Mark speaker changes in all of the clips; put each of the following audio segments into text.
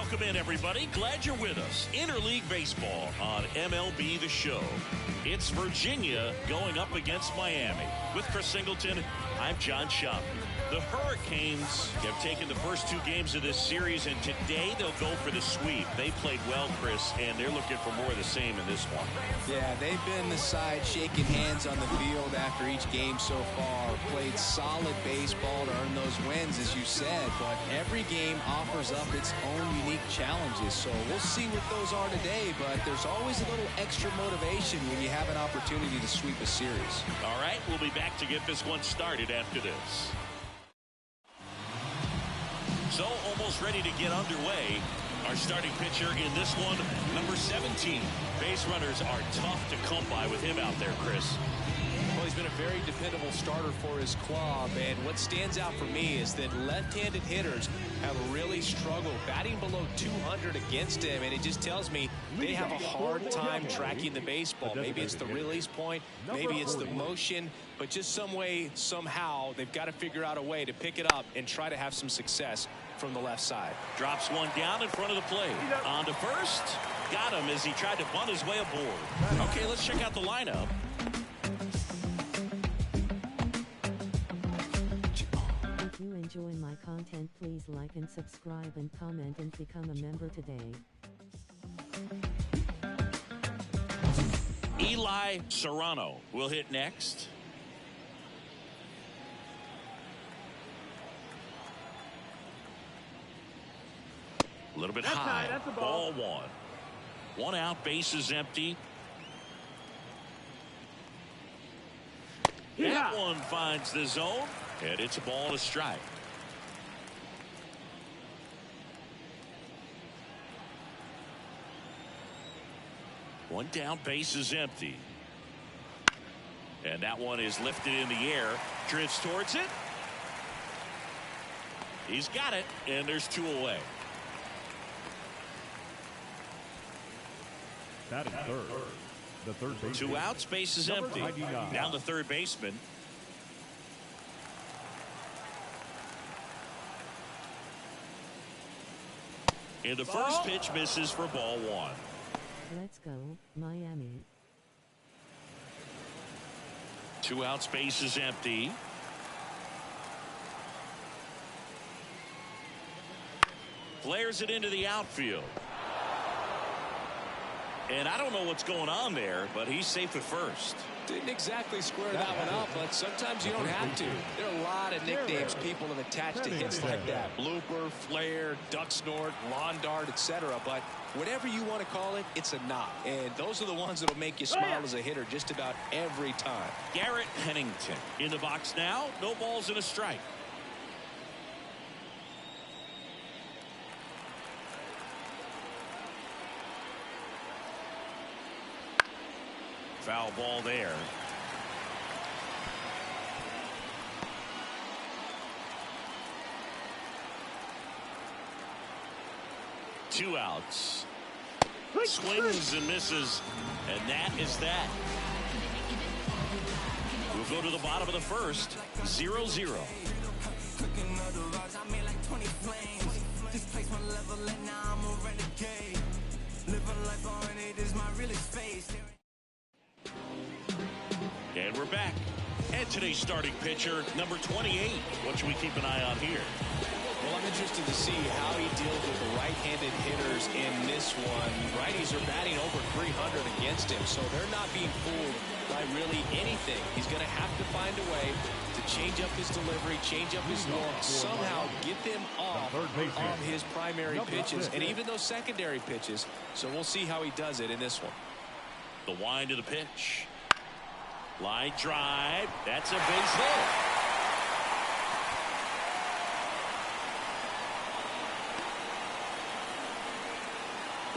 Speaker 1: Welcome in, everybody. Glad you're with us. Interleague Baseball on MLB The Show. It's Virginia going up against Miami. With Chris Singleton, I'm John Ncaa. The Hurricanes have taken the first two games of this series, and today they'll go for the sweep. They played well, Chris, and they're looking for more of the same in this one.
Speaker 2: Yeah, they've been the side shaking hands on the field after each game so far. Played solid baseball to earn those wins, as you said, but every game offers up its own unique challenges. So we'll see what those are today, but there's always a little extra motivation when you have an opportunity to sweep a series.
Speaker 1: All right, we'll be back to get this one started after this. So almost ready to get underway. Our starting pitcher in this one, number 17. Base runners are tough to come by with him out there, Chris.
Speaker 2: Well, he's been a very dependable starter for his club, and what stands out for me is that left-handed hitters have really struggled batting below 200 against him, and it just tells me they have a hard time tracking the baseball. Maybe it's the release point, maybe it's the motion, but just some way, somehow, they've got to figure out a way to pick it up and try to have some success from the left side.
Speaker 1: Drops one down in front of the plate. On to first. Got him as he tried to bunt his way aboard. Okay, let's check out the lineup.
Speaker 3: If you enjoy my content, please like and subscribe and comment and become a member today.
Speaker 1: Eli Serrano will hit next. A little bit high.
Speaker 4: That's a
Speaker 1: ball one. One out, base is empty. That one finds the zone, and it's a ball and a strike. One down, base is empty. And that one is lifted in the air. Drifts towards it. He's got it, and there's two away.
Speaker 4: That is third. The third baseman.
Speaker 1: Two outs, base is empty. Down the third baseman. And the first pitch misses for ball one.
Speaker 3: Let's go, Miami.
Speaker 1: Two outs, base is empty. Flares it into the outfield. And I don't know what's going on there, but he's safe at first.
Speaker 2: Didn't exactly square that one up, but sometimes you don't have to. There are a lot of nicknames people have attached to hits like that. Blooper, flare, duck snort, lawn dart, etc. But whatever you want to call it, it's a knock. And those are the ones that'll make you smile as a hitter just about every time.
Speaker 1: Garrett Pennington in the box now. No balls and a strike. Foul ball there. Two outs. Swings and misses, and that is that. We'll go to the bottom of the first. 0-0. And we're back. And today's starting pitcher, number 28. What should we keep an eye on here?
Speaker 2: Well, I'm interested to see how he deals with the right-handed hitters in this one. Righties are batting over 300 against him, so they're not being fooled by really anything. He's going to have to find a way to change up his delivery, change up his look, somehow get them off of his primary pitches and even those secondary pitches. So we'll see how he does it in this one.
Speaker 1: The wind of the pitch. Line drive. That's a base hit.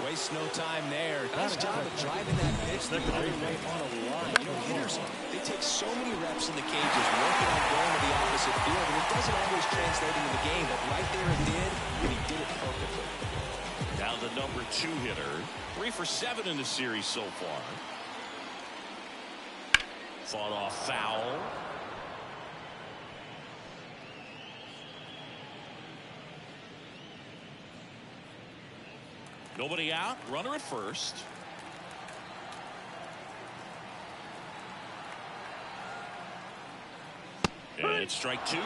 Speaker 2: Wastes no time there. Nice job of driving that pitch the other way on a line. You know, hitters, they take so many reps in the cages working on going to the opposite field, and it doesn't always translate into the game, but right there it did, and he did it perfectly.
Speaker 1: Now the number 2 hitter. 3 for 7 in the series so far. Fought off foul. Nobody out. Runner at first. And it's strike two.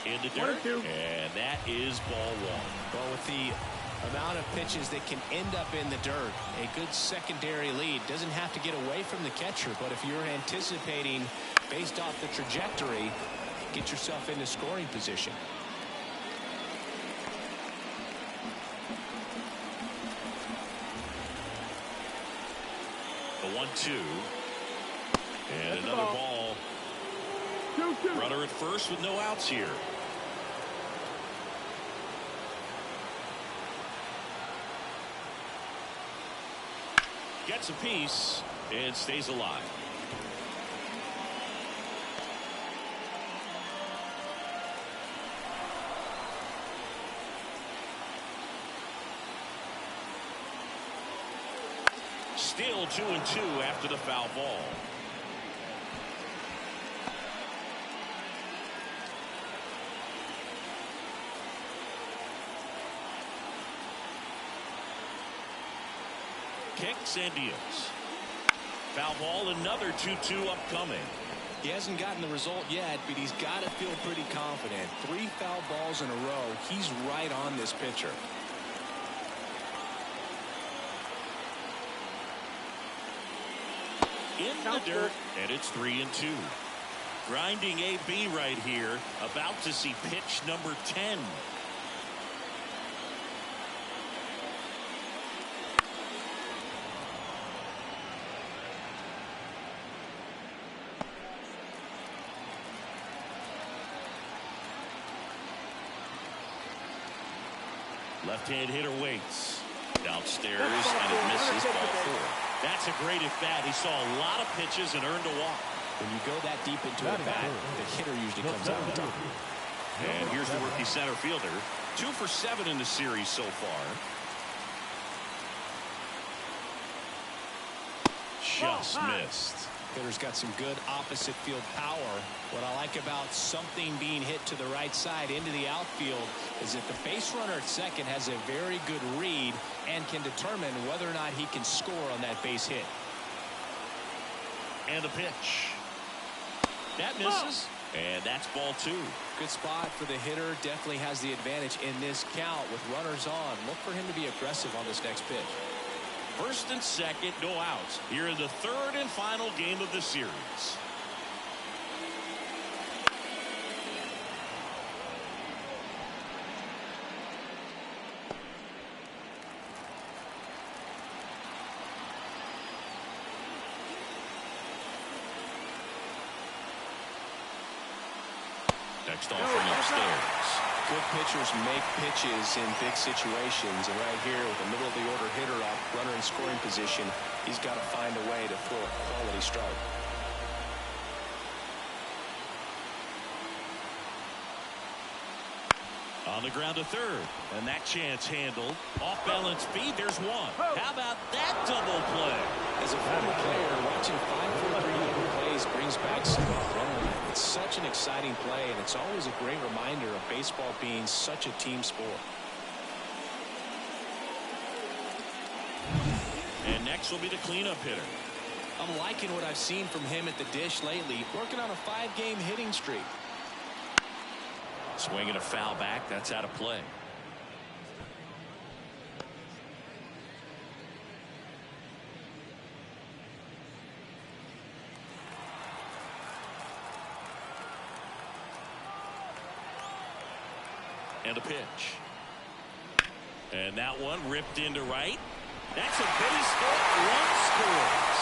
Speaker 1: In the dirt, and that is ball one.
Speaker 2: Well, with the amount of pitches that can end up in the dirt, a good secondary lead. Doesn't have to get away from the catcher, but if you're anticipating based off the trajectory, get yourself into scoring position.
Speaker 1: The 1-2. And another ball.
Speaker 4: 2-2.
Speaker 1: Runner at first with no outs here. Gets a piece and stays alive. Still 2-2 after the foul ball. Kicks and deals. Foul ball, another 2-2 upcoming.
Speaker 2: He hasn't gotten the result yet, but he's got to feel pretty confident. 3 foul balls in a row. He's right on this pitcher.
Speaker 1: In the dirt, and it's 3-2. Grinding AB right here. About to see pitch number 10. Left-hand hitter waits. Downstairs, and it misses ball 4. That's a great at-bat. He saw a lot of pitches and earned a walk.
Speaker 2: When you go that deep into a bat, the hitter usually comes out on top.
Speaker 1: And here's the rookie center fielder. 2 for 7 in the series so far. Just missed.
Speaker 2: Hitter's got some good opposite field power. What I like about something being hit to the right side into the outfield is that the base runner at second has a very good read and can determine whether or not he can score on that base hit.
Speaker 1: And a pitch. That misses. And that's ball 2.
Speaker 2: Good spot for the hitter. Definitely has the advantage in this count with runners on. Look for him to be aggressive on this next pitch.
Speaker 1: First and second, no outs. Here in the third and final game of the series. Next offering upstairs.
Speaker 2: Good pitchers make pitches in big situations, and right here with the middle of the order hitter up, runner in scoring position, he's got to find a way to throw a quality strike.
Speaker 1: On the ground to third, and that chance handled. Off balance speed, there's one. How about that double play?
Speaker 2: As a former player, watching 5-4-3 double plays brings back some adrenaline. It's such an exciting play, and it's always a great reminder of baseball being such a team sport.
Speaker 1: And next will be the cleanup hitter.
Speaker 2: I'm liking what I've seen from him at the dish lately, working on a 5-game hitting streak.
Speaker 1: Swinging a foul back, that's out of play. And a pitch. And that one ripped into right. That's a base hit. Run scores.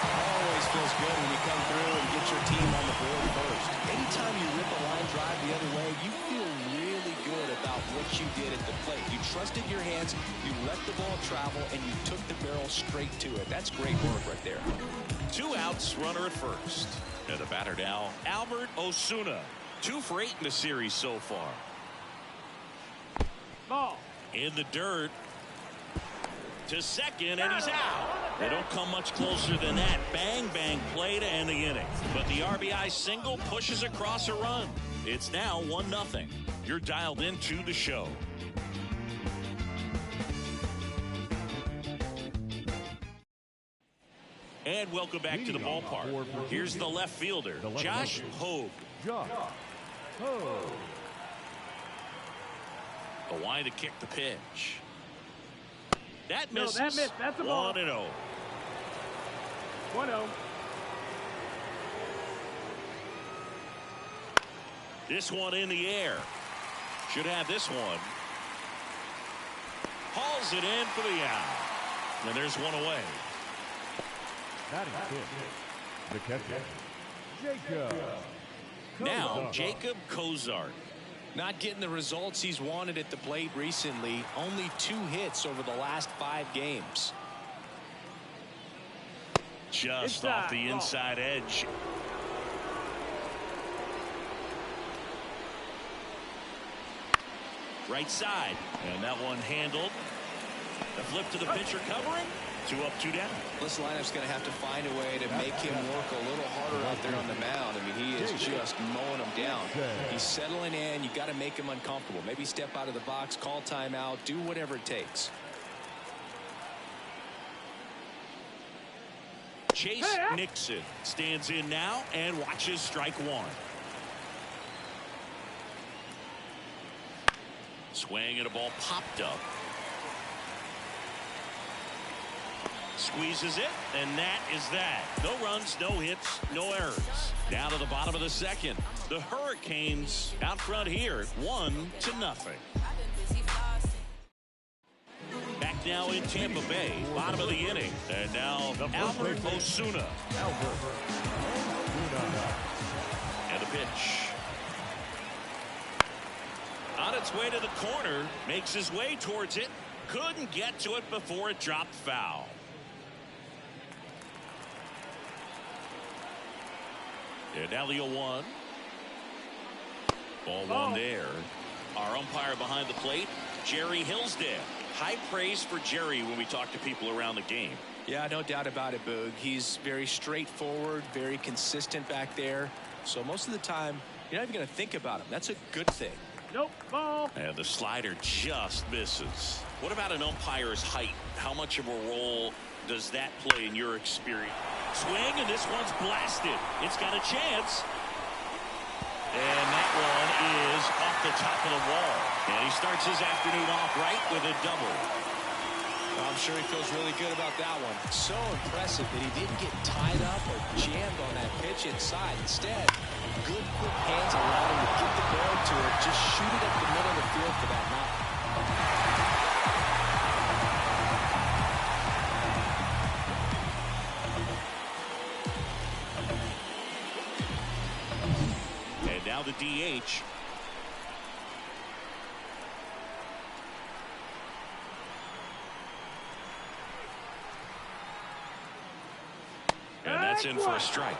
Speaker 2: Always feels good when you come through and get your team on the board first. Anytime you rip a line drive the other way, you feel really good about what you did at the plate. You trusted your hands, you let the ball travel, and you took the barrel straight to it. That's great work right there.
Speaker 1: 2 outs, runner at first. And the batter now, Albert Osuna. 2 for 8 in the series so far.
Speaker 4: Ball.
Speaker 1: In the dirt. to second, and he's out. They don't come much closer than that. Bang, bang play to end the inning. But the RBI single pushes across a run. It's now 1-0. You're dialed into the show. And welcome back to the ballpark. Here's the left fielder, Josh Hogue. The line to kick the pitch. That misses.
Speaker 4: No, that missed. That's a ball.
Speaker 1: 1-0.
Speaker 4: 1-0.
Speaker 1: This one in the air. Should have this one. Hauls it in for the out. And there's one away.
Speaker 5: Batting fifth, the catcher, Jacob.
Speaker 1: Now Jacob Cozart.
Speaker 2: Not getting the results he's wanted at the plate recently. Only 2 hits over the last 5 games.
Speaker 1: Just off the inside edge. Right side. And that one handled. The flip to the pitcher covering. 2 up, 2 down.
Speaker 2: This lineup's going to have to find a way to make him work a little harder out there on the mound. I mean, he is just mowing them down. He's settling in. You got to make him uncomfortable. Maybe step out of the box, call timeout, do whatever it takes.
Speaker 1: Chase Nixon stands in now and watches strike one. Swing and a ball popped up. Squeezes it, and that is that. No runs, no hits, no errors. Down to the bottom of the second. The Hurricanes out front here, 1-0. Back now in Tampa Bay, bottom of the inning. And now Albert Osuna. And the pitch. On its way to the corner, makes his way towards it. Couldn't get to it before it dropped foul. And now the 0-1. Ball one there. Our umpire behind the plate, Jerry Hillsdale. High praise for Jerry when we talk to people around the game.
Speaker 2: Yeah, no doubt about it, Boog. He's very straightforward, very consistent back there. So most of the time, you're not even going to think about him. That's a good thing.
Speaker 4: Nope, ball.
Speaker 1: And the slider just misses. What about an umpire's height? How much of a role does that play in your experience? Swing, and this one's blasted. It's got a chance. And that one is off the top of the wall. And he starts his afternoon off right with a double.
Speaker 2: I'm sure he feels really good about that one. So impressive that he didn't get tied up or jammed on that pitch inside. Instead, good quick hands allowed him to get the barrel to it. Just shoot it up the middle of the field for that knock.
Speaker 1: Now the DH. And that's in for a strike.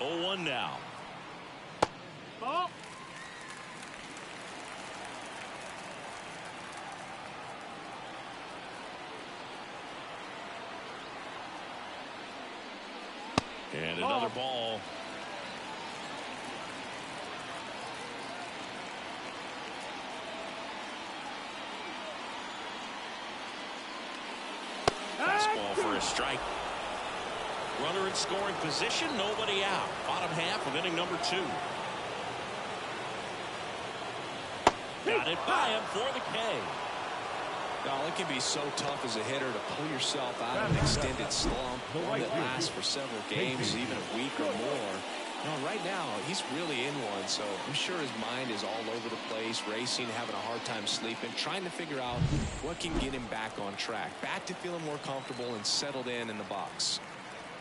Speaker 1: Oh, 1 now.
Speaker 4: Ball.
Speaker 1: And another ball. Fastball for a strike. Runner in scoring position, nobody out. Bottom half of inning number 2. Got it by him for the K.
Speaker 2: Now, it can be so tough as a hitter to pull yourself out of an extended slump, one that lasts for several games, even a week or more. Now, right now, he's really in one, so I'm sure his mind is all over the place, racing, having a hard time sleeping, trying to figure out what can get him back on track, back to feeling more comfortable and settled in the box.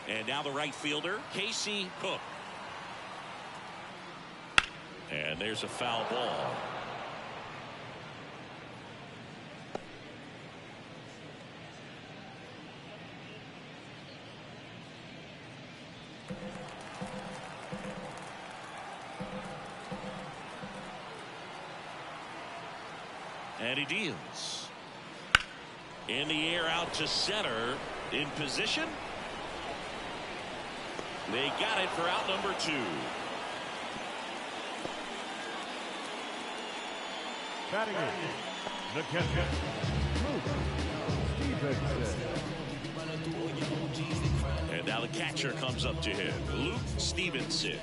Speaker 1: And now the right fielder, Casey Cook. And there's a foul ball. And he deals. In the air out to center. In position. They got it for out number 2.
Speaker 5: Batting in, the catcher, Luke Stevenson.
Speaker 1: And now the catcher comes up to him, Luke Stevenson.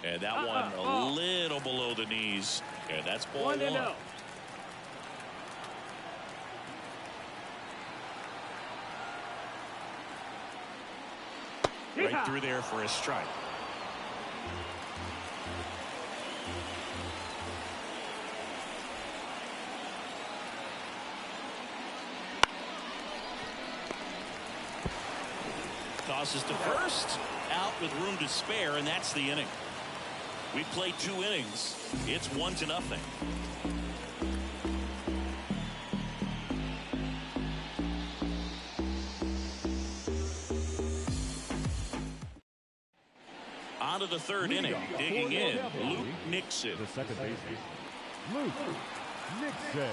Speaker 1: And that one a little below the knees. And that's ball 1. Right through there for a strike. Tosses to first. Out with room to spare, and that's the inning. We played 2 innings. It's 1-0. On to the 3rd inning. Digging in, Luke Nixon.
Speaker 5: The second baseman, Luke Nixon.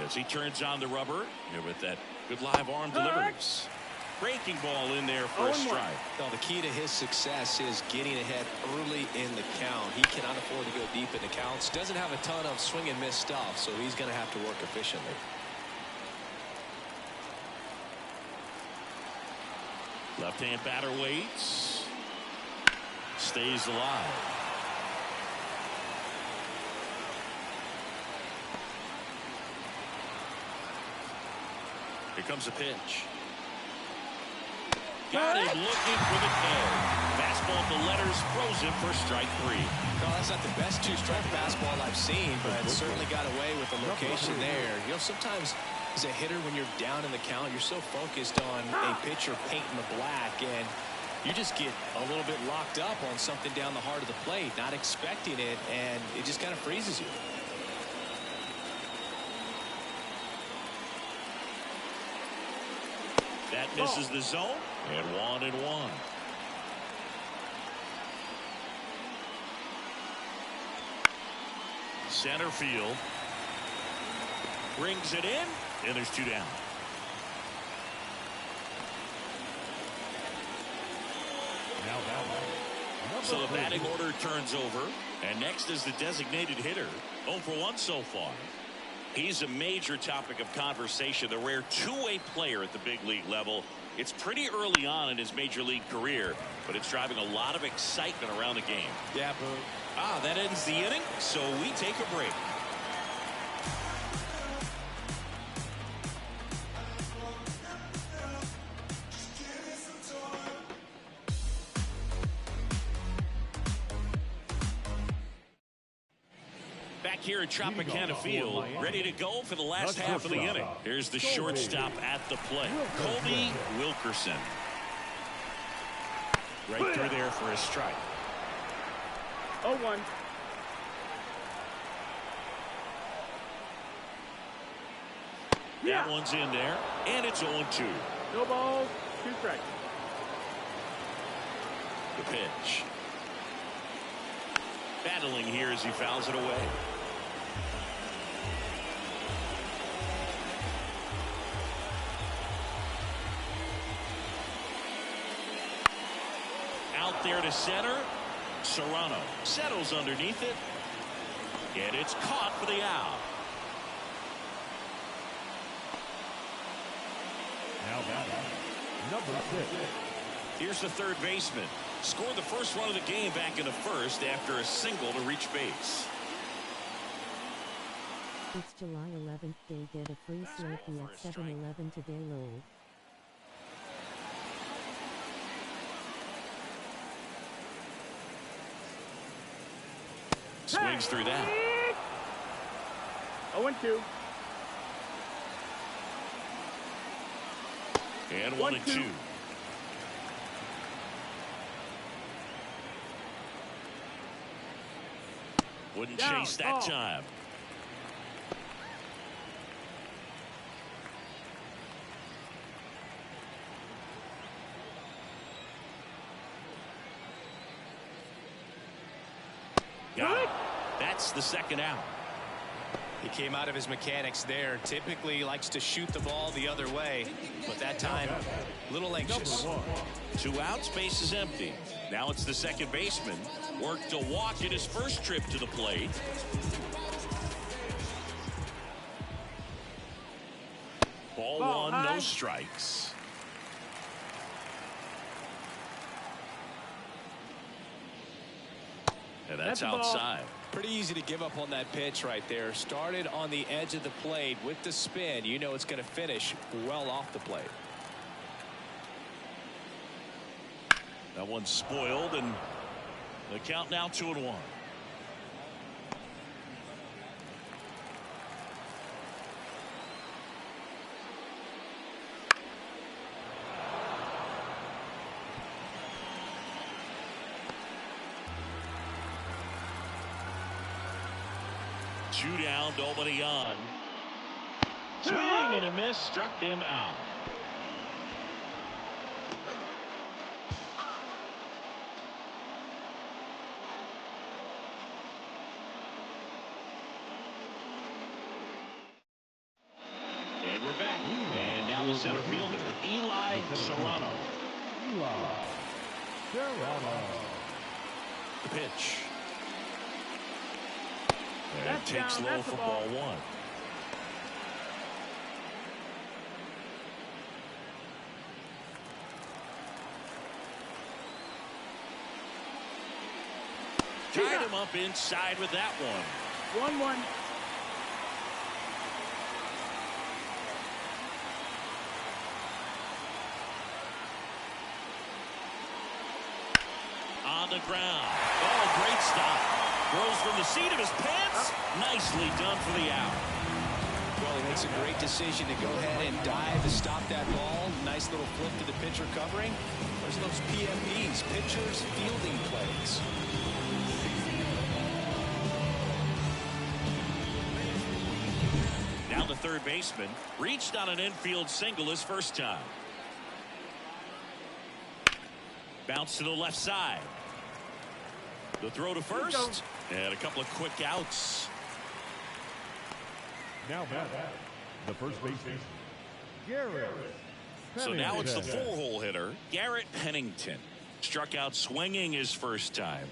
Speaker 1: As he turns on the rubber with that good live arm deliveries. Breaking ball in there for a strike.
Speaker 2: Well, the key to his success is getting ahead early in the count. He cannot afford to go deep in the counts. Doesn't have a ton of swing and miss stuff, so he's going to have to work efficiently.
Speaker 1: Left-hand batter waits. Stays alive. Here comes a pitch. Got him looking for the K. Fastball at the letters, throws him for strike 3.
Speaker 2: No, that's not the best 2-strike fastball I've seen, but certainly got away with the location there. You know, sometimes as a hitter, when you're down in the count, you're so focused on a pitcher painting the black, and you just get a little bit locked up on something down the heart of the plate, not expecting it, and it just kind of freezes you.
Speaker 1: That misses the zone, and 1-1. Center field. Brings it in, and there's 2 down. So the batting order turns over, and next is the designated hitter. 0 for 1 so far. He's a major topic of conversation, the rare two-way player at the big league level. It's pretty early on in his major league career, but it's driving a lot of excitement around the game.
Speaker 2: Yeah, but
Speaker 1: that ends the inning, so we take a break. Here at Tropicana Field, ready to go for the last half of the inning. Here's the shortstop at the plate, Colby Wilkerson. Right through there for a strike.
Speaker 4: 0-1.
Speaker 1: That one's in there, and it's 0-2.
Speaker 4: No balls, 2 strikes.
Speaker 1: The pitch. Battling here as he fouls it away. Out there to center. Serrano settles underneath it. And it's caught for the out.
Speaker 5: Now batting, number 6.
Speaker 1: Here's the third baseman. Scored the first run of the game back in the first after a single to reach base.
Speaker 3: It's July 11th. They get a free Slurpee at 7-Eleven today. Lol.
Speaker 1: Swings through that.
Speaker 4: 0-2.
Speaker 1: And 1-2. Wouldn't chase that time. gets the second out.
Speaker 2: He came out of his mechanics there. Typically he likes to shoot the ball the other way, but that time a little anxious.
Speaker 1: 2 outs, base is empty. Now it's the second baseman. Worked to walk in his first trip to the plate. Ball 1,
Speaker 4: high.
Speaker 1: no strikes. And that's outside.
Speaker 2: Pretty easy to give up on that pitch right there. Started on the edge of the plate with the spin. You know it's going to finish well off the plate.
Speaker 1: That one's spoiled, and the count now 2-1. Two down, nobody on. Swing and a miss, struck him out. And we're back. And now the center fielder, Eli Serrano. The pitch. And takes low for ball 1. Tied him up inside with that one.
Speaker 4: 1-1.
Speaker 1: On the ground. Oh, great stop. Throws from the seat of his pants. Nicely done for the out.
Speaker 2: Well, he makes a great decision to go ahead and dive to stop that ball. Nice little flip to the pitcher covering. There's those PFPs, pitchers fielding plays.
Speaker 1: Now the third baseman reached on an infield single his first time. Bounce to the left side. The throw to first. And a couple of quick outs.
Speaker 5: Now back, the first baseman, Garrett.
Speaker 1: So now it's the 4-hole hitter, Garrett Pennington. Struck out swinging his first time.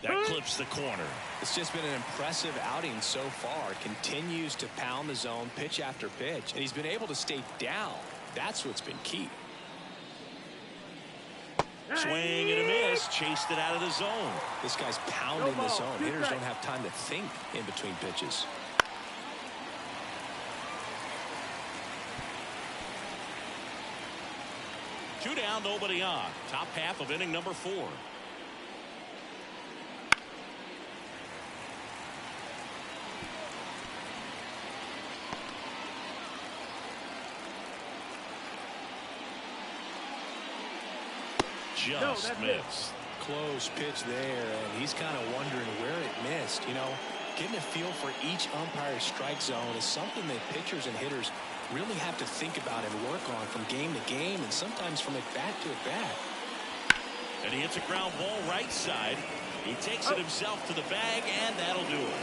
Speaker 1: That clips the corner.
Speaker 2: It's just been an impressive outing so far. Continues to pound the zone pitch after pitch, and he's been able to stay down. That's what's been key.
Speaker 1: Swing and a miss. Chased it out of the zone.
Speaker 2: This guy's pounding the zone. Hitters don't have time to think in between pitches.
Speaker 1: Two down, nobody on. Top half of inning number 4. Just missed.
Speaker 2: Close pitch there, and he's kind of wondering where it missed. You know, getting a feel for each umpire's strike zone is something that pitchers and hitters really have to think about and work on from game to game, and sometimes from at bat to at bat.
Speaker 1: And he hits a ground ball right side. He takes it himself to the bag, and that'll do it.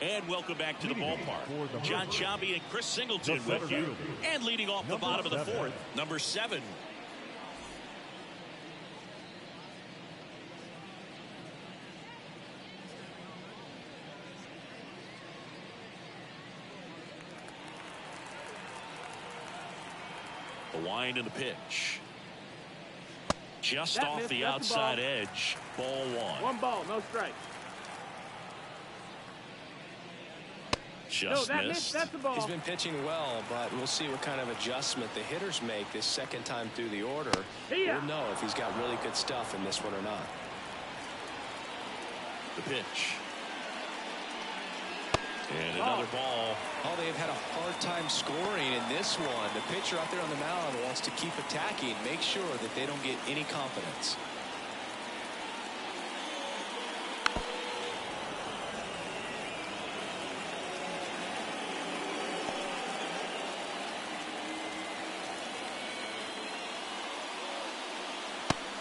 Speaker 1: And welcome back to the ballpark. Ncaa and Chris Singleton with you. And leading off the bottom of the 4th, number 7. The wind and the pitch. Just off the outside edge. Ball 1.
Speaker 4: 1 ball, no strikes.
Speaker 1: Just missed.
Speaker 4: That's the ball.
Speaker 2: He's been pitching well, but we'll see what kind of adjustment the hitters make this second time through the order. We'll know if he's got really good stuff in this one or not.
Speaker 1: The pitch. And another ball.
Speaker 2: Oh, they've had a hard time scoring in this one. The pitcher out there on the mound wants to keep attacking, make sure that they don't get any confidence.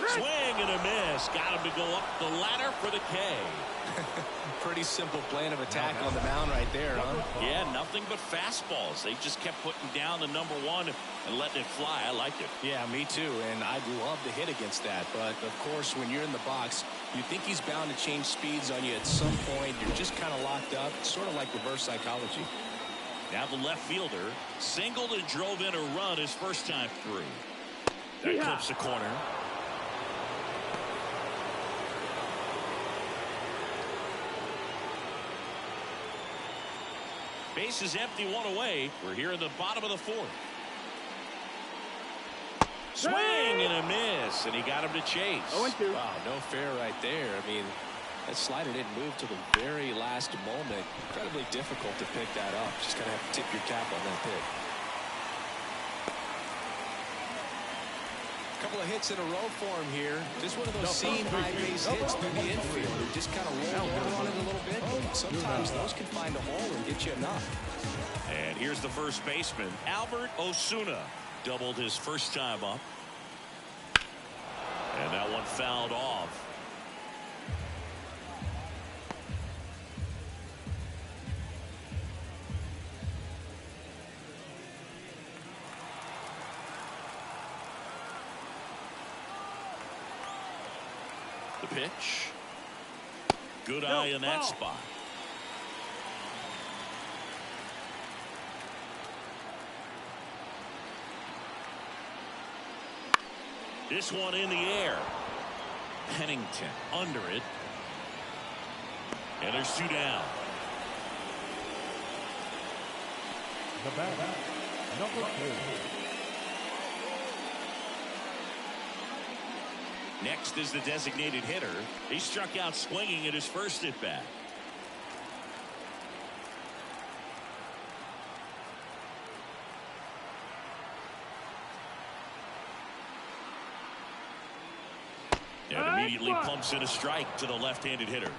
Speaker 1: Swing and a miss. Got him to go up the ladder for the K.
Speaker 2: Pretty simple plan of attack on the mound right there, huh?
Speaker 1: Yeah, nothing but fastballs. They just kept putting down the number one and letting it fly. I like it.
Speaker 2: Yeah, me too, and I'd love to hit against that. But, of course, when you're in the box, you think he's bound to change speeds on you at some point. You're just kind of locked up. It's sort of like reverse psychology.
Speaker 1: Now the left fielder singled and drove in a run his first time through. That clips the corner. Base is empty, one away. We're here in the bottom of the fourth. Swing and a miss, and he got him to chase.
Speaker 4: 0-2.
Speaker 2: Wow, no fair right there. I mean, that slider didn't move to the very last moment. Incredibly difficult to pick that up. Just kind of have to tip your cap on that pick. Couple of hits in a row for him here. Just one of those seam high base hits through the infield. He just kind of rolled over on it a little bit. But sometimes those can find a hole and get you enough.
Speaker 1: And here's the first baseman, Albert Osuna. Doubled his first time up. And that one fouled off. The pitch. Good eye in that spot. This one in the air. Pennington under it. And there's two down.
Speaker 5: The batter, number 4.
Speaker 1: Next is the designated hitter. He struck out swinging at his first at bat. And immediately pumps in a strike to the left-handed hitter.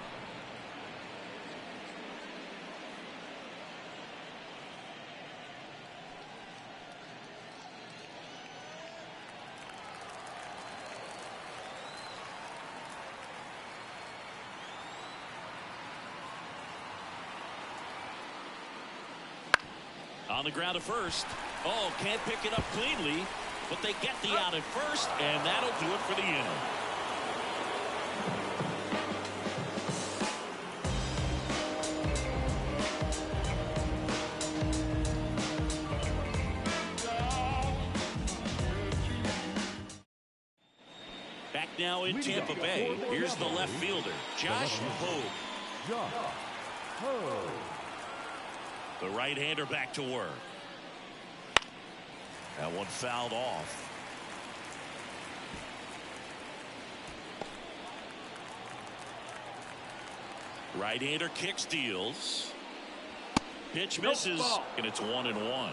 Speaker 1: On the ground at first. Oh, can't pick it up cleanly, but they get the out at first, and that'll do it for the inning. Back now in Tampa Bay, here's the left fielder, Josh Hogue.
Speaker 5: Josh Hogue.
Speaker 1: The right-hander back to work. That one fouled off. Right-hander kicks, deals. Pitch misses, and it's 1-1.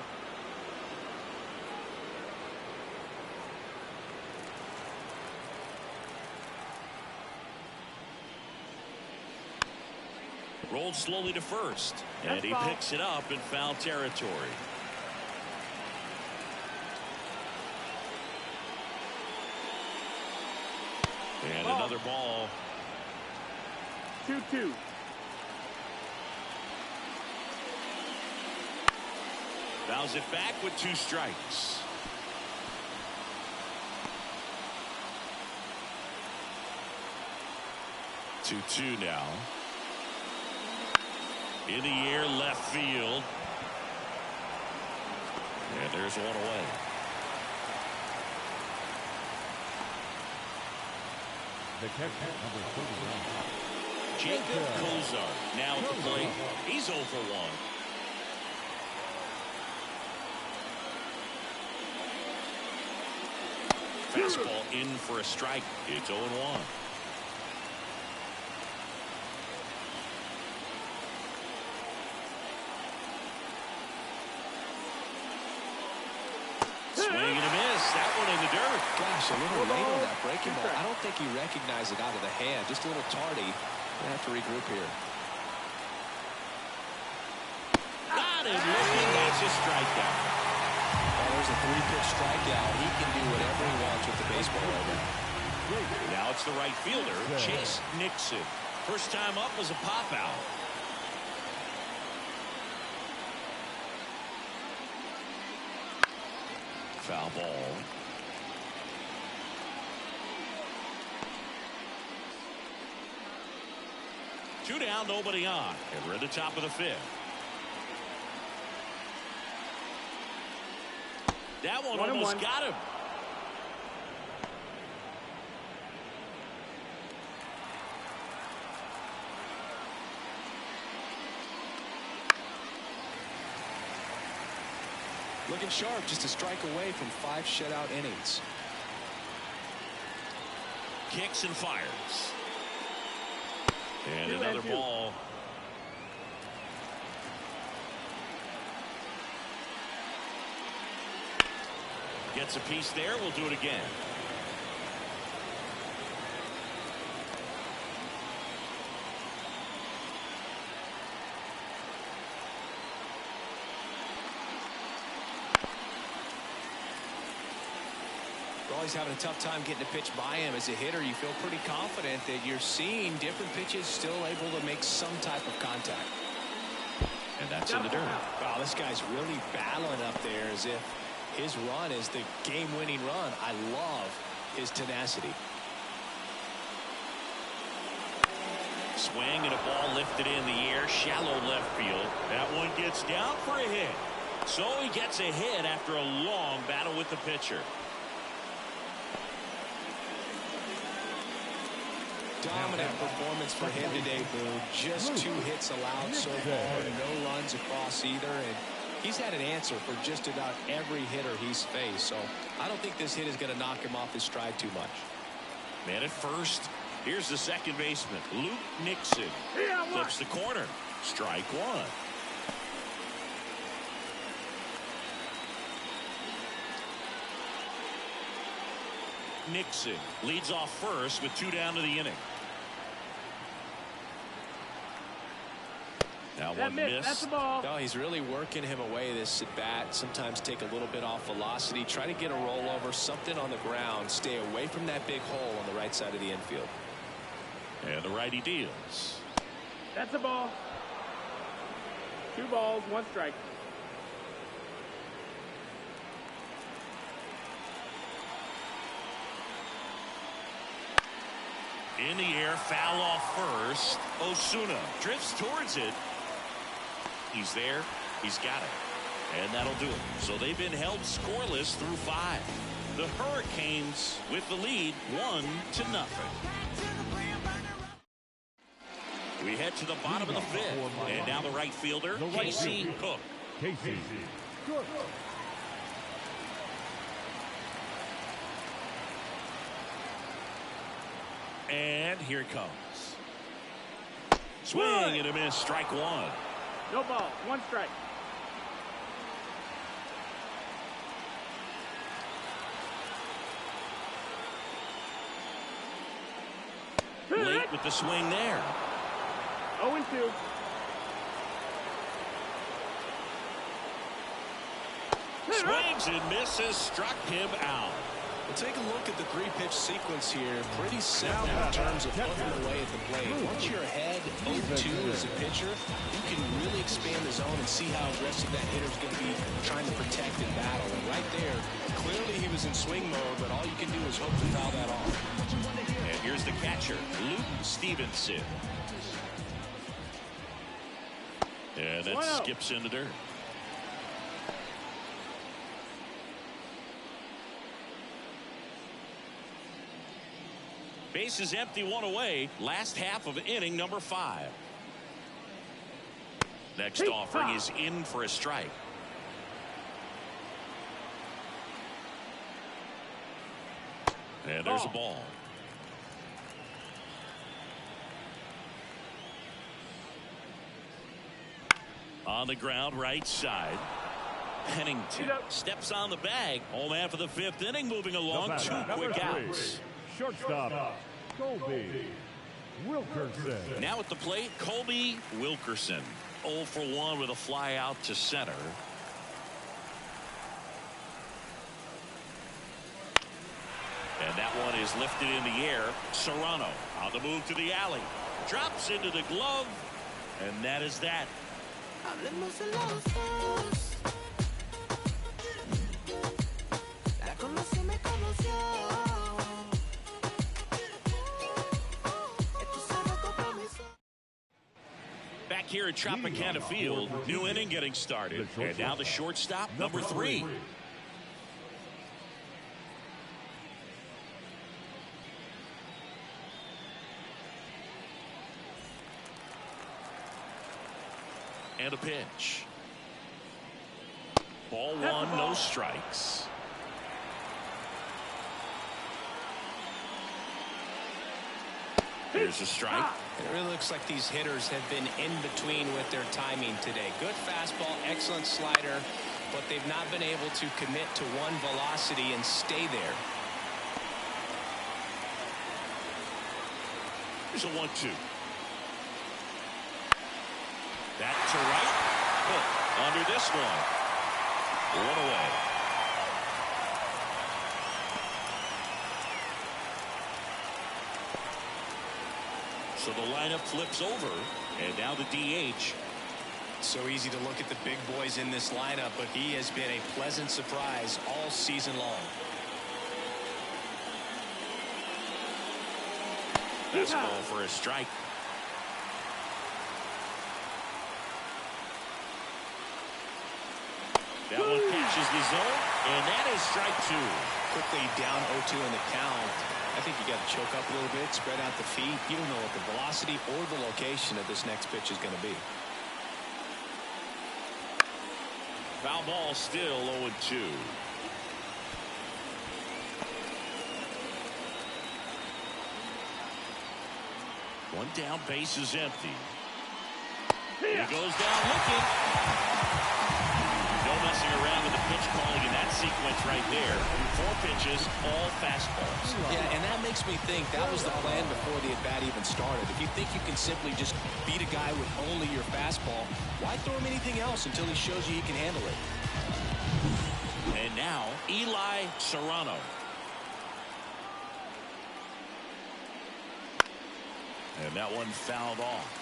Speaker 1: Rolled slowly to first, and he picks it up in foul territory. And another ball.
Speaker 4: 2-2.
Speaker 1: Fouls it back with 2 strikes. Two now. In the air, left field. And there's one away.
Speaker 5: The catcher, number 31.
Speaker 1: Jacob Kozar now at the plate. He's 0 for 1. Fastball in for a strike. It's 0-1.
Speaker 2: a little late on that breaking ball. I don't think he recognized it out of the hand. Just a little tardy. Gonna have to regroup here.
Speaker 1: Got him looking. That's a strikeout.
Speaker 2: Well, there's a 3-pitch strikeout. He can do whatever he wants with the baseball right now.
Speaker 1: Now it's the right fielder, Chase Nixon. First time up was a pop out. Foul ball. Two down, nobody on. And we're at the top of the 5th. That one almost got him.
Speaker 2: Looking sharp, just a strike away from 5 shutout innings.
Speaker 1: Kicks and fires. And another ball. Gets a piece there. We'll do it again.
Speaker 2: Always having a tough time getting a pitch by him. As a hitter, you feel pretty confident that you're seeing different pitches still able to make some type of contact.
Speaker 1: And that's in the dirt.
Speaker 2: Wow, this guy's really battling up there as if his run is the game-winning run. I love his tenacity.
Speaker 1: Swing and a ball lifted in the air, shallow left field. That one gets down for a hit. So he gets a hit after a long battle with the pitcher.
Speaker 2: Dominant performance for him today, Boo. Just 2 hits allowed so far, no runs across either, and he's had an answer for just about every hitter he's faced. So I don't think this hit is going to knock him off his stride too much.
Speaker 1: Man at first. Here's the second baseman, Luke Nixon. Flips the corner. Strike 1. Nixon leads off first with 2 down to the inning. Now one miss.
Speaker 4: That's the ball.
Speaker 2: No, he's really working him away this at bat. Sometimes take a little bit off velocity. Try to get a rollover, something on the ground. Stay away from that big hole on the right side of the infield.
Speaker 1: And the righty deals.
Speaker 4: That's the ball. 2 balls, 1 strike.
Speaker 1: In the air, foul off first. Osuna drifts towards it. He's there. He's got it. And that'll do it. So they've been held scoreless through 5. The Hurricanes with the lead 1-0. We head to the bottom of the 5th. And now the right fielder, Casey Cook.
Speaker 5: Casey Cook.
Speaker 1: And here it comes. Swing and a miss. Strike 1.
Speaker 4: No ball, 1 strike.
Speaker 1: Late with the swing there.
Speaker 4: 0-2.
Speaker 1: Swings and misses. Struck him out.
Speaker 2: Well, take a look at the 3-pitch sequence here. Pretty simple in terms of putting away at the plate. Once you're ahead 0-2 as a pitcher, you can really expand the zone and see how aggressive that hitter's going to be trying to protect and battle. And right there, clearly he was in swing mode, but all you can do is hope to foul that off.
Speaker 1: And here's the catcher, Luke Stevenson. And it skips in the dirt. Base is empty, 1 away. Last half of inning number 5. Next offering is in for a strike. And there's a ball. On the ground, right side. Pennington steps on the bag. Home man for the 5th inning, moving along. 2 quick outs.
Speaker 5: Shortstop, Colby Wilkerson.
Speaker 1: Now at the plate, Colby Wilkerson. 0 for 1 with a fly out to center. And that one is lifted in the air. Serrano on the move to the alley. Drops into the glove. And that is that. Back here at Tropicana Field, new inning getting started. And now the shortstop, number 3. And a pitch. Ball 1, no strikes. Here's a strike.
Speaker 2: It really looks like these hitters have been in between with their timing today. Good fastball, excellent slider, but they've not been able to commit to one velocity and stay there.
Speaker 1: Here's a 1-2. That to right. Hook under this one. 1 away. So the lineup flips over, and now the DH.
Speaker 2: So easy to look at the big boys in this lineup, but he has been a pleasant surprise all season long.
Speaker 1: That's ball for a strike. That one catches the zone, and that is strike 2.
Speaker 2: Quickly down 0-2 in the count. I think you got to choke up a little bit, spread out the feet. You don't know what the velocity or the location of this next pitch is going to be.
Speaker 1: Foul ball, still 0-2. One down, base is empty. He goes down looking. No messing around with the pitch calling in that sequence right there. 4 pitches, all fastballs.
Speaker 2: Yeah, and that makes me think that was the plan before the at-bat even started. If you think you can simply just beat a guy with only your fastball, why throw him anything else until he shows you he can handle it?
Speaker 1: And now, Eli Serrano. And that one fouled off.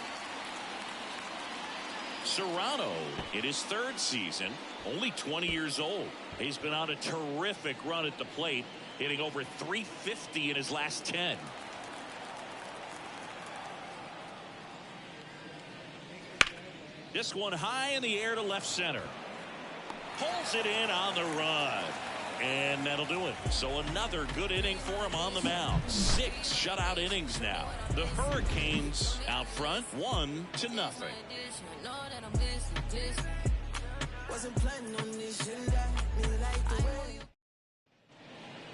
Speaker 1: Serrano in his 3rd season, only 20 years old. He's been on a terrific run at the plate, hitting over 350 in his last 10. This one high in the air to left center. Pulls it in on the run. And that'll do it. So another good inning for him on the mound. 6 shutout innings now. The Hurricanes out front, 1-0.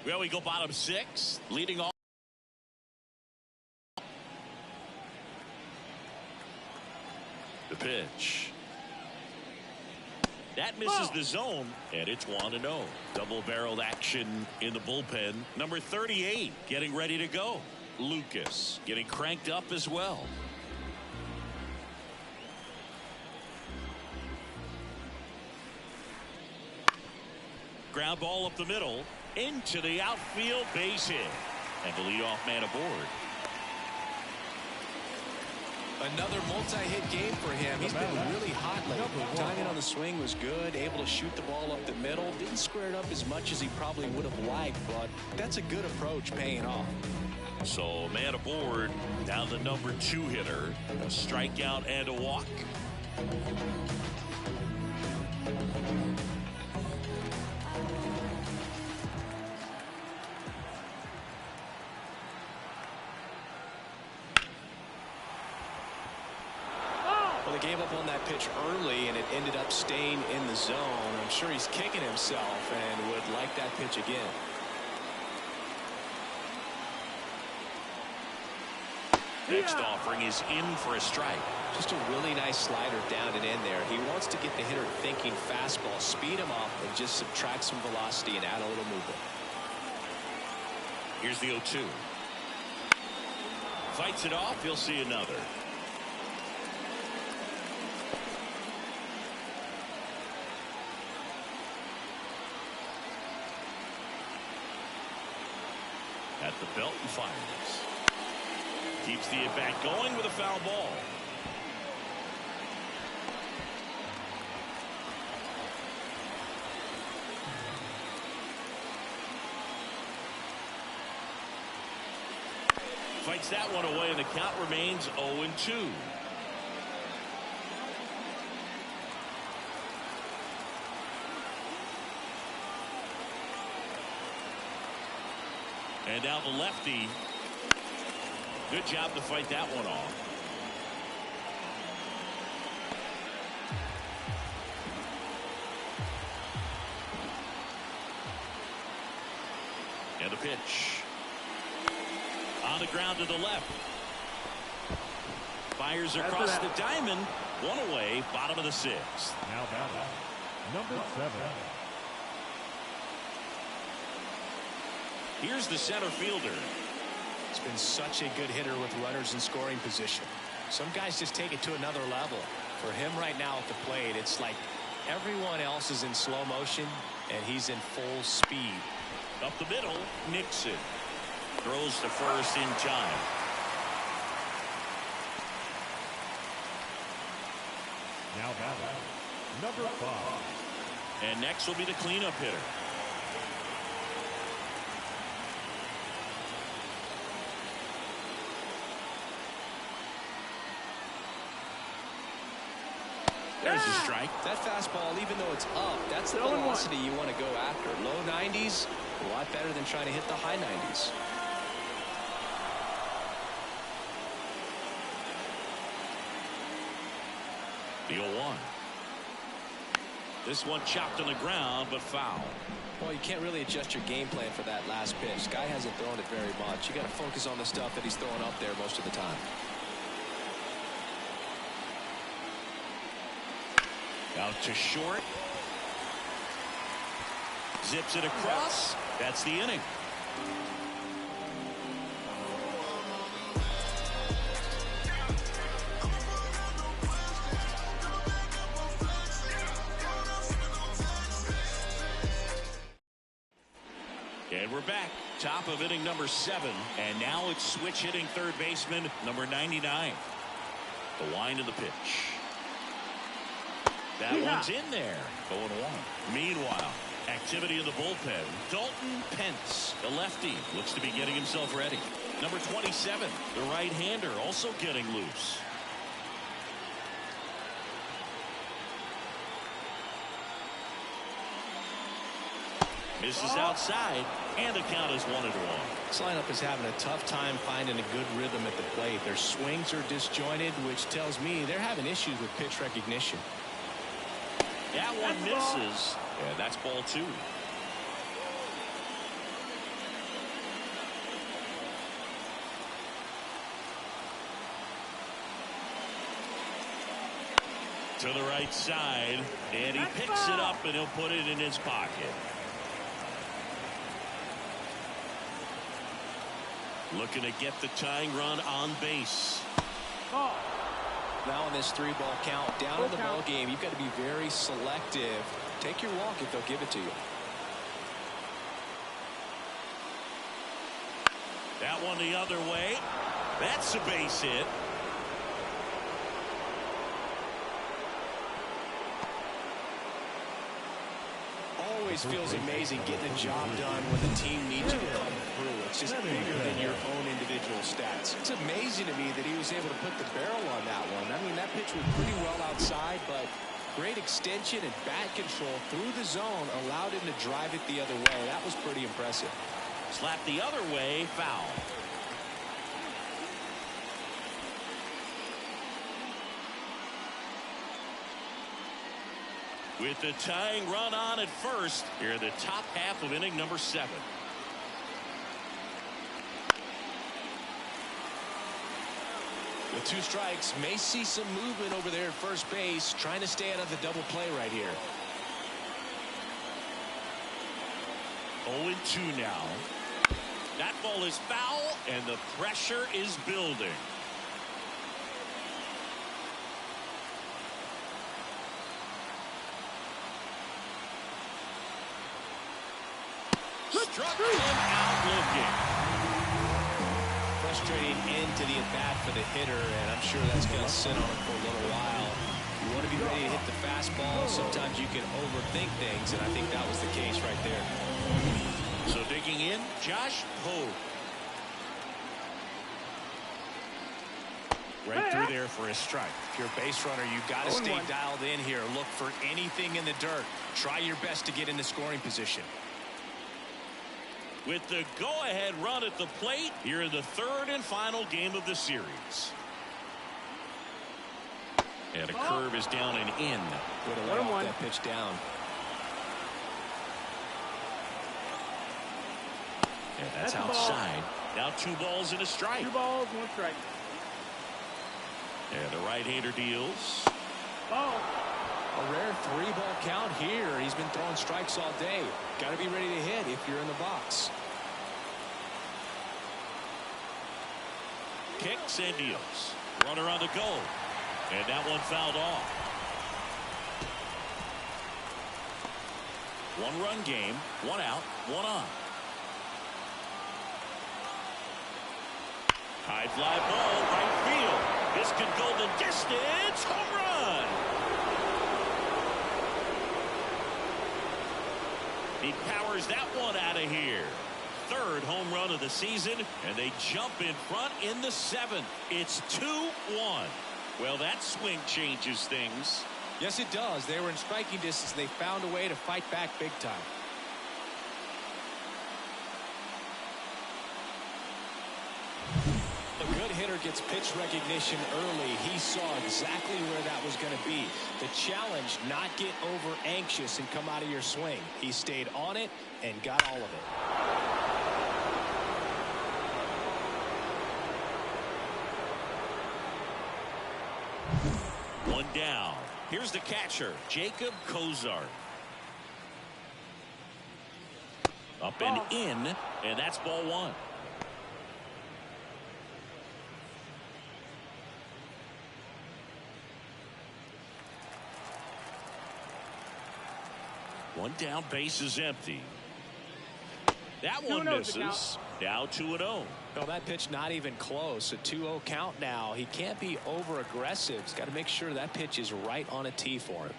Speaker 1: Well, we go bottom 6, leading off. The pitch. That misses the zone, and it's 1-0. Double-barreled action in the bullpen. Number 38 getting ready to go. Lucas getting cranked up as well. Ground ball up the middle, into the outfield, base hit. And the leadoff man aboard.
Speaker 2: Another multi-hit game for him. He's been really hot lately. Timing on the swing was good, able to shoot the ball up the middle. Didn't square it up as much as he probably would have liked, but that's a good approach paying off.
Speaker 1: So man aboard, now the number 2 hitter. A strikeout and a walk.
Speaker 2: Well, they gave up on that pitch early, and it ended up staying in the zone. I'm sure he's kicking himself and would like that pitch again.
Speaker 1: Next offering is in for a strike.
Speaker 2: Just a really nice slider down and in there. He wants to get the hitter thinking fastball, speed him up, and just subtract some velocity and add a little movement.
Speaker 1: Here's the 0-2. Fights it off. He'll see another. At the belt and fires. Keeps the at-bat going with a foul ball. Fights that one away, and the count remains 0-2. And now the lefty. Good job to fight that one off. And a pitch. On the ground to the left. Fires across the diamond. One away, bottom of the sixth.
Speaker 5: Now batting, number 7.
Speaker 1: Here's the center fielder.
Speaker 2: He's been such a good hitter with runners in scoring position. Some guys just take it to another level. For him right now at the plate, it's like everyone else is in slow motion and he's in full speed.
Speaker 1: Up the middle, Nixon. Throws to first in time.
Speaker 5: Now batting, number 5.
Speaker 1: And next will be the cleanup hitter. There's a strike.
Speaker 2: That fastball, even though it's up, that's the velocity you want to go after. Low 90s, a lot better than trying to hit the high 90s.
Speaker 1: The 0-1. This one chopped on the ground, but foul.
Speaker 2: Well, you can't really adjust your game plan for that last pitch. Guy hasn't thrown it very much. You got to focus on the stuff that he's throwing up there most of the time.
Speaker 1: Out to short. Zips it across. That's the inning. And we're back. Top of inning number 7. And now it's switch hitting third baseman number 99. The wind of the pitch. That one's in there. 0-1. Meanwhile, activity in the bullpen. Dalton Pence, the lefty, looks to be getting himself ready. Number 27, the right-hander, also getting loose. Misses outside, and the count is 1-1.
Speaker 2: This lineup is having a tough time finding a good rhythm at the plate. Their swings are disjointed, which tells me they're having issues with pitch recognition.
Speaker 1: That one misses, and that's ball 2. To the right side, and he picks it up, and he'll put it in his pocket. Looking to get the tying run on base.
Speaker 2: Now in this 3-ball count, down in the ball game, you've got to be very selective. Take your walk if they'll give it to you.
Speaker 1: That one the other way. That's a base hit.
Speaker 2: Always feels amazing getting a job done when the team needs you to come through. It's just bigger than your own individual stats. It's amazing to me that he was able to put the barrel on that one. I mean, that pitch was pretty well outside, but great extension and bat control through the zone allowed him to drive it the other way. That was pretty impressive.
Speaker 1: Slap the other way, foul. With the tying run on at first, here in the top half of inning number 7.
Speaker 2: With 2 strikes, may see some movement over there at first base, trying to stay out of the double play right here.
Speaker 1: 0-2 now. That ball is foul, and the pressure is building. Struck him out looking.
Speaker 2: Frustrating end to the at-bat for the hitter, and I'm sure that's going to sit on him for a little while. You want to be ready to hit the fastball. Sometimes you can overthink things, and I think that was the case right there.
Speaker 1: So digging in, Josh Pogue. Right through there for a strike.
Speaker 2: If you're a base runner, you've got to stay dialed in here. Look for anything in the dirt. Try your best to get in the scoring position.
Speaker 1: With the go-ahead run at the plate here in the 3rd and final game of the series. And a curve is down and in.
Speaker 2: Would have let off that pitch down.
Speaker 1: And that's outside. Now 2 balls and a strike.
Speaker 4: 2 balls, 1 strike.
Speaker 1: And the right-hander deals.
Speaker 4: Ball.
Speaker 2: A rare 3-ball count here. He's been throwing strikes all day. Got to be ready to hit if you're in the box.
Speaker 1: Kicks and deals. Runner on the go. And that one fouled off. 1-run game. 1 out, 1 on. High fly ball, right field. This could go the distance. Home run. He powers that one out of here. 3rd home run of the season, and they jump in front in the 7th. It's 2-1. Well, that swing changes things.
Speaker 2: Yes, it does. They were in striking distance. They found a way to fight back big time. A good hitter gets pitch recognition early. He saw exactly where that was going to be. The challenge, not get over anxious and come out of your swing. He stayed on it and got all of it.
Speaker 1: One down. Here's the catcher, Jacob Kozar. Up and in, and that's ball 1. One down, base is empty. That one misses. Now 2-0.
Speaker 2: Well, that pitch not even close. A 2-0 count now. He can't be over aggressive. He's got to make sure that pitch is right on a tee for him.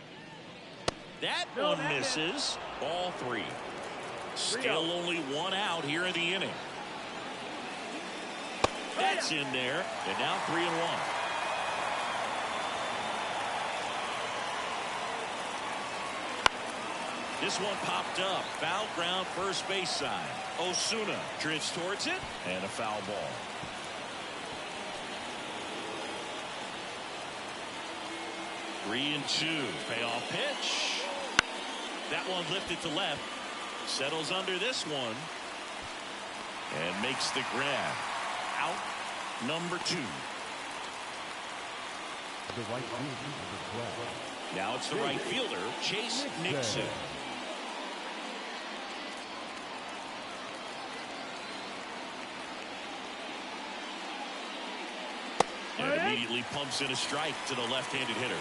Speaker 1: That one misses. Ball 3. Still only 1 out here in the inning. That's in there, and now 3-1. This one popped up. Foul ground, first base side. Osuna drifts towards it, and a foul ball. Three and 2. Payoff pitch. That one lifted to left. Settles under this one. And makes the grab. Out number 2.
Speaker 5: The right fielder.
Speaker 1: Now it's the right fielder, Chase Nixon. And immediately pumps in a strike to the left-handed hitter.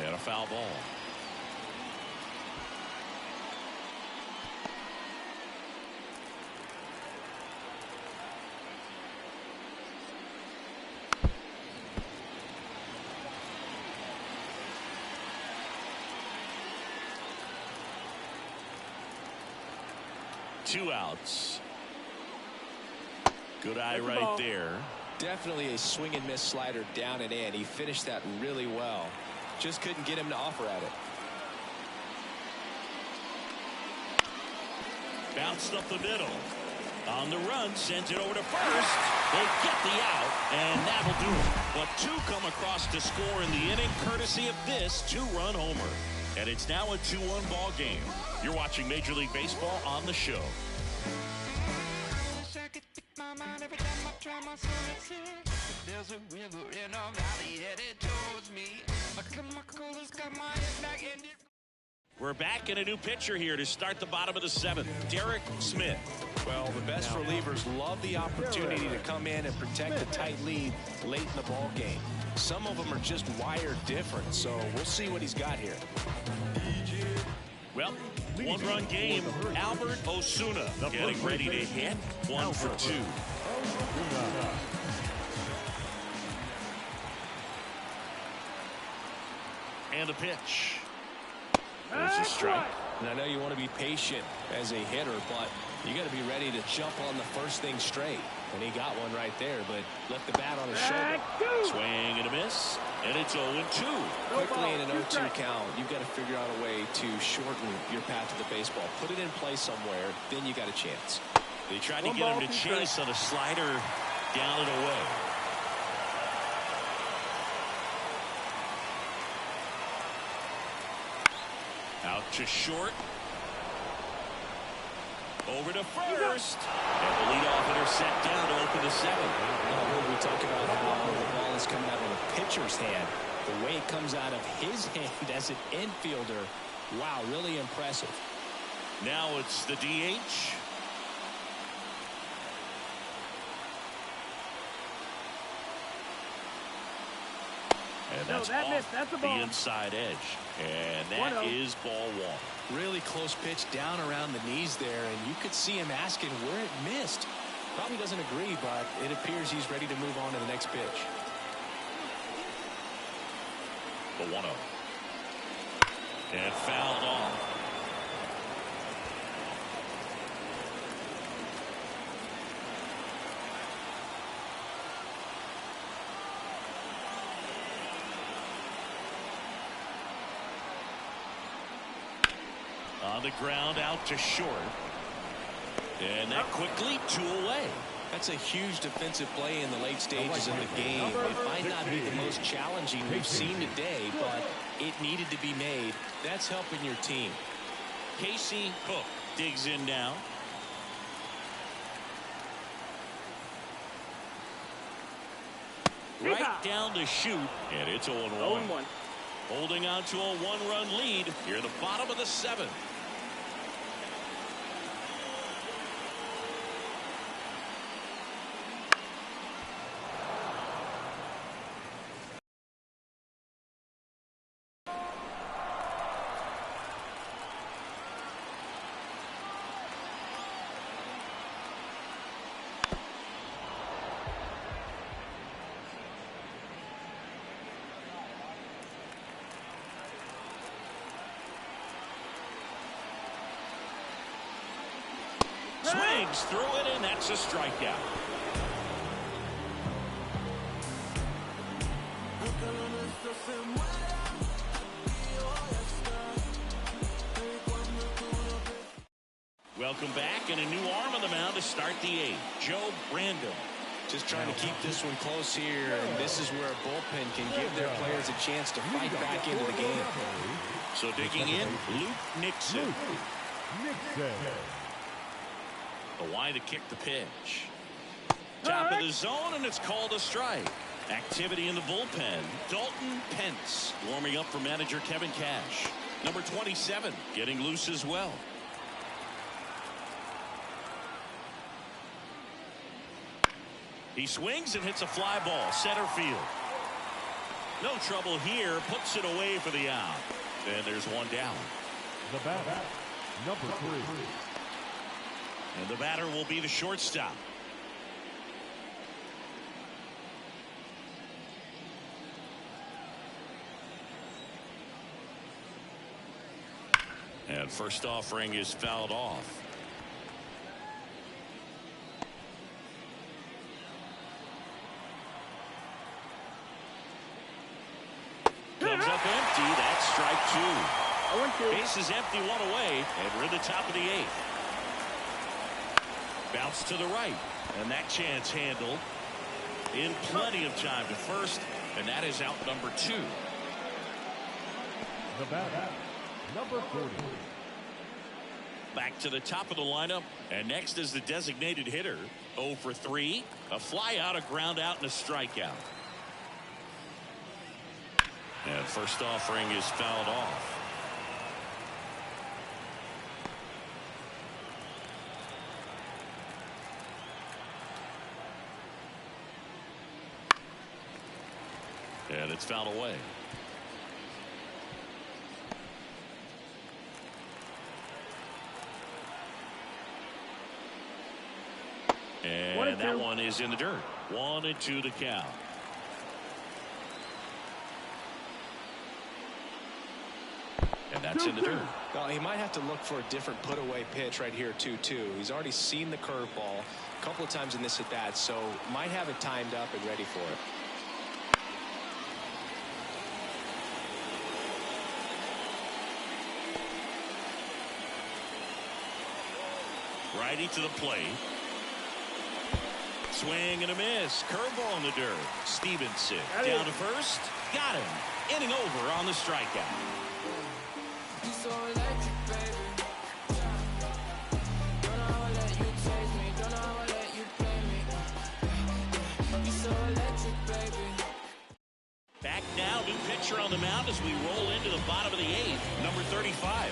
Speaker 1: And a foul ball. Two outs. Good eye right there.
Speaker 2: Definitely a swing and miss slider down and in. He finished that really well. Just couldn't get him to offer at it.
Speaker 1: Bounced up the middle. On the run, sends it over to first. They get the out, and that'll do it. But 2 come across to score in the inning, courtesy of this 2-run homer. And it's now a 2-1 ball game. You're watching Major League Baseball on the show.
Speaker 6: There's a river in a valley headed towards me. My coolest got my head back in it.
Speaker 1: We're back in a new pitcher here to start the bottom of the 7th. Derek Smith.
Speaker 2: Well, the best relievers love the opportunity to come in and protect a tight lead late in the ball game. Some of them are just wired different, so we'll see what he's got here.
Speaker 1: Well, 1-run game. Albert Osuna getting ready to hit. 1 for 2. And a pitch. There's a strike.
Speaker 2: And I know you want to be patient as a hitter, but you got to be ready to jump on the first thing straight. And he got one right there, but left the bat on his shoulder.
Speaker 1: Swing and a miss, and it's 0-2.
Speaker 2: Quickly in an 0-2 count, you've got to figure out a way to shorten your path to the baseball. Put it in play somewhere, then you got a chance.
Speaker 1: They tried to get him to chase on a slider down and away. Out to short. Over to first. And the leadoff hitter set down to open the 7th.
Speaker 2: We talk about how the ball is coming out of the pitcher's hand. The way it comes out of his hand as an infielder, wow, really impressive.
Speaker 1: Now it's the DH. And that's off the inside edge. And that is ball 1.
Speaker 2: Really close pitch down around the knees there, and you could see him asking where it missed. Probably doesn't agree, but it appears he's ready to move on to the next pitch.
Speaker 1: The 1-0. And fouled off. On the ground, out to short. And that quickly 2 away.
Speaker 2: That's a huge defensive play in the late stages of the game. It might not be the most challenging we've seen today, but it needed to be made. That's helping your team.
Speaker 1: Casey Hook digs in now. Right down to shoot, and it's 0-1. Holding on to a 1-run lead here in the bottom of the 7th. Swings through it, and that's a strikeout. Welcome back, and a new arm on the mound to start the 8th. Joe Brandon.
Speaker 2: Just trying to keep this one close here, and this is where a bullpen can give their players a chance to fight back into the game.
Speaker 1: So digging in, Luke Nixon. The line to kick the pitch. Top of the zone, and it's called a strike. Activity in the bullpen. Dalton Pence warming up for manager Kevin Cash. Number 27 getting loose as well. He swings and hits a fly ball center field. No trouble here, puts it away for the out. And there's one down.
Speaker 5: The batter, number 3.
Speaker 1: And the batter will be the shortstop. And first offering is fouled off. Comes up empty. That's strike 2. Base is empty, 1 away, and we're in the top of the 8th. Bounce to the right, and that chance handled in plenty of time to first, and that is out number 2.
Speaker 5: The batter, number 40.
Speaker 1: Back to the top of the lineup, and next is the designated hitter. 0 for 3, a fly out, a ground out, and a strikeout. And first offering is fouled off. And it's fouled away. And that one is in the dirt. 1-2 the count. And that's in the dirt.
Speaker 2: Well, he might have to look for a different put-away pitch right here, 2-2. He's already seen the curveball a couple of times in this at-bat, so might have it timed up and ready for it.
Speaker 1: Righty to the plate. Swing and a miss. Curveball in the dirt. Stevenson down to first. Got him. Inning over on the strikeout.
Speaker 6: You so electric, baby. Don't know how I let you take me. Don't know how I let you play me. You so electric, baby.
Speaker 1: Back now, new pitcher on the mound as we roll into the bottom of the 8th, number 35.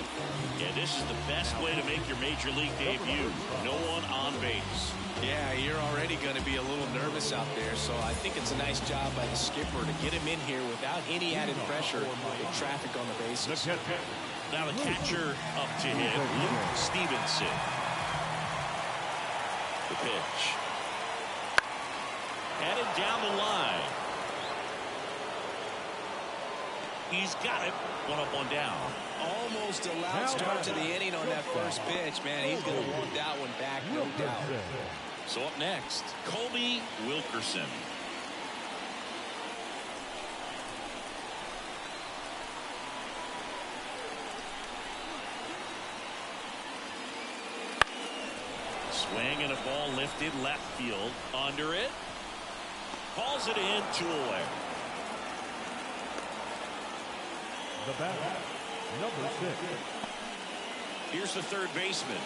Speaker 1: And this is the best way to make your major league debut. No one on base.
Speaker 2: Yeah, you're already going to be a little nervous out there, so I think it's a nice job by the skipper to get him in here without any added pressure with traffic on the bases.
Speaker 1: Now the catcher up to him, Luke Stevenson. The pitch. Headed down the line. He's got it. 1 up, 1 down.
Speaker 2: Almost a loud start to the inning on that first pitch, man. He's going to want that one back, no doubt.
Speaker 1: So up next, Colby Wilkerson. Swing and a ball lifted left field. Under it. Calls it in, 2 away.
Speaker 5: The batter, number 6.
Speaker 1: Here's the third baseman.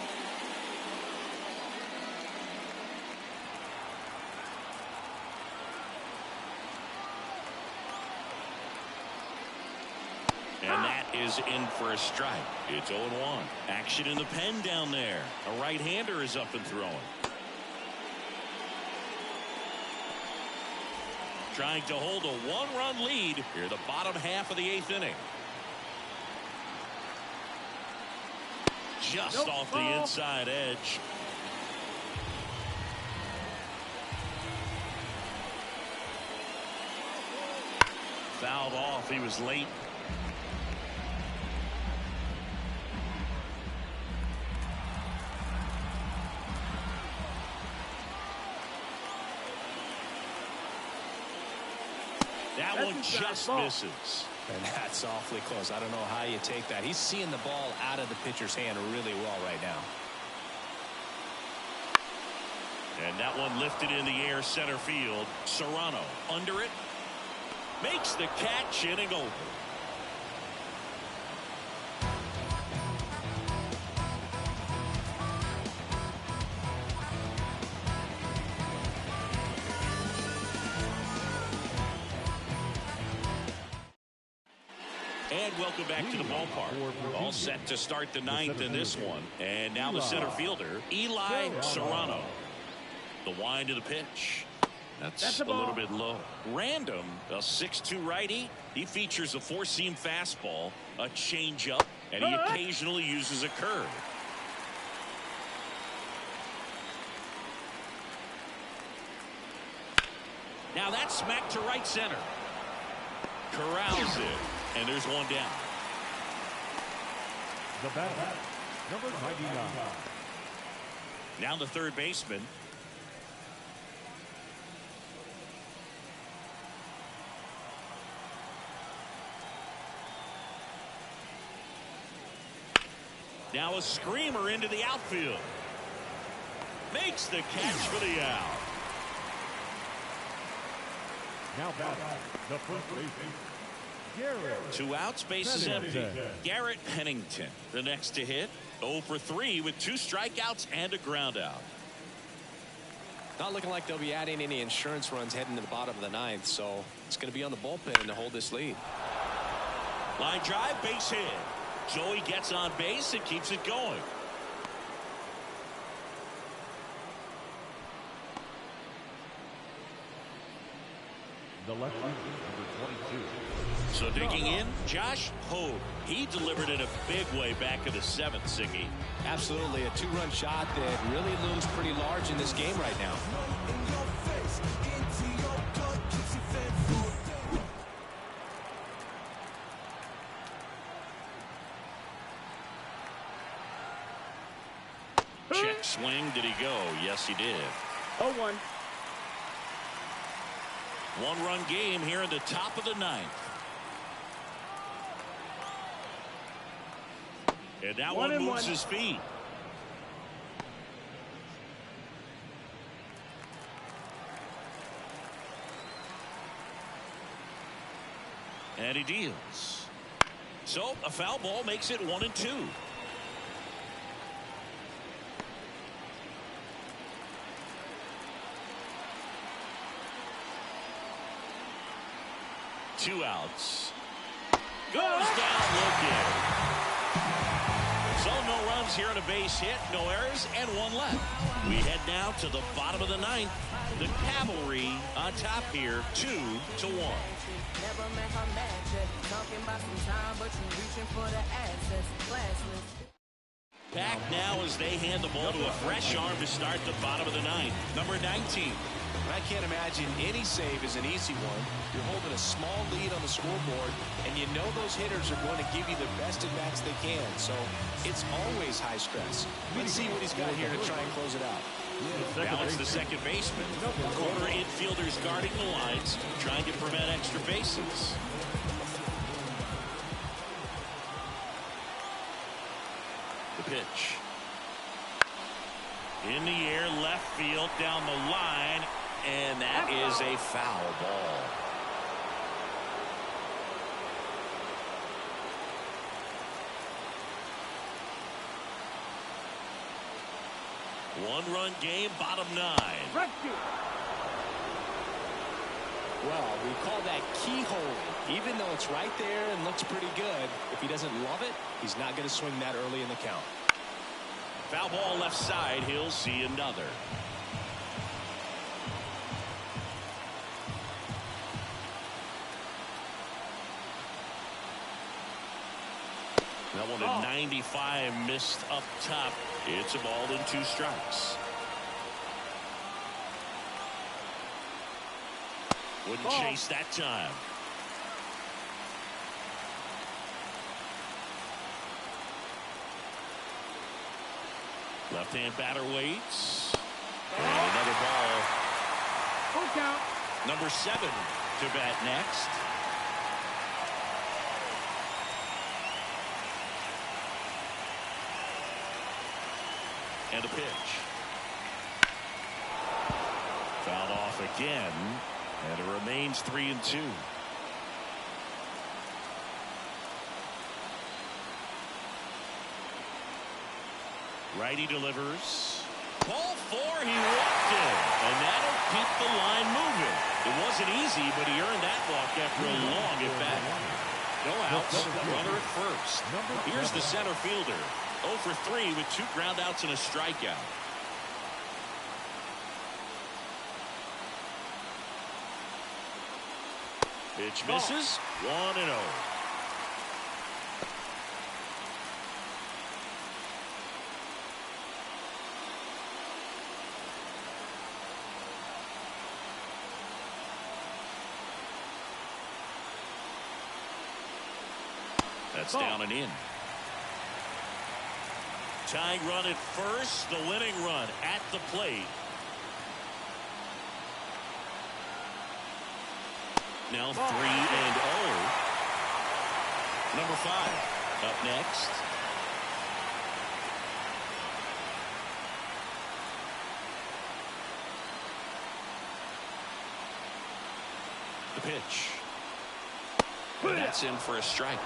Speaker 1: And that is in for a strike. It's 0-1. Action in the pen down there. A right-hander is up and throwing. Trying to hold a 1-run lead here, the bottom half of the 8th inning. Just off the inside edge. Fouled off. He was late. That one just misses.
Speaker 2: And that's awfully close. I don't know how you take that. He's seeing the ball out of the pitcher's hand really well right now.
Speaker 1: And that one lifted in the air, center field. Serrano under it. Makes the catch, inning over. And welcome back to the ballpark. All set to start the 9th in this one. And now the center fielder, Eli Serrano. The wind of the pitch. That's a little bit low. Random, a 6'2 righty. He features a 4-seam fastball, a changeup, and he occasionally uses a curve. Now that's smacked to right center. Corrals it. And there's one down.
Speaker 5: The batter, number 99.
Speaker 1: Now the third baseman. Now a screamer into the outfield. Makes the catch for the out.
Speaker 5: Now batting, the first baseman, Garrett.
Speaker 1: 2 outs, base is empty.
Speaker 5: Pennington.
Speaker 1: Garrett Pennington, the next to hit. 0 for 3 with 2 strikeouts and a ground out.
Speaker 2: Not looking like they'll be adding any insurance runs heading to the bottom of the ninth, so it's going to be on the bullpen to hold this lead.
Speaker 1: Line drive, base hit. Joey gets on base and keeps it going.
Speaker 5: The lefty, number 22.
Speaker 1: So digging in, Josh Hogue. He delivered in a big way back in the 7th, Siggy.
Speaker 2: Absolutely, a 2-run shot that really looms pretty large in this game right now.
Speaker 1: Check swing, did he go? Yes, he did.
Speaker 4: 0-1.
Speaker 1: 1-run game here in the top of the 9th. And that one moves his feet. And he deals. So a foul ball makes it 1-2. Two outs. Goes down looking. So no runs here on a base hit, no errors, and 1 left. We head now to the bottom of the 9th. The Cavalry on top here, 2-1.
Speaker 7: Never met her match yet. Talking about some time, but you reaching for the access. Classless.
Speaker 1: Back now as they hand the ball to a fresh arm to start the bottom of the 9th. Number 19.
Speaker 2: I can't imagine any save is an easy one. You're holding a small lead on the scoreboard, and you know those hitters are going to give you the best at-bats they can, so it's always high stress. Let's see what he's got here to try and close it out.
Speaker 1: Now it's the second baseman. Corner infielders guarding the lines, trying to prevent extra bases. The pitch. In the air, left field, down the line, and that is a foul ball. One-run game, bottom 9.
Speaker 2: Well, we call that keyhole. Even though it's right there and looks pretty good, if he doesn't love it, he's not going to swing that early in the count.
Speaker 1: Foul ball left side, he'll see another. That one at 95, missed up top. It's a ball and 2 strikes. Wouldn't chase that time. Left-hand batter waits. And another ball.
Speaker 4: Full count.
Speaker 1: Number 7 to bat next. And a pitch. Fouled off again. And it remains 3-2. Righty delivers. Ball 4, he walked it. And that'll keep the line moving. It wasn't easy, but he earned that walk after a long at bat. No outs, runner at first. Here's the center fielder. 0 for 3 with 2 groundouts and a strikeout. Pitch misses. 1-0. That's down and in. Tying run at first, the winning run at the plate. Now 3-0. Number 5 up next. The pitch. And that's in for a strike.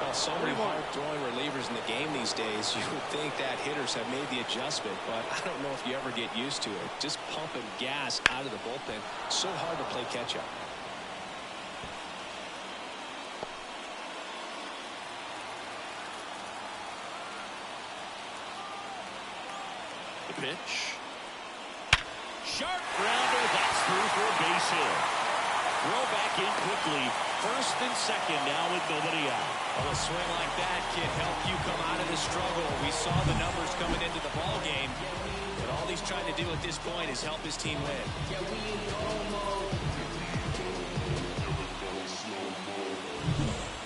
Speaker 2: Well, so many hard-throwing relievers in the game these days, you would think that hitters have made the adjustment, but I don't know if you ever get used to it. Just pumping gas out of the bullpen, so hard to play catch-up.
Speaker 1: The pitch. Sharp grounder. That's through for a base hit. Throw back in quickly. First and second now with nobody out.
Speaker 2: Well, a swing like that can help you come out of the struggle. We saw the numbers coming into the ball game, but all he's trying to do at this point is help his team win.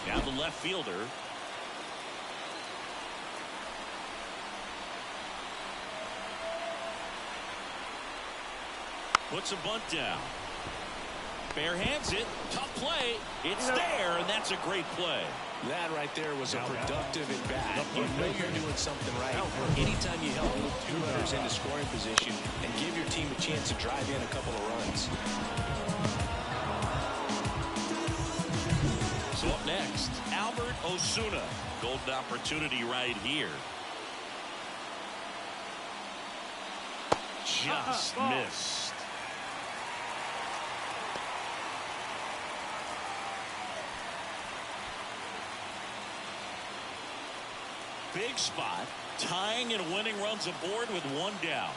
Speaker 1: Now the left fielder. Puts a bunt down. Bare hands it. Tough play. It's there, and that's a great play.
Speaker 2: That right there was a productive at bat. You know you're doing something right. Anytime you help move two runners into scoring position and give your team a chance to drive in a couple of runs.
Speaker 1: So up next, Albert Osuna. Golden opportunity right here. Just missed. Big spot, tying and winning runs aboard with one down.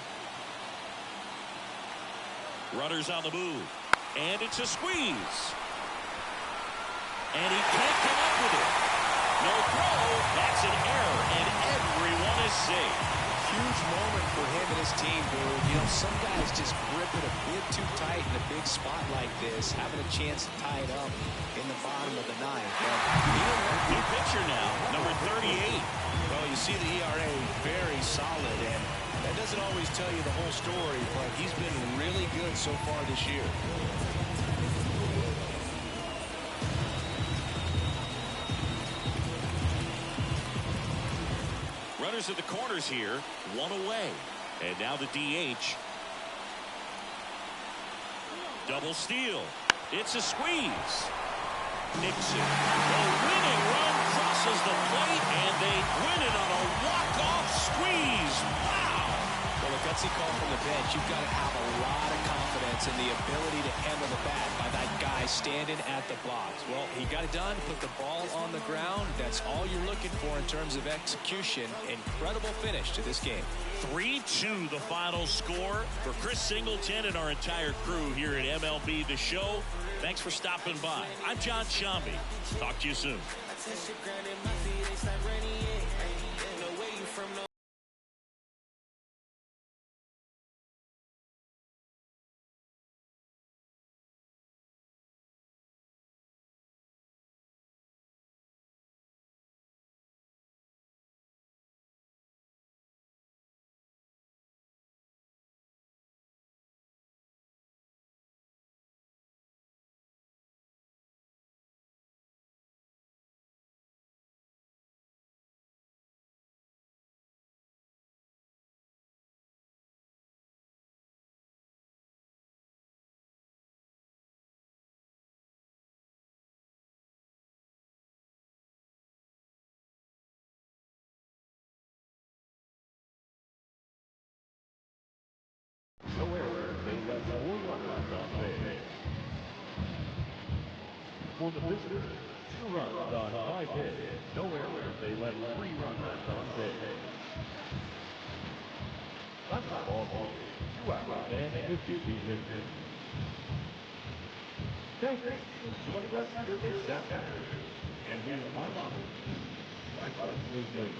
Speaker 1: Runners on the move, and it's a squeeze. And he can't come up with it. No throw, that's an error, and everyone is safe.
Speaker 2: Huge moment for him and his team, Boone. You know, some guys just grip it a bit too tight in a big spot like this, having a chance to tie it up in the bottom of the ninth.
Speaker 1: New pitcher now, number 38.
Speaker 2: Well, you see the ERA very solid, and that doesn't always tell you the whole story, but he's been really good so far this year.
Speaker 1: Runners at the corners here, one away. And now the DH. Double steal. It's a squeeze. Nixon, the winning run crosses the plate, and they win it on a walk-off squeeze. Wow!
Speaker 2: Well, a gutsy call from the bench. You've got to have a lot of confidence in the ability to handle the bat by that guy standing at the box. Well, he got it done, put the ball on the ground. That's all you're looking for in terms of execution. Incredible finish to this game.
Speaker 1: 3-2 the final score. For Chris Singleton and our entire crew here at MLB The Show, thanks for stopping by. I'm John Shambi. Talk to you soon.
Speaker 5: No error. They left 4 runners on base. For the visitors, 2 runs on 5 hits. No error. They left 3 runners on base. That's the ball game. 2 hours and 52 minutes. Thank you for joining us here this afternoon. And here's my mom. My son is doing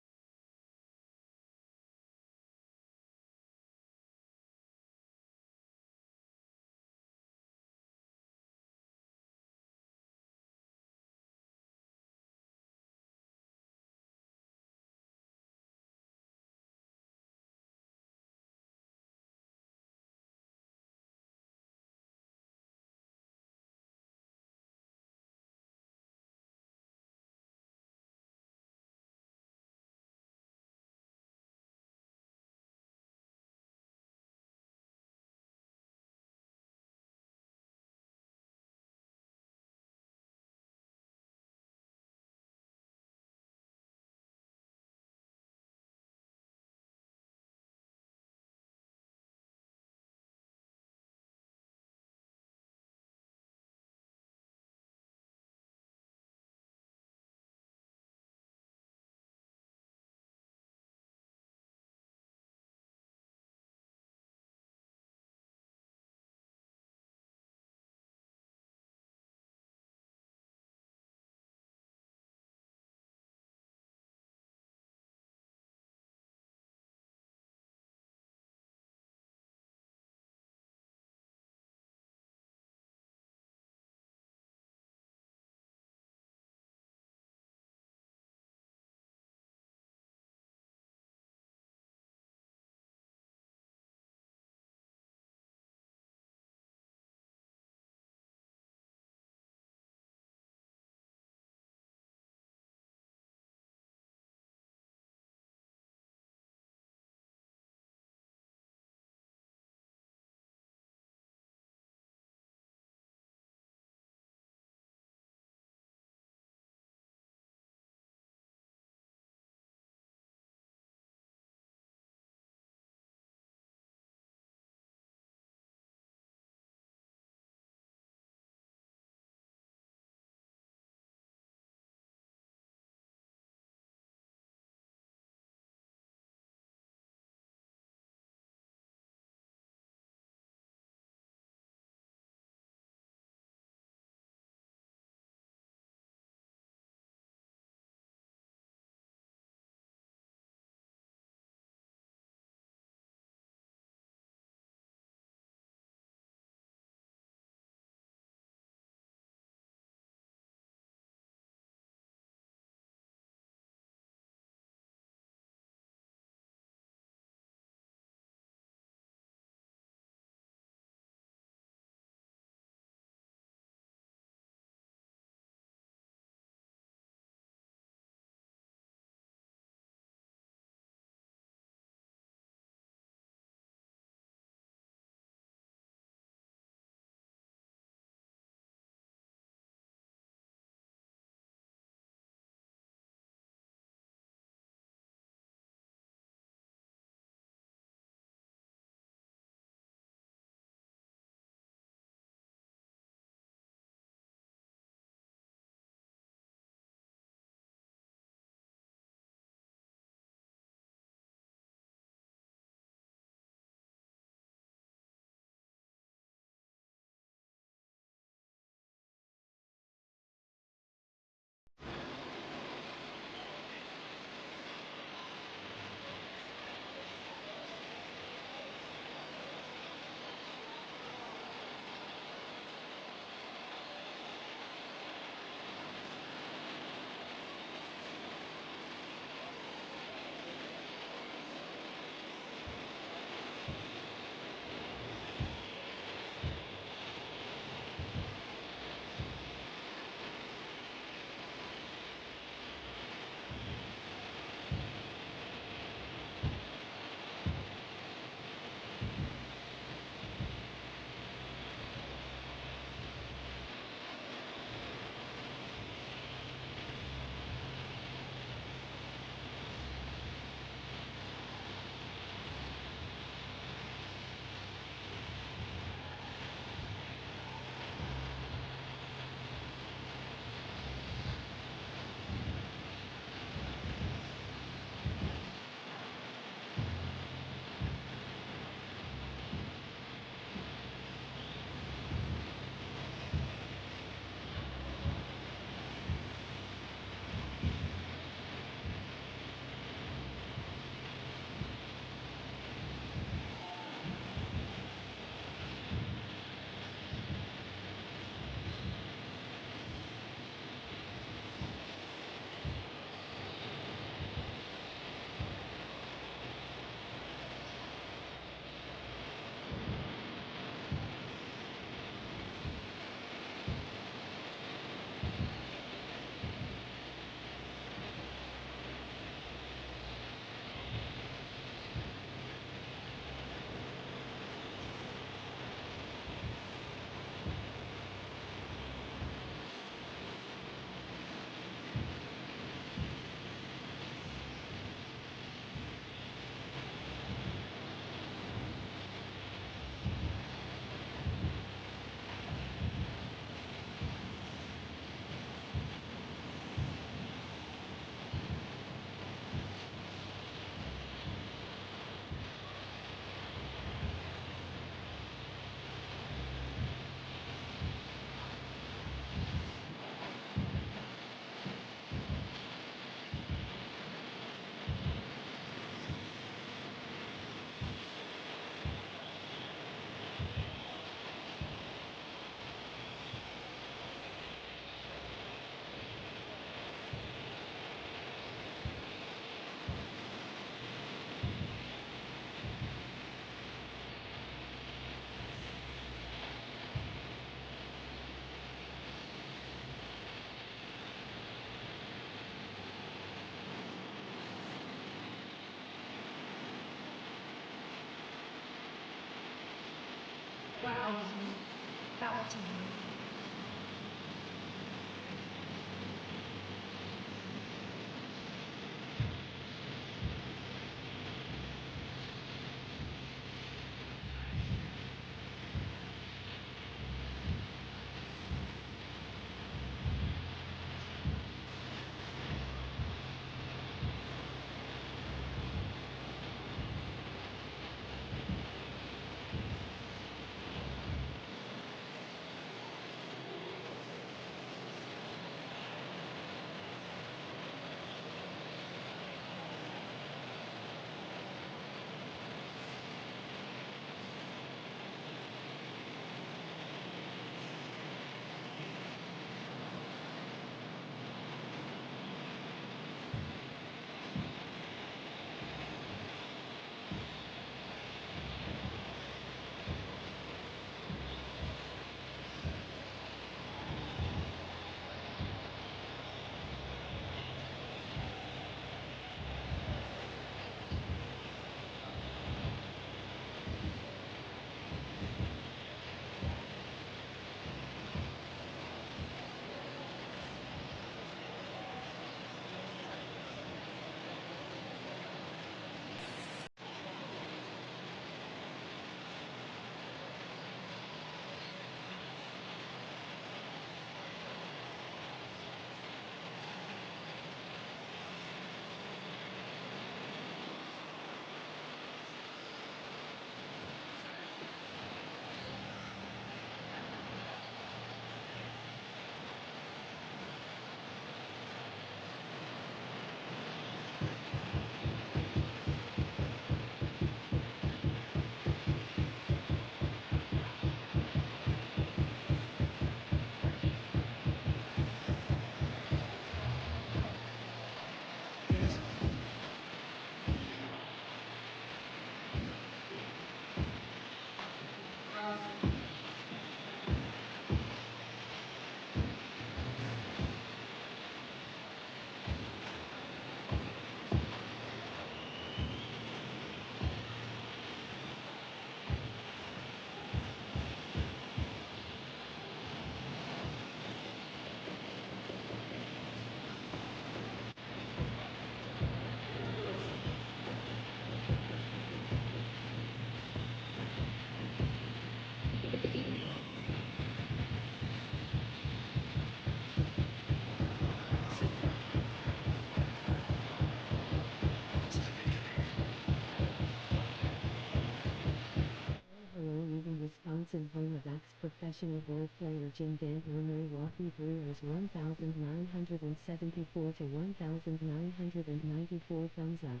Speaker 3: Hello, leaving Wisconsin, home of ex-professional ball player Jim Dantler Milwaukee Brewers 1,974 to 1,994 thumbs up.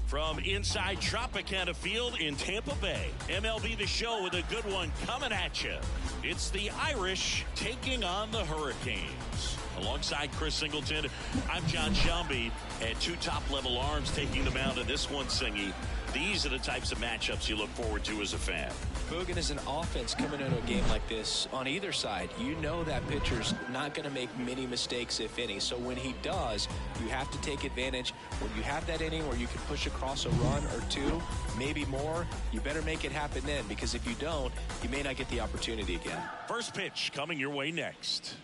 Speaker 1: From inside Tropicana Field in Tampa Bay, MLB The Show with a good one coming at you. It's the Irish taking on the Hurricanes. Alongside Chris Singleton, I'm John Shambi, and two top-level arms taking the mound in this one, Singy. These are the types of matchups you look forward to as a fan.
Speaker 2: Boogan, as an offense coming into a game like this, on either side, you know that pitcher's not going to make many mistakes, if any. So when he does, you have to take advantage. When you have that inning where you can push across a run or two, maybe more, you better make it happen then, because if you don't, you may not get the opportunity again.
Speaker 1: First pitch coming your way next.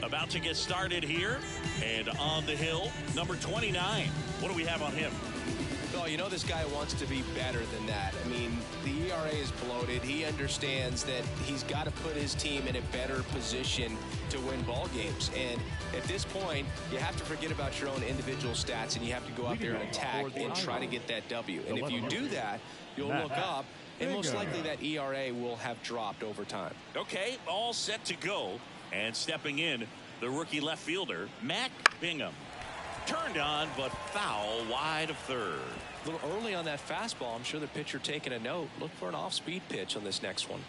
Speaker 1: About to get started here, and on the hill, number 29. What do we have on him?
Speaker 2: Well, you know this guy wants to be better than that. I mean, the ERA is bloated. He understands that he's got to put his team in a better position to win ball games. And at this point, you have to forget about your own individual stats, and you have to go out there and attack and try to get that W. And if you do that, you'll look up, and most likely that ERA will have dropped over time.
Speaker 1: Okay, all set to go. And stepping in, the rookie left fielder, Mac Bingham. Turned on, but foul wide of third.
Speaker 2: A little early on that fastball. I'm sure the pitcher taking a note. Look for an off-speed pitch on this next one.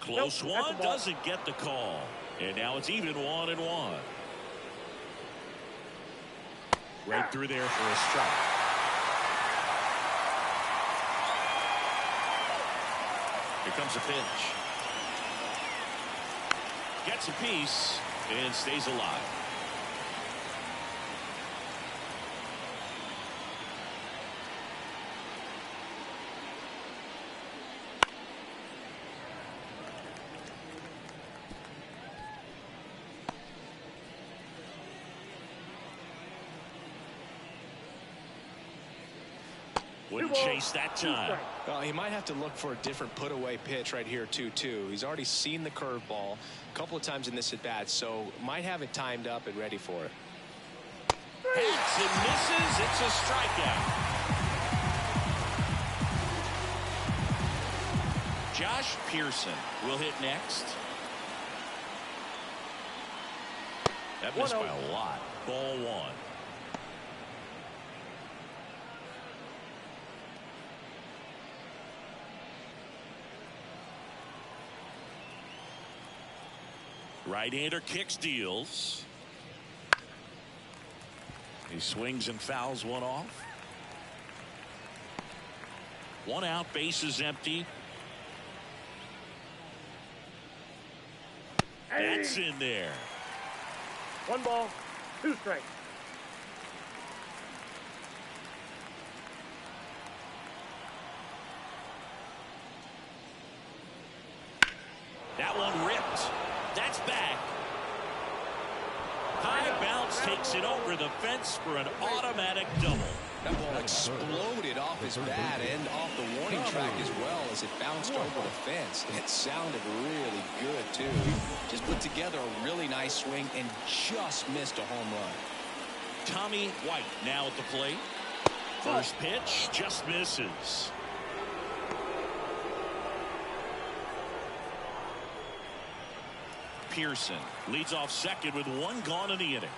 Speaker 1: Close one, doesn't get the call. And now it's even 1-1. Right through there for a strike. Here comes a pitch. Gets a piece and stays alive. Wouldn't chase that time.
Speaker 2: Well, he might have to look for a different put-away pitch right here, too. He's already seen the curveball a couple of times in this at-bat, so might have it timed up and ready for it.
Speaker 1: Hits and misses. It's a strikeout. Josh Pearson will hit next. That missed by a lot. Ball one. Right-hander kicks, deals. He swings and fouls one off. One out, base is empty. That's in there.
Speaker 4: 1 ball, 2 strikes.
Speaker 1: That one ripped. That's back. High bounce takes it over the fence for an automatic double.
Speaker 2: That ball exploded off his bat and off the warning track as well as it bounced over the fence. It sounded really good, too. Just put together a really nice swing and just missed a home run.
Speaker 1: Tommy White now at the plate. First pitch just misses. Pearson leads off second with 1 gone in the inning.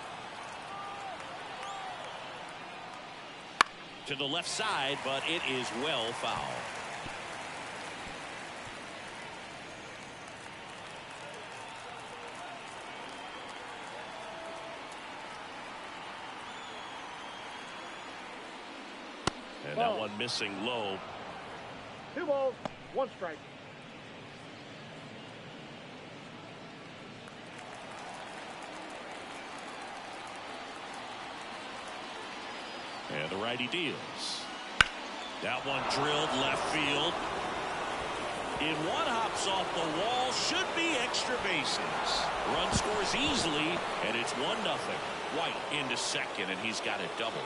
Speaker 1: To the left side, but it is well foul. And that one missing low.
Speaker 4: 2 balls, 1 strike.
Speaker 1: And the righty deals. That one drilled left field. In one hops off the wall. Should be extra bases. Run scores easily, and it's 1-0. White into second, and he's got a double.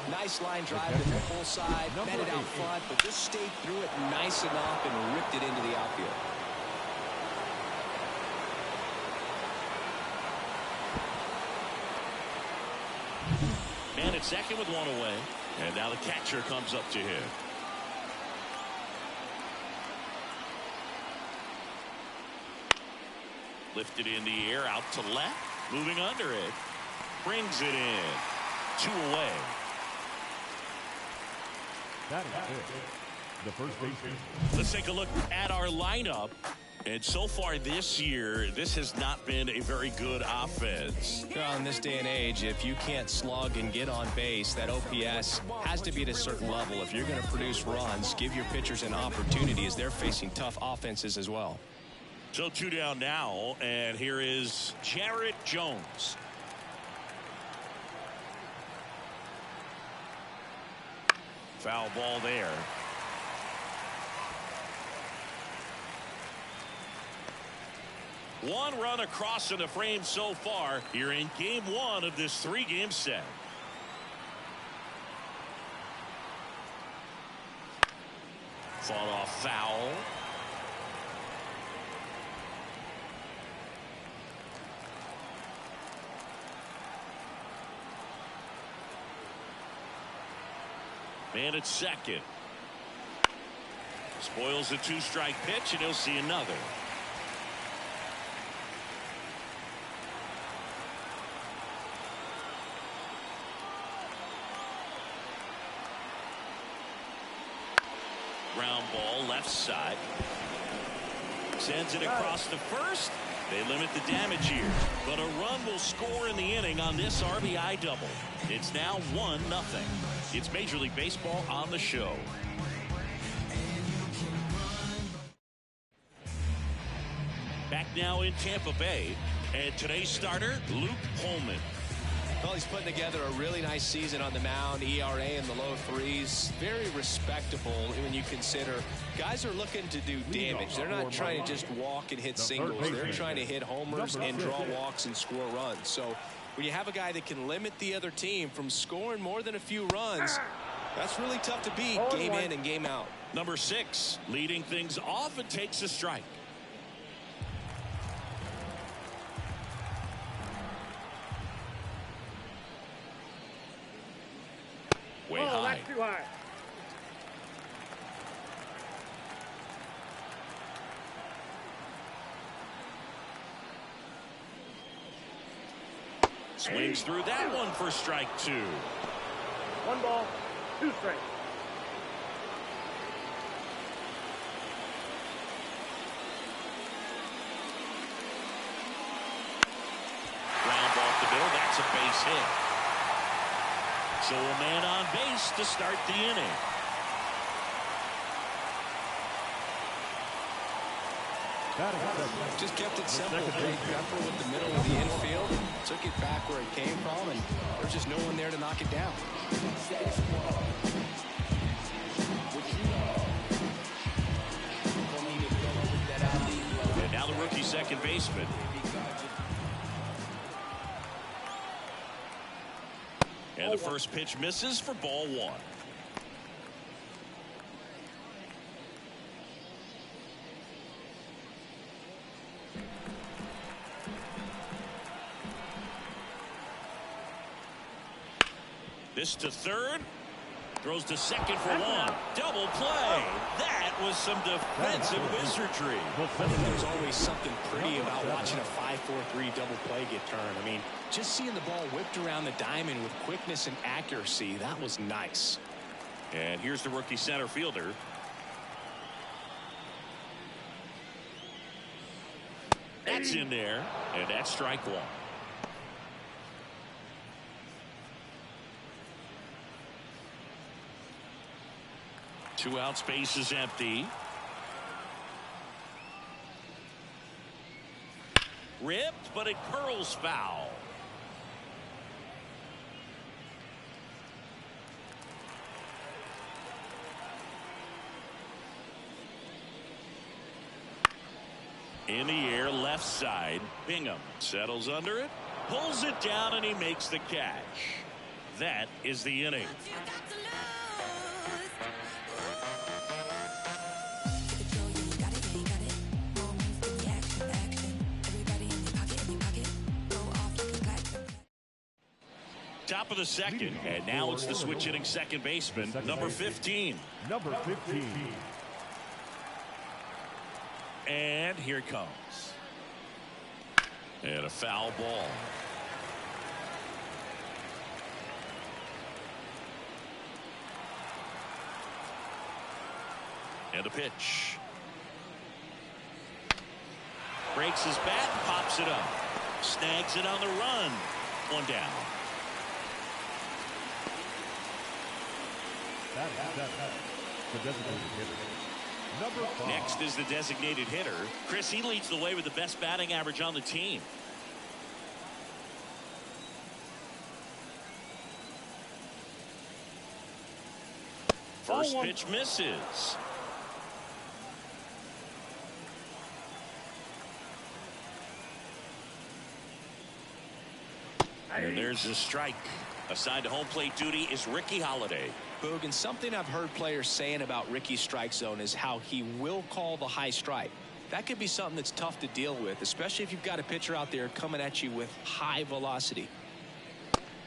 Speaker 2: Nice line drive to the full side, met it out front, but just stayed through it nice enough and ripped it into the outfield.
Speaker 1: Man at second with 1 away. And now the catcher comes up to him. Lifted in the air, out to left. Moving under it. Brings it in. 2 away.
Speaker 5: That is it. The first baseman.
Speaker 1: Let's take a look at our lineup. And so far this year, this has not been a very good offense.
Speaker 2: Well, in this day and age, if you can't slug and get on base, that OPS has to be at a certain level. If you're going to produce runs, give your pitchers an opportunity as they're facing tough offenses as well.
Speaker 1: So 2 down now, and here is Jarrett Jones. Foul ball there. One run across in the frame so far here in game 1 of this 3-game set. Fought off foul. Man at second. Spoils a 2-strike pitch, and he'll see another. Ground ball left side. Sends it across the first. They limit the damage here, but a run will score in the inning on this RBI double. It's now 1-0. It's Major League Baseball on the show. Back now in Tampa Bay, and today's starter, Luke Holman.
Speaker 2: Well, he's putting together a really nice season on the mound. ERA in the low 3s. Very respectable when you consider guys are looking to do damage. They're not trying to just walk and hit singles. They're trying to hit homers and draw walks and score runs. So when you have a guy that can limit the other team from scoring more than a few runs, that's really tough to beat game in and game out.
Speaker 1: Number 6, leading things off, and takes a strike. Way high.
Speaker 4: That's too high.
Speaker 1: Swings through that one for strike 2.
Speaker 4: 1 ball, 2 strikes.
Speaker 1: Ground ball up the middle. That's a base hit. So a man on base to start the inning.
Speaker 2: Just kept it simple. Very careful with the middle of the infield. Took it back where it came from, and there's just no one there to knock it down.
Speaker 1: And now the rookie second baseman. And the first pitch misses for ball 1. This to third. Throws to second for 1. Double play. That was some defensive wizardry.
Speaker 2: There's always something pretty about watching a 5-4-3 double play get turned. I mean, just seeing the ball whipped around the diamond with quickness and accuracy, that was nice.
Speaker 1: And here's the rookie center fielder. That's in there, and that's strike 1. Two outs, base is empty. Ripped, but it curls foul. In the air, left side. Bingham settles under it, pulls it down, and he makes the catch. That is the inning. Top of the second, and now it's the switch hitting second baseman, number 15.
Speaker 5: Number 15.
Speaker 1: And here it comes. And a foul ball. And a pitch. Breaks his bat, pops it up. Snags it on the run. One down.
Speaker 5: The designated hitter. Number 5.
Speaker 1: Next is the designated hitter. Chris, he leads the way with the best batting average on the team. First pitch misses. And there's a strike. Assigned to home plate duty is Ricky Holiday.
Speaker 2: Boog, and something I've heard players saying about Ricky's strike zone is how he will call the high strike. That could be something that's tough to deal with, especially if you've got a pitcher out there coming at you with high velocity.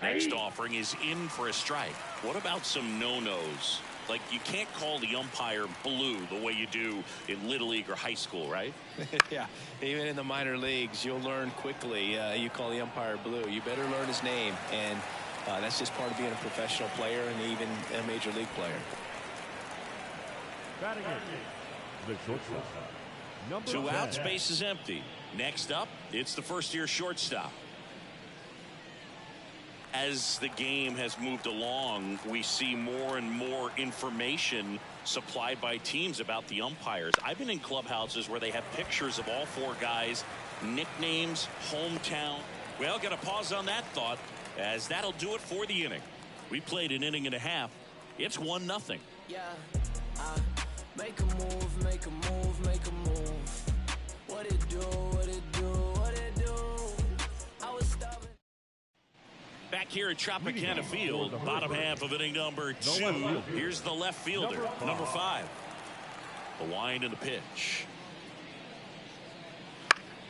Speaker 1: Next offering is in for a strike. What about some no-nos? Like, you can't call the umpire blue the way you do in Little League or high school, right?
Speaker 2: Yeah, even in the minor leagues, you'll learn quickly. You call the umpire blue. You better learn his name, and that's just part of being a professional player and even a major league player.
Speaker 5: Batting it. The shortstop. Number
Speaker 1: 2
Speaker 5: 10.
Speaker 1: outs, base is empty. Next up, it's the first-year shortstop. As the game has moved along, we see more and more information supplied by teams about the umpires. I've been in clubhouses where they have pictures of all 4 guys, nicknames, hometown. Well, got to pause on that thought, as that'll do it for the inning. We played an inning and a half. It's 1-0.
Speaker 7: Yeah, make a move, make a move, make a move. What it do, what it do, what it do. I was stopping.
Speaker 1: Back here at Tropicana Field, bottom half of inning number 2. Here's the left fielder, number 5. The wind and the pitch.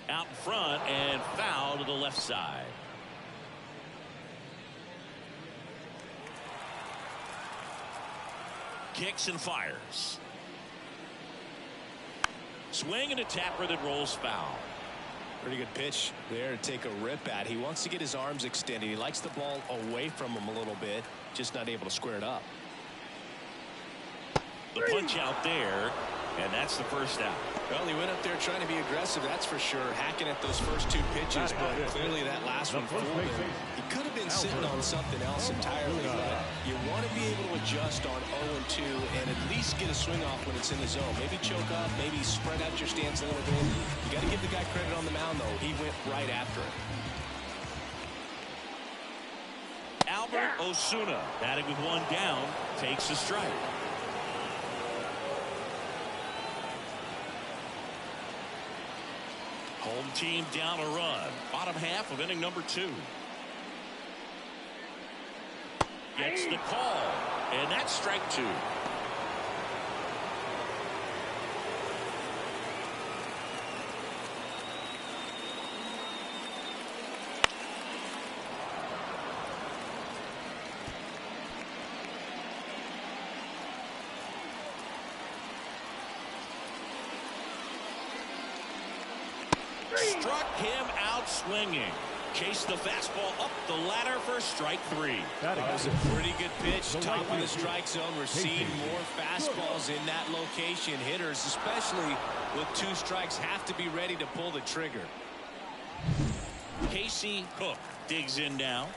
Speaker 1: Out in front and foul to the left side. Kicks and fires. Swing and a tapper that rolls foul.
Speaker 2: Pretty good pitch there to take a rip at. He wants to get his arms extended. He likes the ball away from him a little bit, just not able to square it up.
Speaker 1: The punch out there, and that's the first out.
Speaker 2: Well, he went up there trying to be aggressive, that's for sure, hacking at those first 2 pitches, but clearly that last one fooled him. He could have been sitting on something else entirely, but you want to be able to adjust on 0-2 and at least get a swing off when it's in the zone. Maybe choke up, maybe spread out your stance a little bit. You got to give the guy credit on the mound, though. He went right after it.
Speaker 1: Albert Osuna, batting with 1 down, takes a strike. Home team down a run. Bottom half of inning number 2. Gets the call, and that's strike 2. Struck him out swinging. Chased the fastball up the ladder for strike 3.
Speaker 2: That was a pretty good pitch. Top of the strike zone. We're seeing more fastballs in that location. Hitters, especially with 2 strikes, have to be ready to pull the trigger.
Speaker 1: Casey Cook digs in now.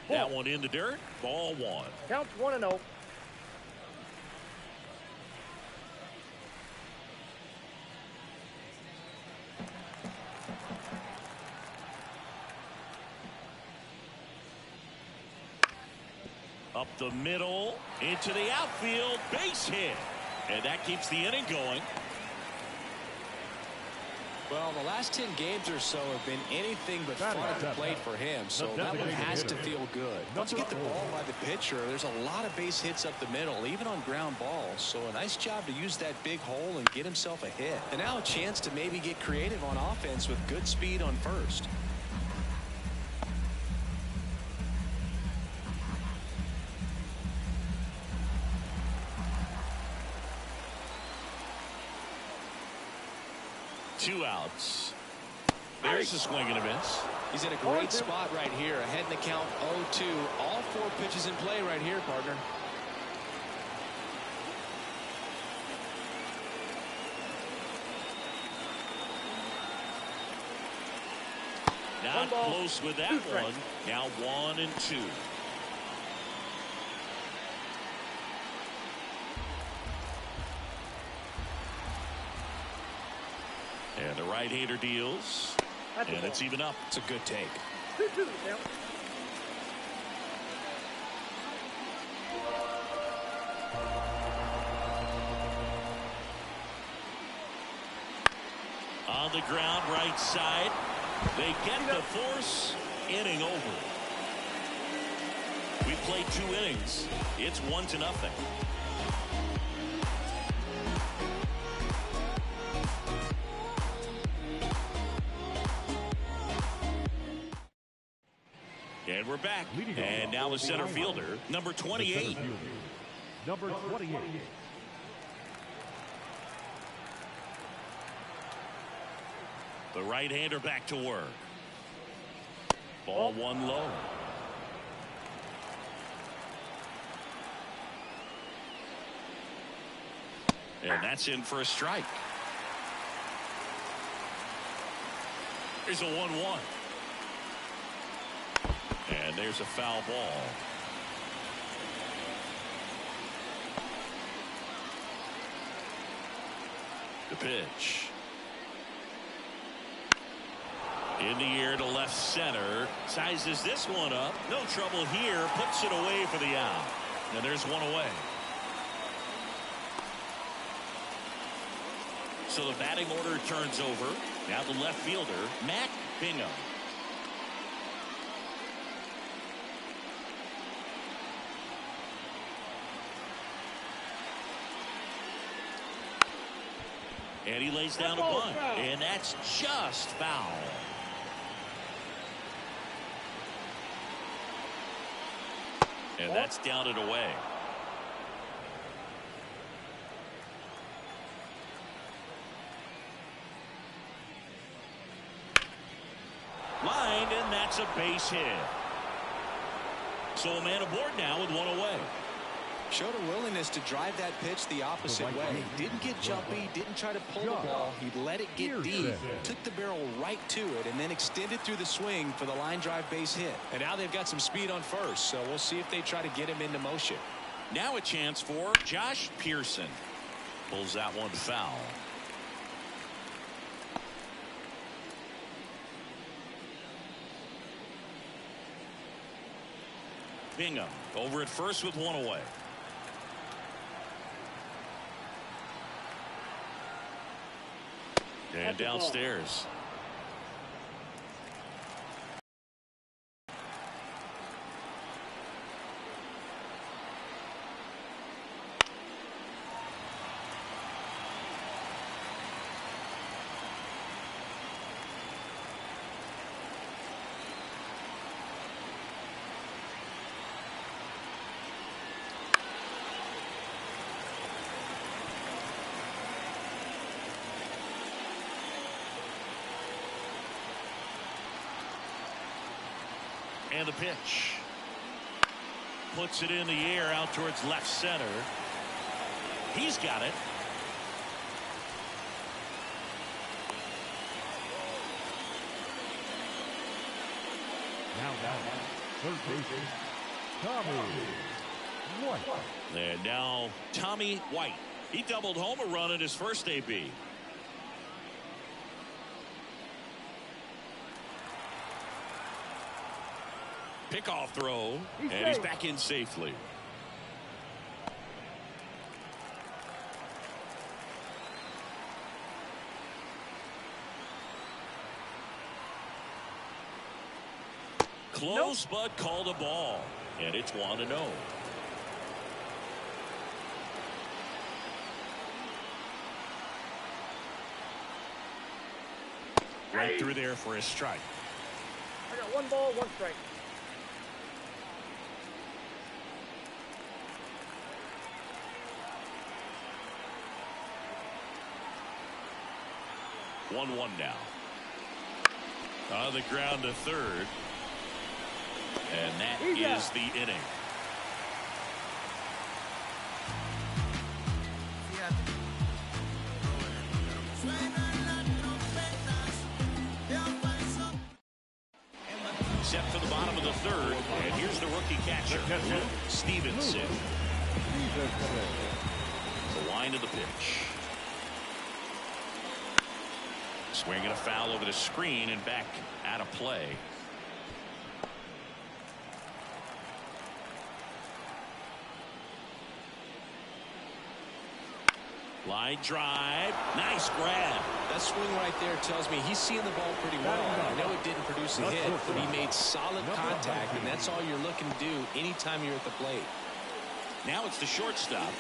Speaker 1: That one in the dirt. Ball 1.
Speaker 4: Counts 1-0.
Speaker 1: Up the middle, into the outfield, base hit. And that keeps the inning going.
Speaker 2: Well, the last 10 games or so have been anything but fun at the plate for him, so that one has to feel good. Once you get the ball by the pitcher, there's a lot of base hits up the middle, even on ground balls. So a nice job to use that big hole and get himself a hit. And now a chance to maybe get creative on offense with good speed on first.
Speaker 1: 2 outs. There's a swing and a miss.
Speaker 2: He's in a great spot right here. Ahead in the count 0-2. All 4 pitches in play right here, partner.
Speaker 1: Not close with that one. Now 1-2. And the right-hander deals. And it's even up.
Speaker 2: It's a good take.
Speaker 1: On the ground, right side. They get the force. Inning over. We played 2 innings. It's 1-0. And we're back. And now the center fielder, number 28.
Speaker 5: Number 28.
Speaker 1: The right-hander back to work. Ball 1 low. And that's in for a strike. Here's a 1-1. And there's a foul ball. The pitch. In the air to left center. Sizes this one up. No trouble here. Puts it away for the out. And there's one away. So the batting order turns over. Now the left fielder, Matt Bingham. And he lays down a bunt. And that's just foul. And that's down and away. Lined, and that's a base hit. So a man aboard now with one away.
Speaker 2: Showed a willingness to drive that pitch the opposite way. Didn't get jumpy, didn't try to pull the ball. He let it get deep, took the barrel right to it, and then extended through the swing for the line drive base hit. And now they've got some speed on first, so we'll see if they try to get him into motion.
Speaker 1: Now a chance for Josh Pearson. Pulls that one foul. Bingham over at first with one away. And downstairs. And the pitch. Puts it in the air out towards left center. He's got it.
Speaker 5: Now down. Third baseman, Tommy White.
Speaker 1: And now Tommy White. He doubled home a run in his first AB. Pickoff throw, and he's back in safely. Close, but called a ball, and it's 1-0. Right through there for a strike.
Speaker 4: I got 1 ball, 1 strike.
Speaker 1: 1-1 now. On the ground to third. And that is the inning. Set for the bottom of the third, and here's the rookie catcher, Stevenson. The line of the pitch. Swinging a foul over the screen and back out of play. Line drive. Nice grab.
Speaker 2: That swing right there tells me he's seeing the ball pretty well. I know it didn't produce a hit, but he made solid contact, and that's all you're looking to do anytime you're at the plate.
Speaker 1: Now it's the shortstop.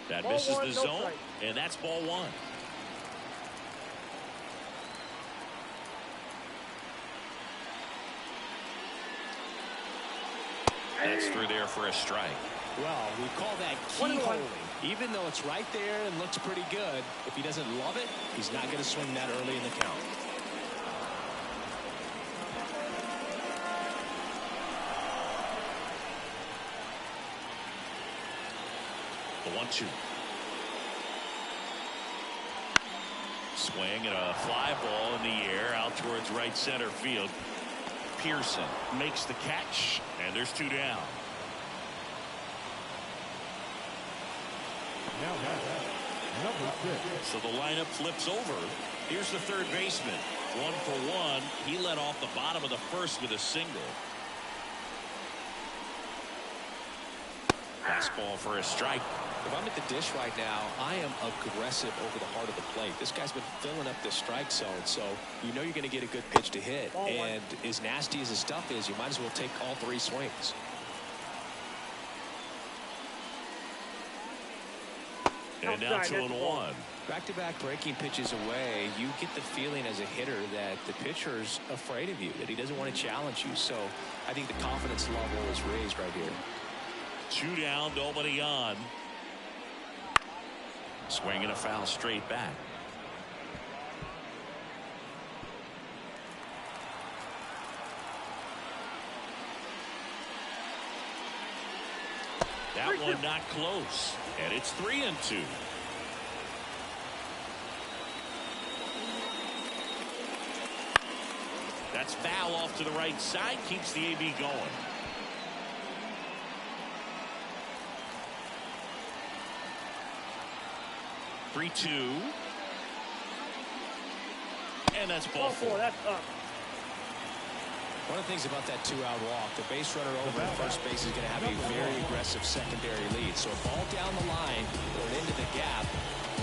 Speaker 1: That misses the zone, and that's ball one. That's through there for a strike.
Speaker 2: Well, we call that key holding. Even though it's right there and looks pretty good, if he doesn't love it, he's not going to swing that early in the count.
Speaker 1: The 1-2. Swing and a fly ball in the air out towards right center field. Pearson makes the catch, and there's two down.
Speaker 5: Now number 6.
Speaker 1: So the lineup flips over. Here's the third baseman. 1 for 1. He led off the bottom of the first with a single. Fastball for a strike.
Speaker 2: If I'm at the dish right now, I am aggressive over the heart of the plate. This guy's been filling up the strike zone, so you know you're going to get a good pitch to hit. And as nasty as his stuff is, you might as well take all 3 swings.
Speaker 1: And now 2-1.
Speaker 2: Back-to-back breaking pitches away, you get the feeling as a hitter that the pitcher's afraid of you, that he doesn't want to challenge you. So I think the confidence level is raised right here.
Speaker 1: 2 down, nobody on. Swinging a foul straight back. That one not close, and it's 3-2. That's foul off to the right side, keeps the AB going. Three-two. And that's ball 4.
Speaker 4: That's up.
Speaker 2: One of the things about that 2-out walk, the base runner over at first base is going to have a very aggressive secondary lead. So a ball down the line or into the gap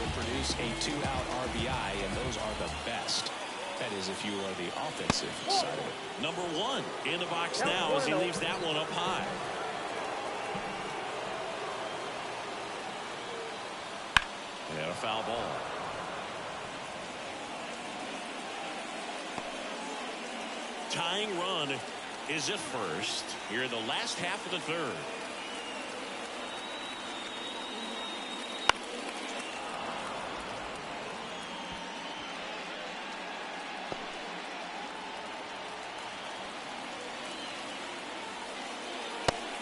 Speaker 2: will produce a 2-out RBI, and those are the best. That is if you are the offensive side of it.
Speaker 1: Number 1 in the box now as he leaves that one up high. And a foul ball. Tying run is at first here in the last half of the third.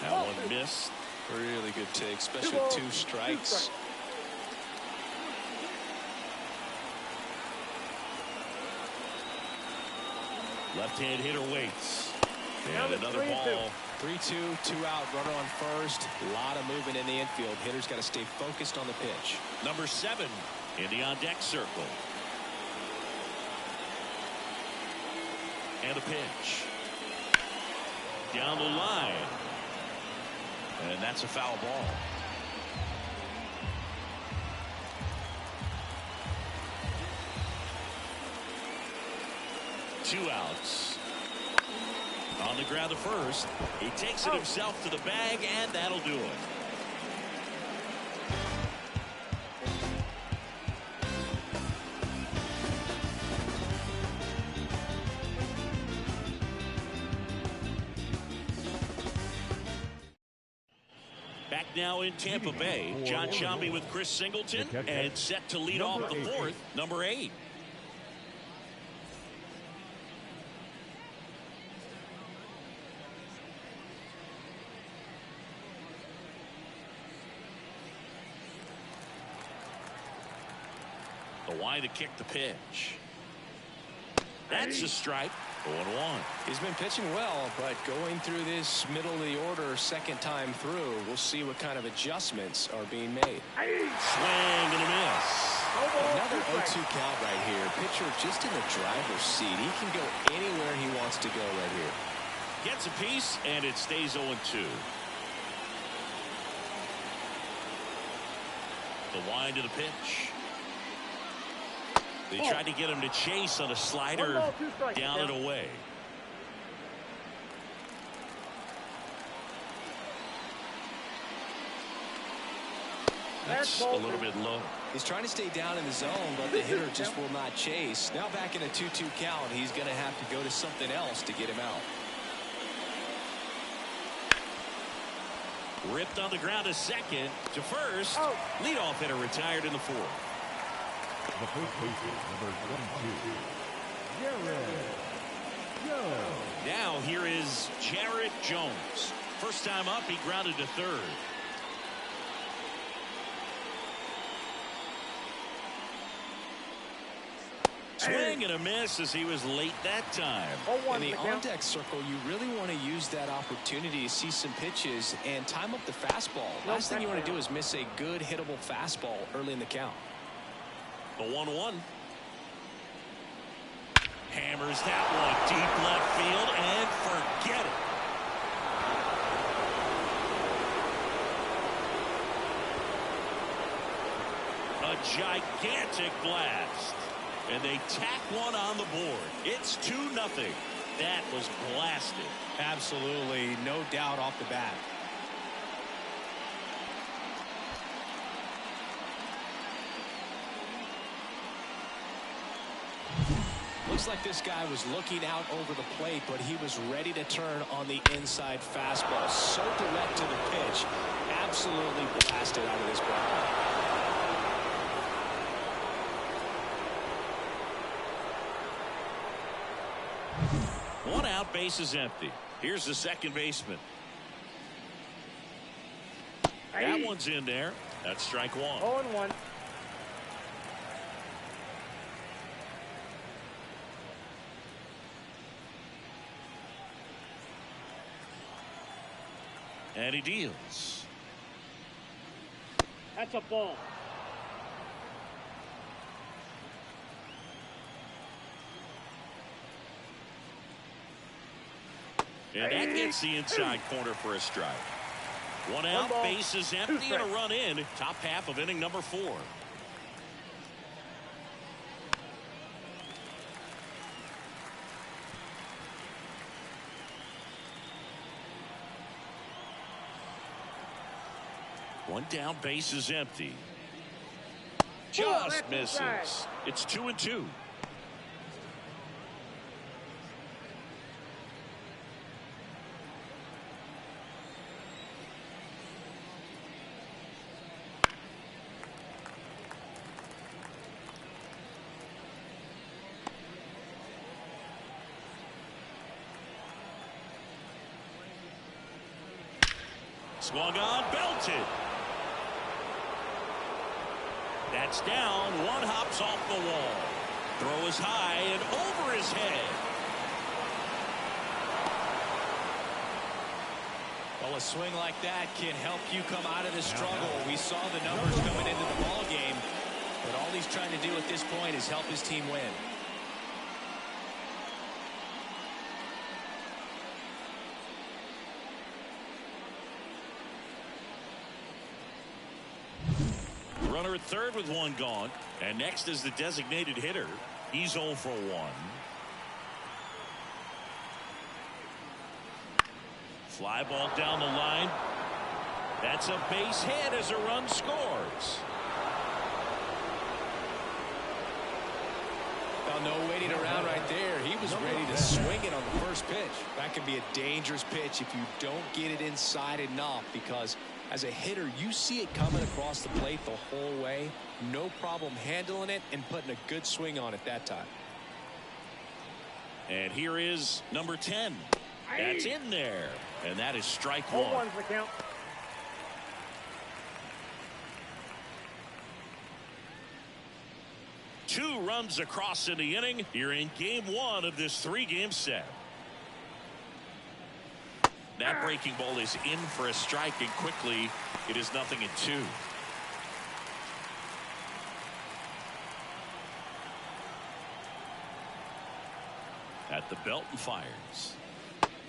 Speaker 1: That one missed.
Speaker 2: Really good take, especially with 2 strikes.
Speaker 1: Left-hand hitter waits. And another ball.
Speaker 2: 3-2, 2-out, runner on first. A lot of movement in the infield. Hitter's got to stay focused on the pitch.
Speaker 1: Number 7 in the on-deck circle. And a pitch. Down the line. And that's a foul ball. Two outs. On the ground to first. He takes it himself to the bag, and that'll do it. now in Tampa Bay. John Ncaa with Chris Singleton and set to lead off the fourth, number 8. The wide to kick the pitch. That's a strike. 0-1.
Speaker 2: He's been pitching well, but going through this middle of the order second time through, we'll see what kind of adjustments are being made.
Speaker 1: Swing and a miss.
Speaker 2: Another 0-2 count right here. Pitcher just in the driver's seat. He can go anywhere he wants to go right here.
Speaker 1: Gets a piece, and it stays 0-2. The wind to the pitch. They tried to get him to chase on a slider, down and away. That's a little bit low.
Speaker 2: He's trying to stay down in the zone, but the hitter just will not chase. Now back in a 2-2 count, he's going to have to go to something else to get him out.
Speaker 1: Ripped on the ground to second, to first. Leadoff hitter retired in the fourth.
Speaker 5: The first baseman, number 22, Jared.
Speaker 1: Now here is Jared Jones. First time up, he grounded to third. Swing and a miss as he was late that time.
Speaker 2: In the on-deck circle, you really want to use that opportunity to see some pitches and time up the fastball. Last thing you want to do is miss a good hittable fastball early in the count.
Speaker 1: The 1-1. Hammers that one deep left field and forget it. A gigantic blast. And they tack one on the board. It's 2-0. That was blasted.
Speaker 2: Absolutely, no doubt off the bat. Looks like this guy was looking out over the plate, but he was ready to turn on the inside fastball. So direct to the pitch. Absolutely blasted out of this ball.
Speaker 1: One out, base is empty. Here's the second baseman. That one's in there. That's strike one.
Speaker 4: 0-1.
Speaker 1: And he deals.
Speaker 4: That's a ball.
Speaker 1: And that gets the inside corner for a strike. One out, base is empty, and a run in. Top half of inning number 4. One down, base is empty. Just misses. It's 2-2. Swung on, belted. That's down. One hops off the wall. Throw is high and over his head.
Speaker 2: Well, a swing like that can help you come out of the struggle. We saw the numbers coming into the ball game, but all he's trying to do at this point is help his team win.
Speaker 1: Runner at third with one gone. And next is the designated hitter. He's 0 for 1. Fly ball down the line. That's a base hit as a run scores.
Speaker 2: Well, no waiting around right there. He was ready to swing it on the first pitch. That can be a dangerous pitch if you don't get it inside enough, because As a hitter, you see it coming across the plate the whole way. No problem handling it and putting a good swing on it that time.
Speaker 1: And here is number 10. That's in there. And that is strike
Speaker 4: Hold
Speaker 1: one.
Speaker 4: one's the count.
Speaker 1: Two runs across in the inning. You're in game one of this three-game set. That breaking ball is in for a strike, and quickly it is 0-2. At the belt and fires.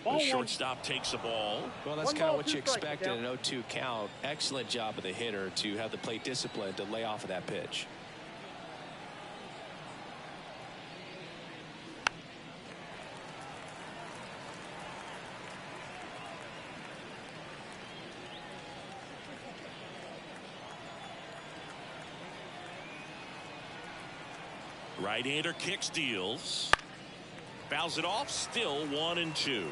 Speaker 1: The shortstop takes the ball.
Speaker 2: Well, that's kind of what you expect in an 0-2 count. Excellent job of the hitter to have the plate discipline to lay off of that pitch.
Speaker 1: Right-hander kicks, deals. Fouls it off, still 1-2.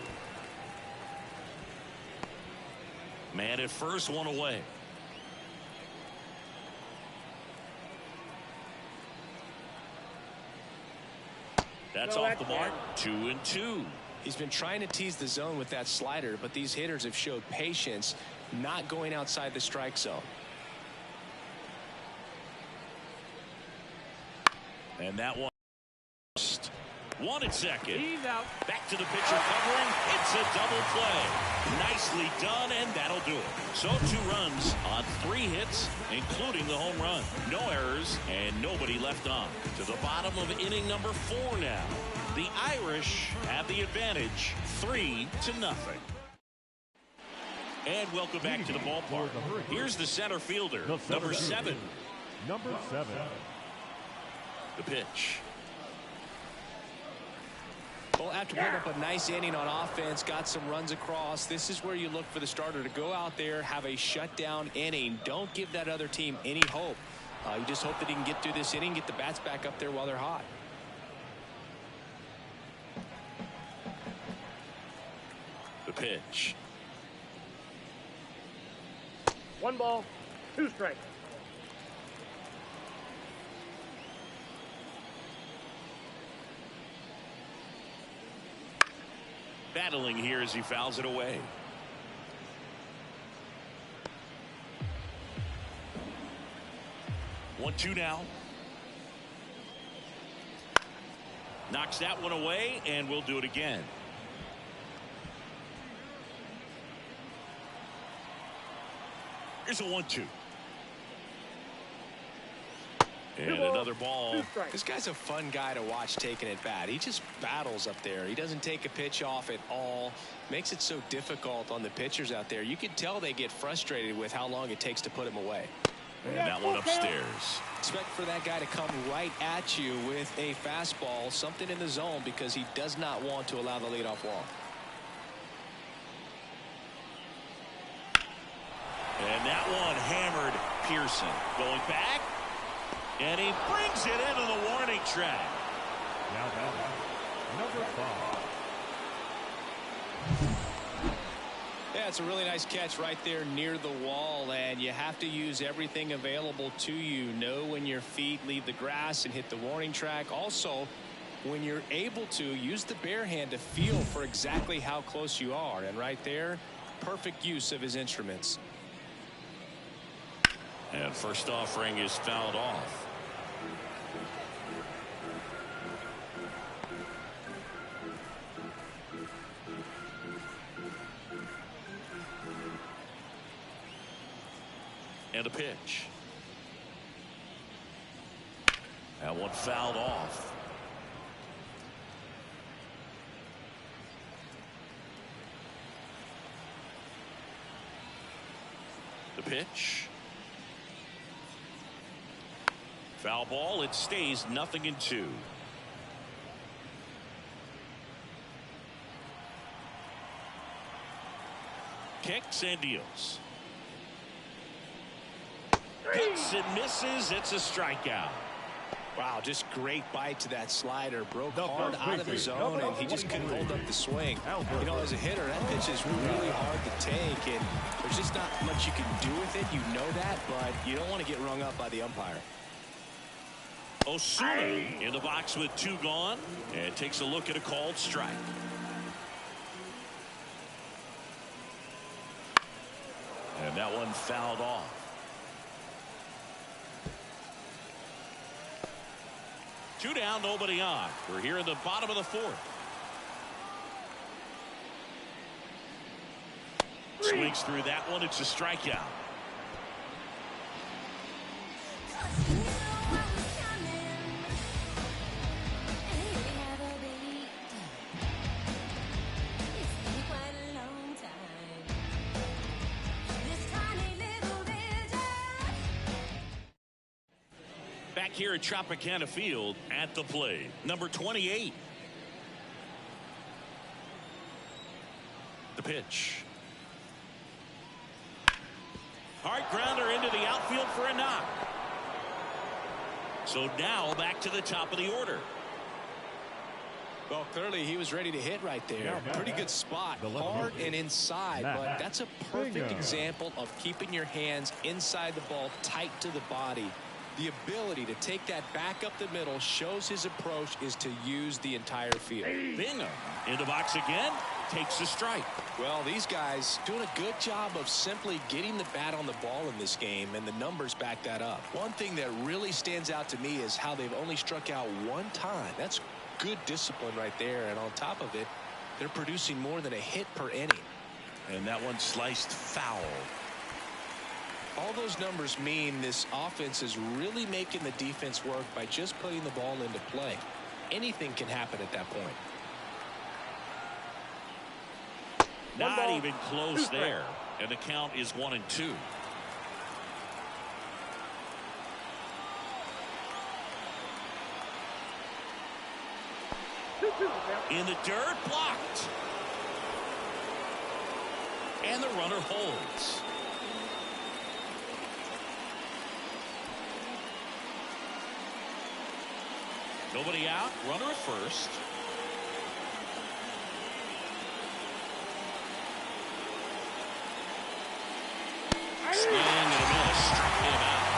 Speaker 1: Man at first, one away. That's off the mark, 2-2.
Speaker 2: He's been trying to tease the zone with that slider, but these hitters have showed patience, not going outside the strike zone.
Speaker 1: And that one. 1 at second.
Speaker 4: He's out.
Speaker 1: Back to the pitcher covering. It's a double play. Nicely done, and that'll do it. So 2 runs on 3 hits, including the home run. No errors and nobody left on. To the bottom of inning number 4 now. The Irish have the advantage, 3-0. And welcome back to the ballpark. Here's the center fielder, number 7.
Speaker 5: Number 7.
Speaker 1: The pitch.
Speaker 2: Well, after putting up a nice inning on offense, got some runs across, this is where you look for the starter to go out there, have a shutdown inning. Don't give that other team any hope. You just hope that he can get through this inning, get the bats back up there while they're hot.
Speaker 1: The pitch.
Speaker 4: 1 ball, 2 strikes.
Speaker 1: Battling here as he fouls it away. One, 2 now. Knocks that one away, and we'll do it again. Here's a 1-2. And another ball.
Speaker 2: This guy's a fun guy to watch taking at bat. He just battles up there. He doesn't take a pitch off at all. Makes it so difficult on the pitchers out there. You can tell they get frustrated with how long it takes to put him away.
Speaker 1: And that one upstairs.
Speaker 2: Expect for that guy to come right at you with a fastball, something in the zone, because he does not want to allow the leadoff walk.
Speaker 1: And that one hammered Pearson. Going back. And he brings it into the warning track.
Speaker 5: Now number 5.
Speaker 2: Yeah, it's a really nice catch right there near the wall, and you have to use everything available to you. Know when your feet leave the grass and hit the warning track. Also, when you're able to, use the bare hand to feel for exactly how close you are. And right there, perfect use of his instruments.
Speaker 1: And first offering is fouled off. And a pitch. That one fouled off. The pitch. Foul ball. It stays 0-2. Kicks and deals. Hits and misses. It's a strikeout.
Speaker 2: Wow, just great bite to that slider. Broke hard out of the zone, and he just couldn't hold up the swing. You know, as a hitter, that pitch is really hard to take, and there's just not much you can do with it. You know that, but you don't want to get rung up by the umpire.
Speaker 1: Osuna in the box with 2 gone, and takes a look at a called strike. And that one fouled off. Two down, nobody on. We're here in the bottom of the 4th. Swings through that one. It's a strikeout. Back here at Tropicana Field at the plate, number 28. The pitch. Hard grounder into the outfield for a knock. So now back to the top of the order.
Speaker 2: Well, clearly he was ready to hit right there. Pretty good spot, hard and inside, but that's a perfect example of keeping your hands inside the ball, tight to the body. The ability to take that back up the middle shows his approach is to use the entire field.
Speaker 1: Bingham in the box again, takes a strike.
Speaker 2: Well, these guys doing a good job of simply getting the bat on the ball in this game, and the numbers back that up. One thing that really stands out to me is how they've only struck out 1 time. That's good discipline right there, and on top of it, they're producing more than a hit per inning.
Speaker 1: And that one sliced foul.
Speaker 2: All those numbers mean this offense is really making the defense work by just putting the ball into play. Anything can happen at that point.
Speaker 1: Not even close there. And the count is 1-2. In the dirt, blocked. And the runner holds. Nobody out, runner at first. Swing and a miss, struck him out.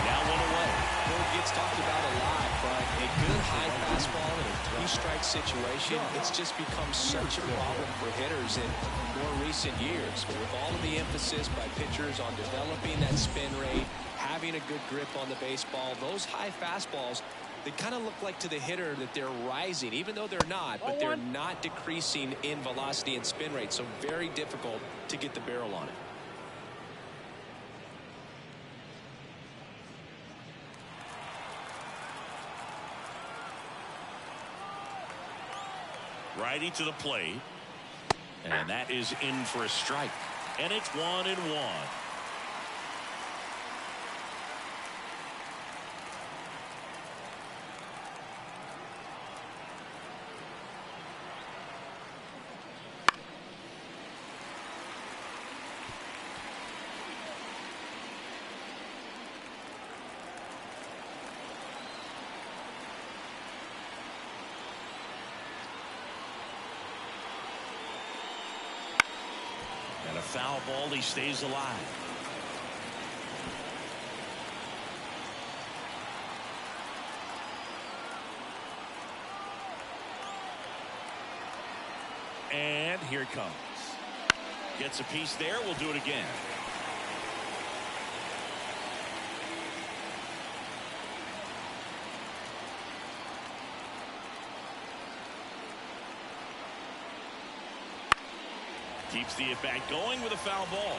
Speaker 1: Now 1 away.
Speaker 2: It gets talked about a lot, but a good high fastball in a 3-strike situation, it's just become such a problem for hitters in more recent years. With all of the emphasis by pitchers on developing that spin rate, having a good grip on the baseball, those high fastballs, they kind of look like to the hitter that they're rising, even though they're not, but they're not decreasing in velocity and spin rate, so very difficult to get the barrel on it.
Speaker 1: Righty to the plate. And that is in for a strike. And it's 1-1. And a foul ball, he stays alive. And here it comes. Gets a piece there. We'll do it again. Keeps the at-bat going with a foul ball.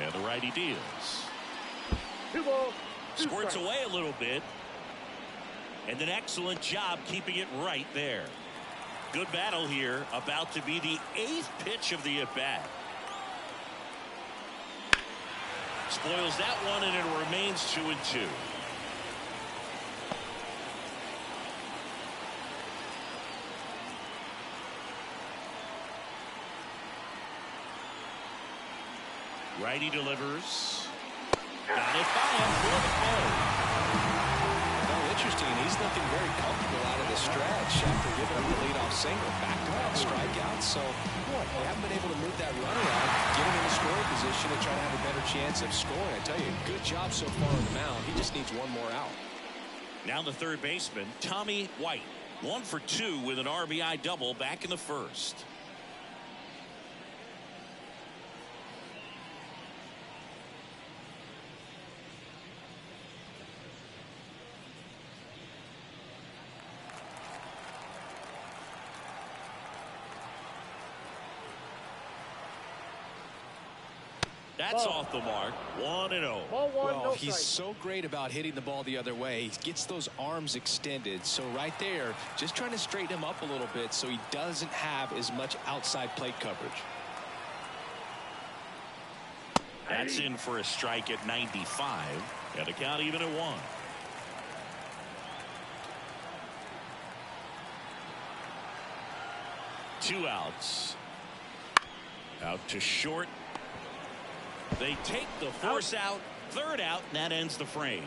Speaker 1: And the righty deals.
Speaker 4: 2 balls.
Speaker 1: Squirts away a little bit. And an excellent job keeping it right there. Good battle here. About to be the 8th pitch of the at-bat. Spoils that one, and it remains 2-2. Righty delivers. Got it by him for the play.
Speaker 2: Well, interesting. He's looking very comfortable out of the stretch after giving up the leadoff single. Back-to-back strikeouts. So they haven't been able to move that runner out, get him in the scoring position, and try to have a better chance of scoring. I tell you, good job so far on the mound. He just needs one more out.
Speaker 1: Now the third baseman, Tommy White. 1 for 2 with an RBI double back in the first. That's off the mark. 1-0.
Speaker 2: Well, he's so great about hitting the ball the other way. He gets those arms extended. So right there, just trying to straighten him up a little bit so he doesn't have as much outside plate coverage.
Speaker 1: That's in for a strike at 95. And the count even at 1. Two outs. Out to short. They take the force out. Third out, and that ends the frame.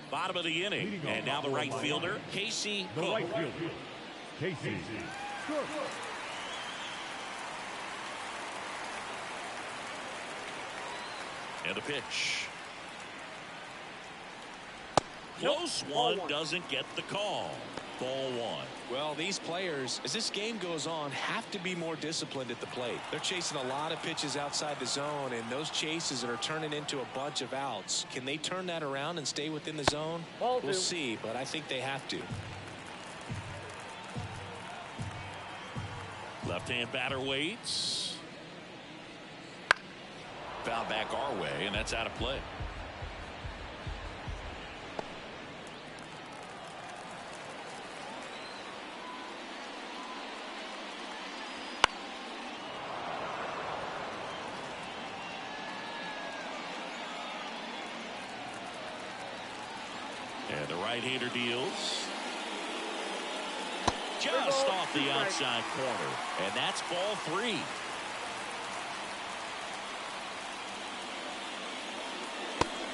Speaker 1: Bottom of the inning, and now the right fielder, Casey Cook.
Speaker 5: The right fielder, Casey Cook.
Speaker 1: And a pitch. Close one, doesn't get the call. Ball 1.
Speaker 2: Well, these players, as this game goes on, have to be more disciplined at the plate. They're chasing a lot of pitches outside the zone, and those chases are turning into a bunch of outs. Can they turn that around and stay within the zone? We'll see, but I think they have to.
Speaker 1: Left-hand batter waits. Foul back our way, and that's out of play. And the right-hander deals. Just off the outside corner, and that's ball 3.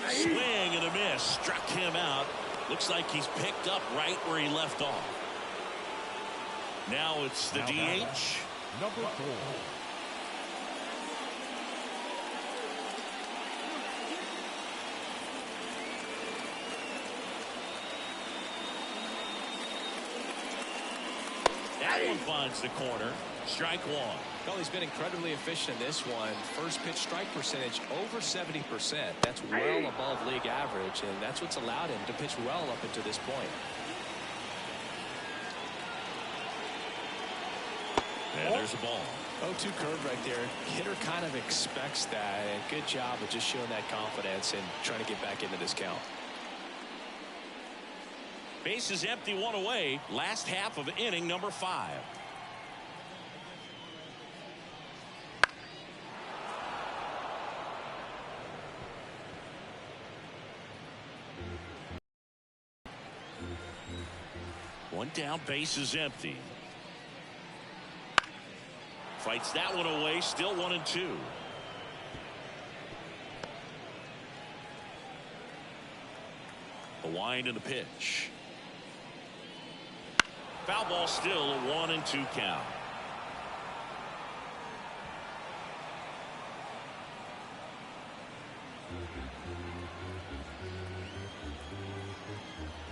Speaker 1: Swing and a miss. Struck him out. Looks like he's picked up right where he left off. Now it's the DH.
Speaker 5: Number 4.
Speaker 1: That one finds the corner. Strike 1.
Speaker 2: Well, he's been incredibly efficient in this one. First pitch strike percentage over 70%. That's well above league average, and that's what's allowed him to pitch well up until this point.
Speaker 1: And there's a ball.
Speaker 2: 0-2 curve right there. Hitter kind of expects that, and good job of just showing that confidence and trying to get back into this count.
Speaker 1: Base is empty, 1 away. Last half of inning number 5. One down, base is empty. Fights that one away, still 1-2. A wind and a pitch. Foul ball, still a 1-2 count.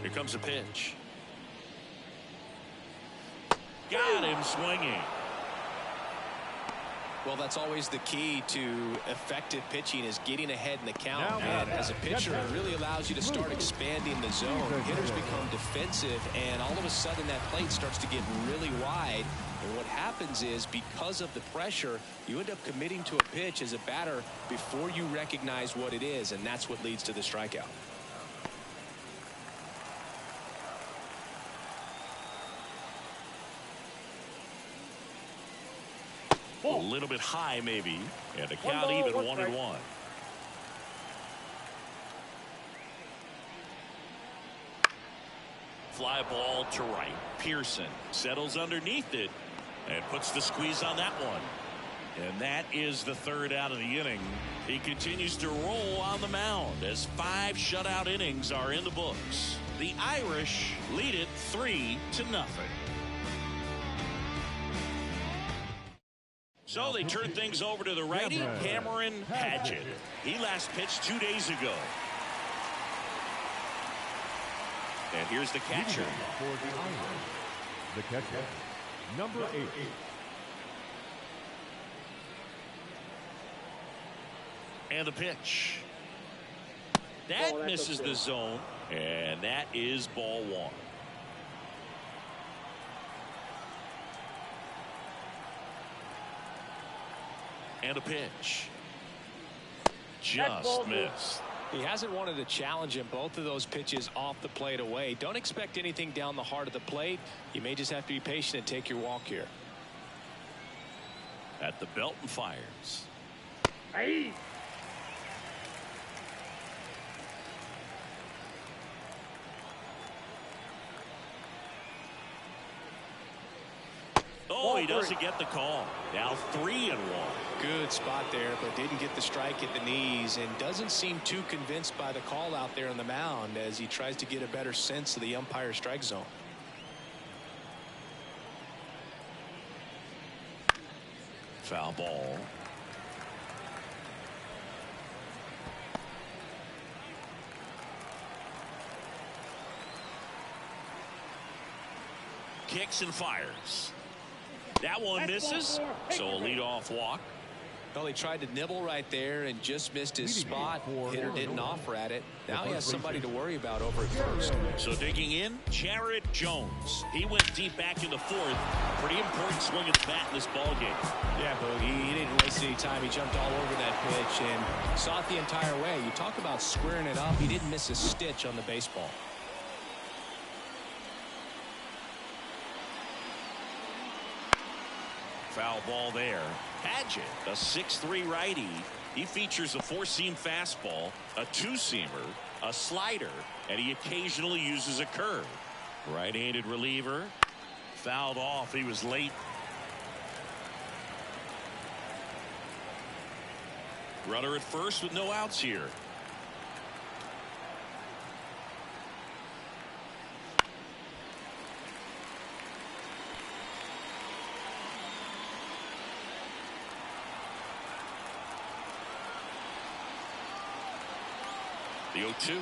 Speaker 1: Here comes a pitch. Got him swinging.
Speaker 2: Well, that's always the key to effective pitching, is getting ahead in the count. And as a pitcher, it really allows you to start expanding the zone. Hitters become defensive, and all of a sudden that plate starts to get really wide. And what happens is, because of the pressure, you end up committing to a pitch as a batter before you recognize what it is, and that's what leads to the strikeout.
Speaker 1: A little bit high, maybe. And the count even 1-1. fly ball to right. Pearson settles underneath it and puts the squeeze on that one. And that is the third out of the inning. He continues to roll on the mound as 5 shutout innings are in the books. The Irish lead it 3-0. So they turn things over to the righty, Cameron Padgett. He last pitched 2 days ago. And here's the catcher.
Speaker 5: For the Irish, the catcher, number 8.
Speaker 1: And the pitch. That misses the zone. And that is ball 1. And a pitch. Just missed.
Speaker 2: He hasn't wanted to challenge him. Both of those pitches off the plate away. Don't expect anything down the heart of the plate. You may just have to be patient and take your walk here.
Speaker 1: At the belt and fires.
Speaker 4: Hey.
Speaker 1: Oh, he doesn't get the call. Now 3-1.
Speaker 2: Good spot there, but didn't get the strike at the knees and doesn't seem too convinced by the call out there on the mound as he tries to get a better sense of the umpire strike zone.
Speaker 1: Foul ball. Kicks and fires. That one misses, so a leadoff walk.
Speaker 2: Well, he tried to nibble right there and just missed his spot. Hitter didn't offer at it. Now he has somebody to worry about over at first.
Speaker 1: So digging in, Jared Jones. He went deep back in the 4th. Pretty important swing of the bat in this ball game.
Speaker 2: Yeah, Boogie, he didn't waste any time. He jumped all over that pitch and saw it the entire way. You talk about squaring it up. He didn't miss a stitch on the baseball.
Speaker 1: Foul ball there. Padgett, a 6'3" righty. He features a 4-seam fastball, a 2-seamer, a slider, and he occasionally uses a curve. Right-handed reliever. Fouled off. He was late. Runner at first with no outs here. The 0-2.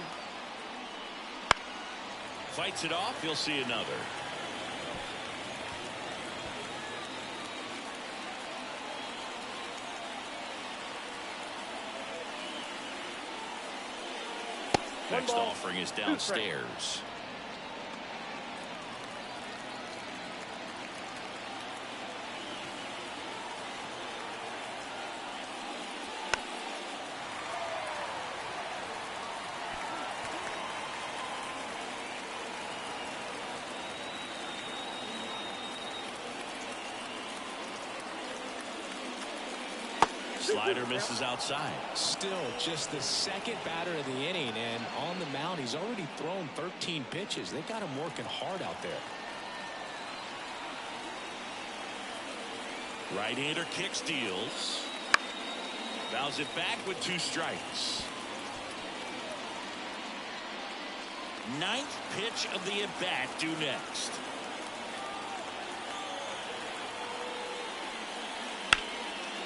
Speaker 1: Fights it off. He'll see another. Next offering is downstairs. Slider misses outside.
Speaker 2: Still just the second batter of the inning, and on the mound he's already thrown 13 pitches. They got him working hard out there.
Speaker 1: Right-hander kicks, deals. Fouls it back with 2 strikes. 9th pitch of the at-bat due next.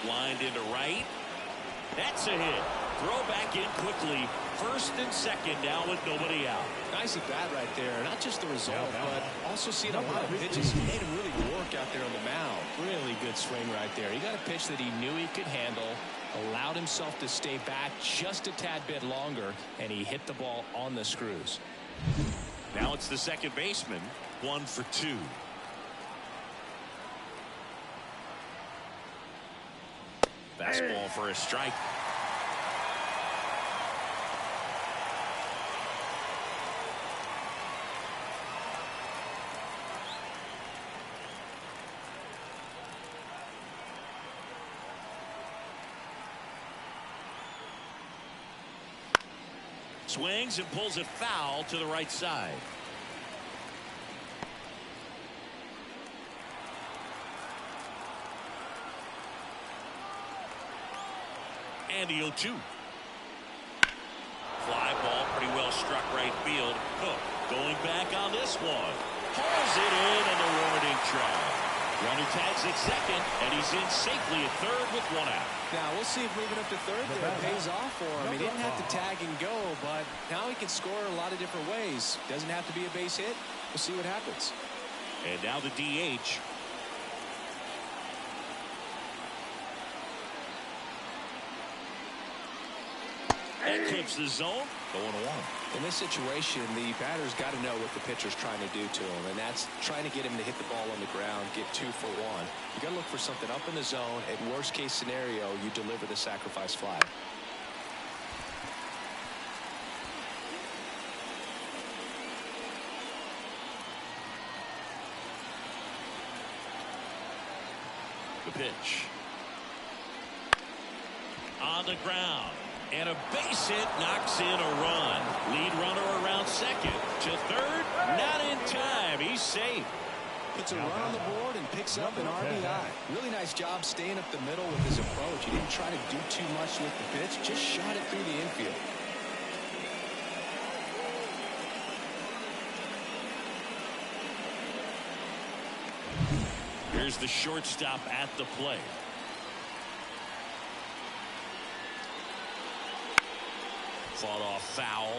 Speaker 1: Lined into right. That's a hit. Throw back in quickly. First and second now with nobody out.
Speaker 2: Nice at bat right there. Not just the result, but also seeing a lot of pitches. He made him really work out there on the mound. Really good swing right there. He got a pitch that he knew he could handle, allowed himself to stay back just a tad bit longer, and he hit the ball on the screws.
Speaker 1: Now it's the second baseman. 1 for 2. Fastball for a strike. Swings and pulls it foul to the right side. And the 0-2. Fly ball pretty well struck right field. Cook going back on this one. Hauls it in on the warning track. Runner tags at second, and he's in safely at third with one out.
Speaker 2: Now, we'll see if moving up to third there pays off for him. He didn't have to tag and go, but now he can score a lot of different ways. Doesn't have to be a base hit. We'll see what happens.
Speaker 1: And now the DH. And clips the zone. Going one.
Speaker 2: In this situation, the batter's got to know what the pitcher's trying to do to him, and that's trying to get him to hit the ball on the ground, get 2 for 1. You got to look for something up in the zone. At worst case scenario, you deliver the sacrifice fly.
Speaker 1: The pitch. On the ground. And a base hit knocks in a run. Lead runner around second. To third, not in time. He's safe.
Speaker 2: Puts a run on the board and picks up an RBI. Really nice job staying up the middle with his approach. He didn't try to do too much with the pitch. Just shot it through the infield.
Speaker 1: Here's the shortstop at the plate. Fought off foul.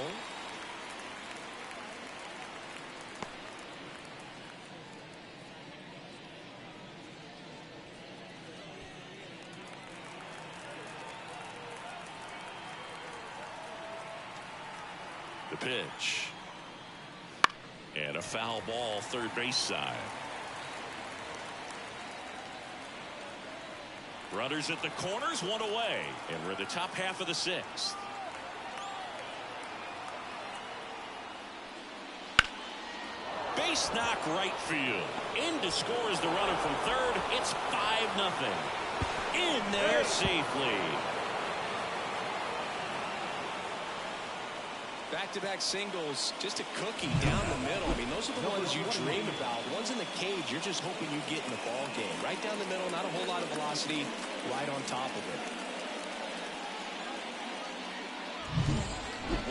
Speaker 1: The pitch. And a foul ball third base side. Runners at the corners, one away. And we're in the top half of the 6th. Base knock right field. In to score is the runner from third. It's 5-0. In there safely.
Speaker 2: Back-to-back singles, just a cookie down the middle. I mean, those are the ones you dream about. Ones in the cage, you're just hoping you get in the ball game. Right down the middle, not a whole lot of velocity, right on top of it.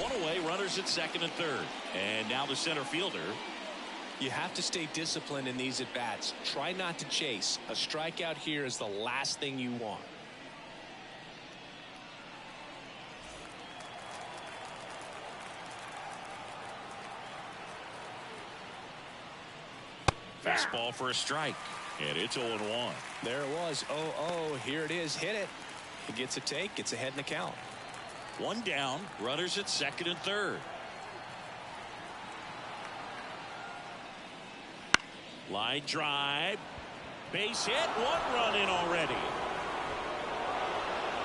Speaker 1: One away, runners at second and third. And now the center fielder.
Speaker 2: You have to stay disciplined in these at-bats. Try not to chase. A strikeout here is the last thing you want.
Speaker 1: Fastball for a strike. And it's 0-1.
Speaker 2: There it was. 0-0. Here it is. Hit it. He gets a take. Gets ahead in the count.
Speaker 1: One down. Runners at second and third. Line drive. Base hit. 1 run in already.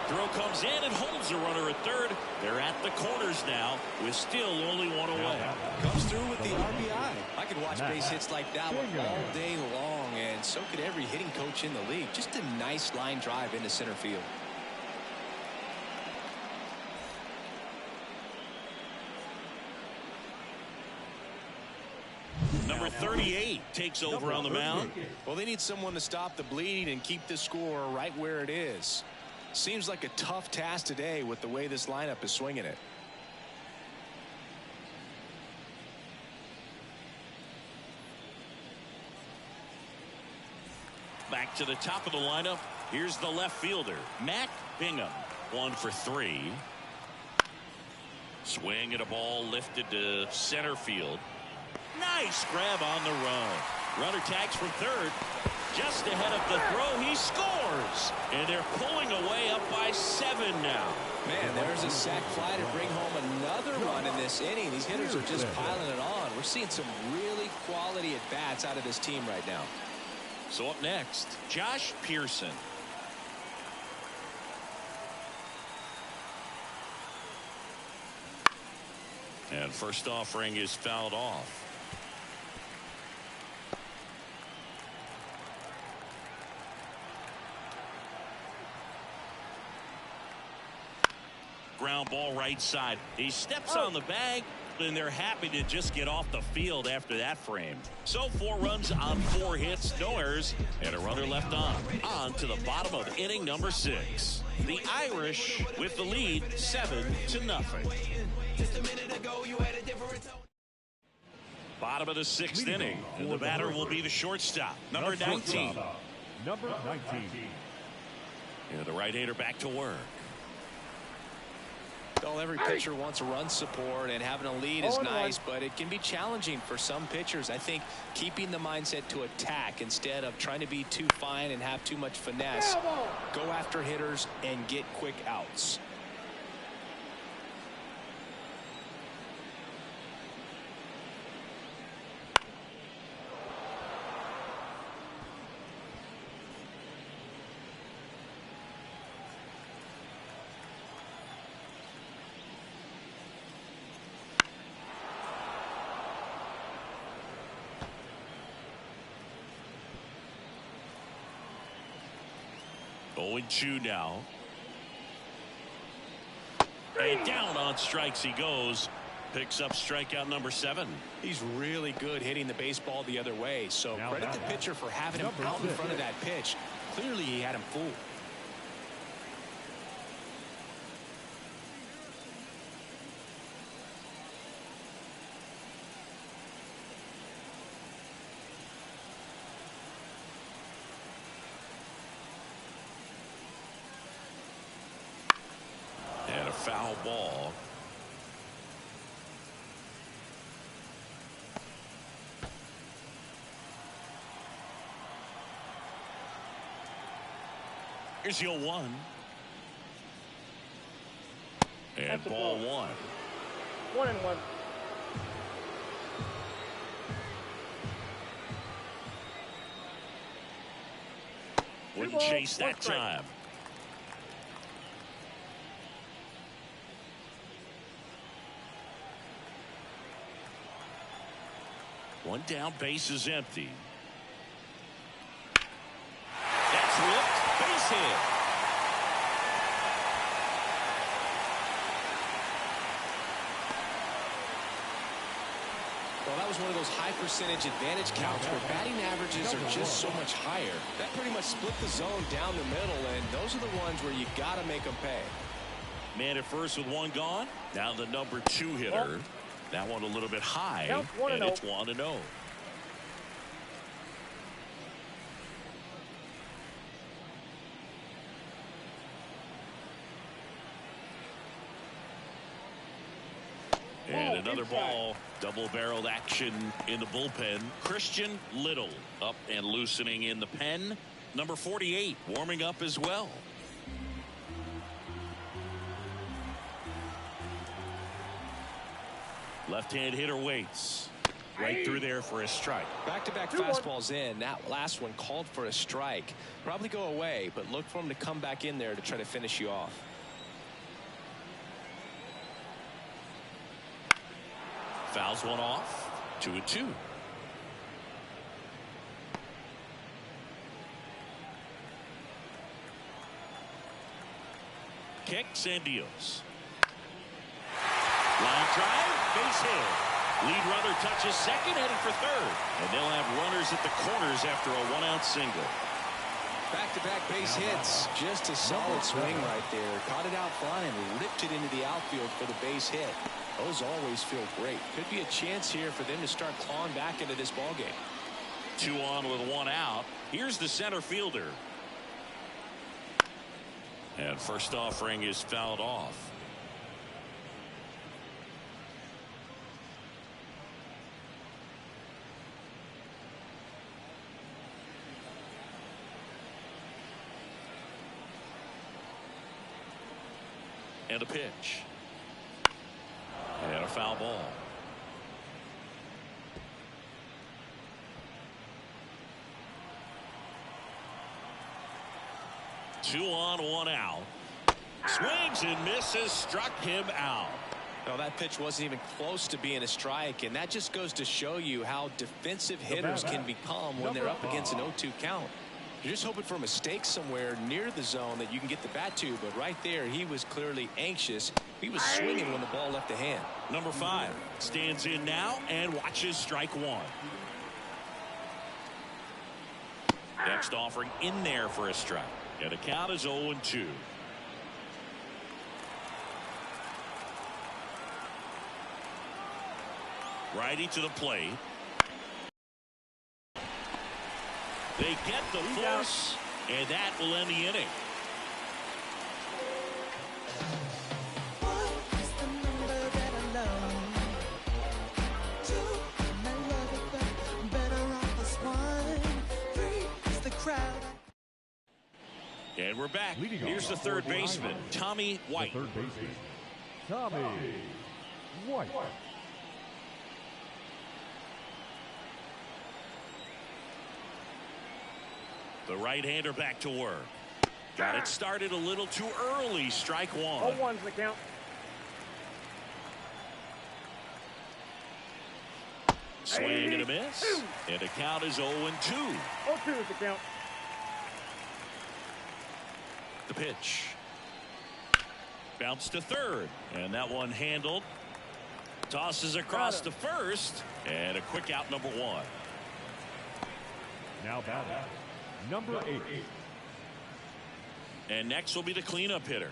Speaker 1: Throw comes in and holds the runner at third. They're at the corners now with still only 1 away.
Speaker 2: Comes through with the RBI. I could watch base hits like that one all day long, and so could every hitting coach in the league. Just a nice line drive into center field.
Speaker 1: Number 38 takes over on the mound.
Speaker 2: Well, they need someone to stop the bleed and keep the score right where it is. Seems like a tough task today with the way this lineup is swinging it.
Speaker 1: Back to the top of the lineup. Here's the left fielder, Matt Bingham. 1 for 3. Swing at a ball lifted to center field. Nice grab on the run. Runner tags from third. Just ahead of the throw, he scores. And they're pulling away up by 7 now.
Speaker 2: Man, there's a sac fly to bring home another run in this inning. These hitters are just piling it on. We're seeing some really quality at-bats out of this team right now.
Speaker 1: So up next, Josh Pearson. And first offering is fouled off. Ground ball right side. He steps on the bag and they're happy to just get off the field after that frame. So 4 runs on 4 hits, no errors, and a runner left on. On to the bottom of inning number 6. The Irish with the lead 7-0. Bottom of the 6th inning, and the batter will be the shortstop, number 19.
Speaker 5: Number 19.
Speaker 1: And the right-hander back to work.
Speaker 2: Well, every pitcher wants run support, and having a lead is nice, but it can be challenging for some pitchers. I think keeping the mindset to attack instead of trying to be too fine and have too much finesse. Go after hitters and get quick outs.
Speaker 1: Ncaa now. And down on strikes he goes. Picks up strikeout number 7.
Speaker 2: He's really good hitting the baseball the other way. So
Speaker 5: Now
Speaker 2: credit the pitcher for having him out in front of that pitch. Clearly he had him fooled.
Speaker 1: And a foul ball. Here's your 1. And
Speaker 4: That's a
Speaker 1: ball
Speaker 4: ball.
Speaker 1: 1.
Speaker 4: 1-1.
Speaker 1: Wouldn't chase that time. One down, base is empty. That's whipped, base hit.
Speaker 2: Well, that was one of those high percentage advantage counts where batting averages are just so much higher. That pretty much split the zone down the middle, and those are the ones where you got to make them pay.
Speaker 1: Man at first with 1 gone. Now the number 2 hitter. That one a little bit high, and it's 1-0. And another ball. Double-barreled action in the bullpen. Christian Little up and loosening in the pen. Number 48 warming up as well. Left-hand hitter waits. Right through there for a strike.
Speaker 2: Back-to-back fastballs in. That last one called for a strike. Probably go away, but look for him to come back in there to try to finish you off.
Speaker 1: Fouls one off. 2-2. Kicks and deals. Line drive, base hit. Lead runner touches second, heading for third. And they'll have runners at the corners after a 1-out single.
Speaker 2: Back-to-back base hits. Just a solid swing right there. Caught it out front and ripped it into the outfield for the base hit. Those always feel great. Could be a chance here for them to start clawing back into this ballgame.
Speaker 1: 2 on with 1 out. Here's the center fielder. And first offering is fouled off. And a pitch. And a foul ball. Two on, 1 out. Swings and misses, struck him out.
Speaker 2: No, that pitch wasn't even close to being a strike, and that just goes to show you how defensive hitters can become when they're up against an 0-2 count. You're just hoping for a mistake somewhere near the zone that you can get the bat to, but right there, he was clearly anxious. He was swinging when the ball left the hand.
Speaker 1: Number 5 stands in now and watches strike 1. Next offering in there for a strike. And the count is 0-2. Righty to the plate. They get the force, and that will end the inning. And we're back. Here's the third baseman, Tommy White.
Speaker 5: The third baseman, Tommy White.
Speaker 1: The right-hander back to work. Got it started a little too early. Strike 1.
Speaker 4: 0-1's the count.
Speaker 1: Swing and a miss. And the count is 0-2.
Speaker 4: 0-2 is the count.
Speaker 1: The pitch. Bounce to third. And that one handled. Tosses across to first. And a quick out, number 1.
Speaker 5: Now batting, number 8.
Speaker 1: And next will be the cleanup hitter.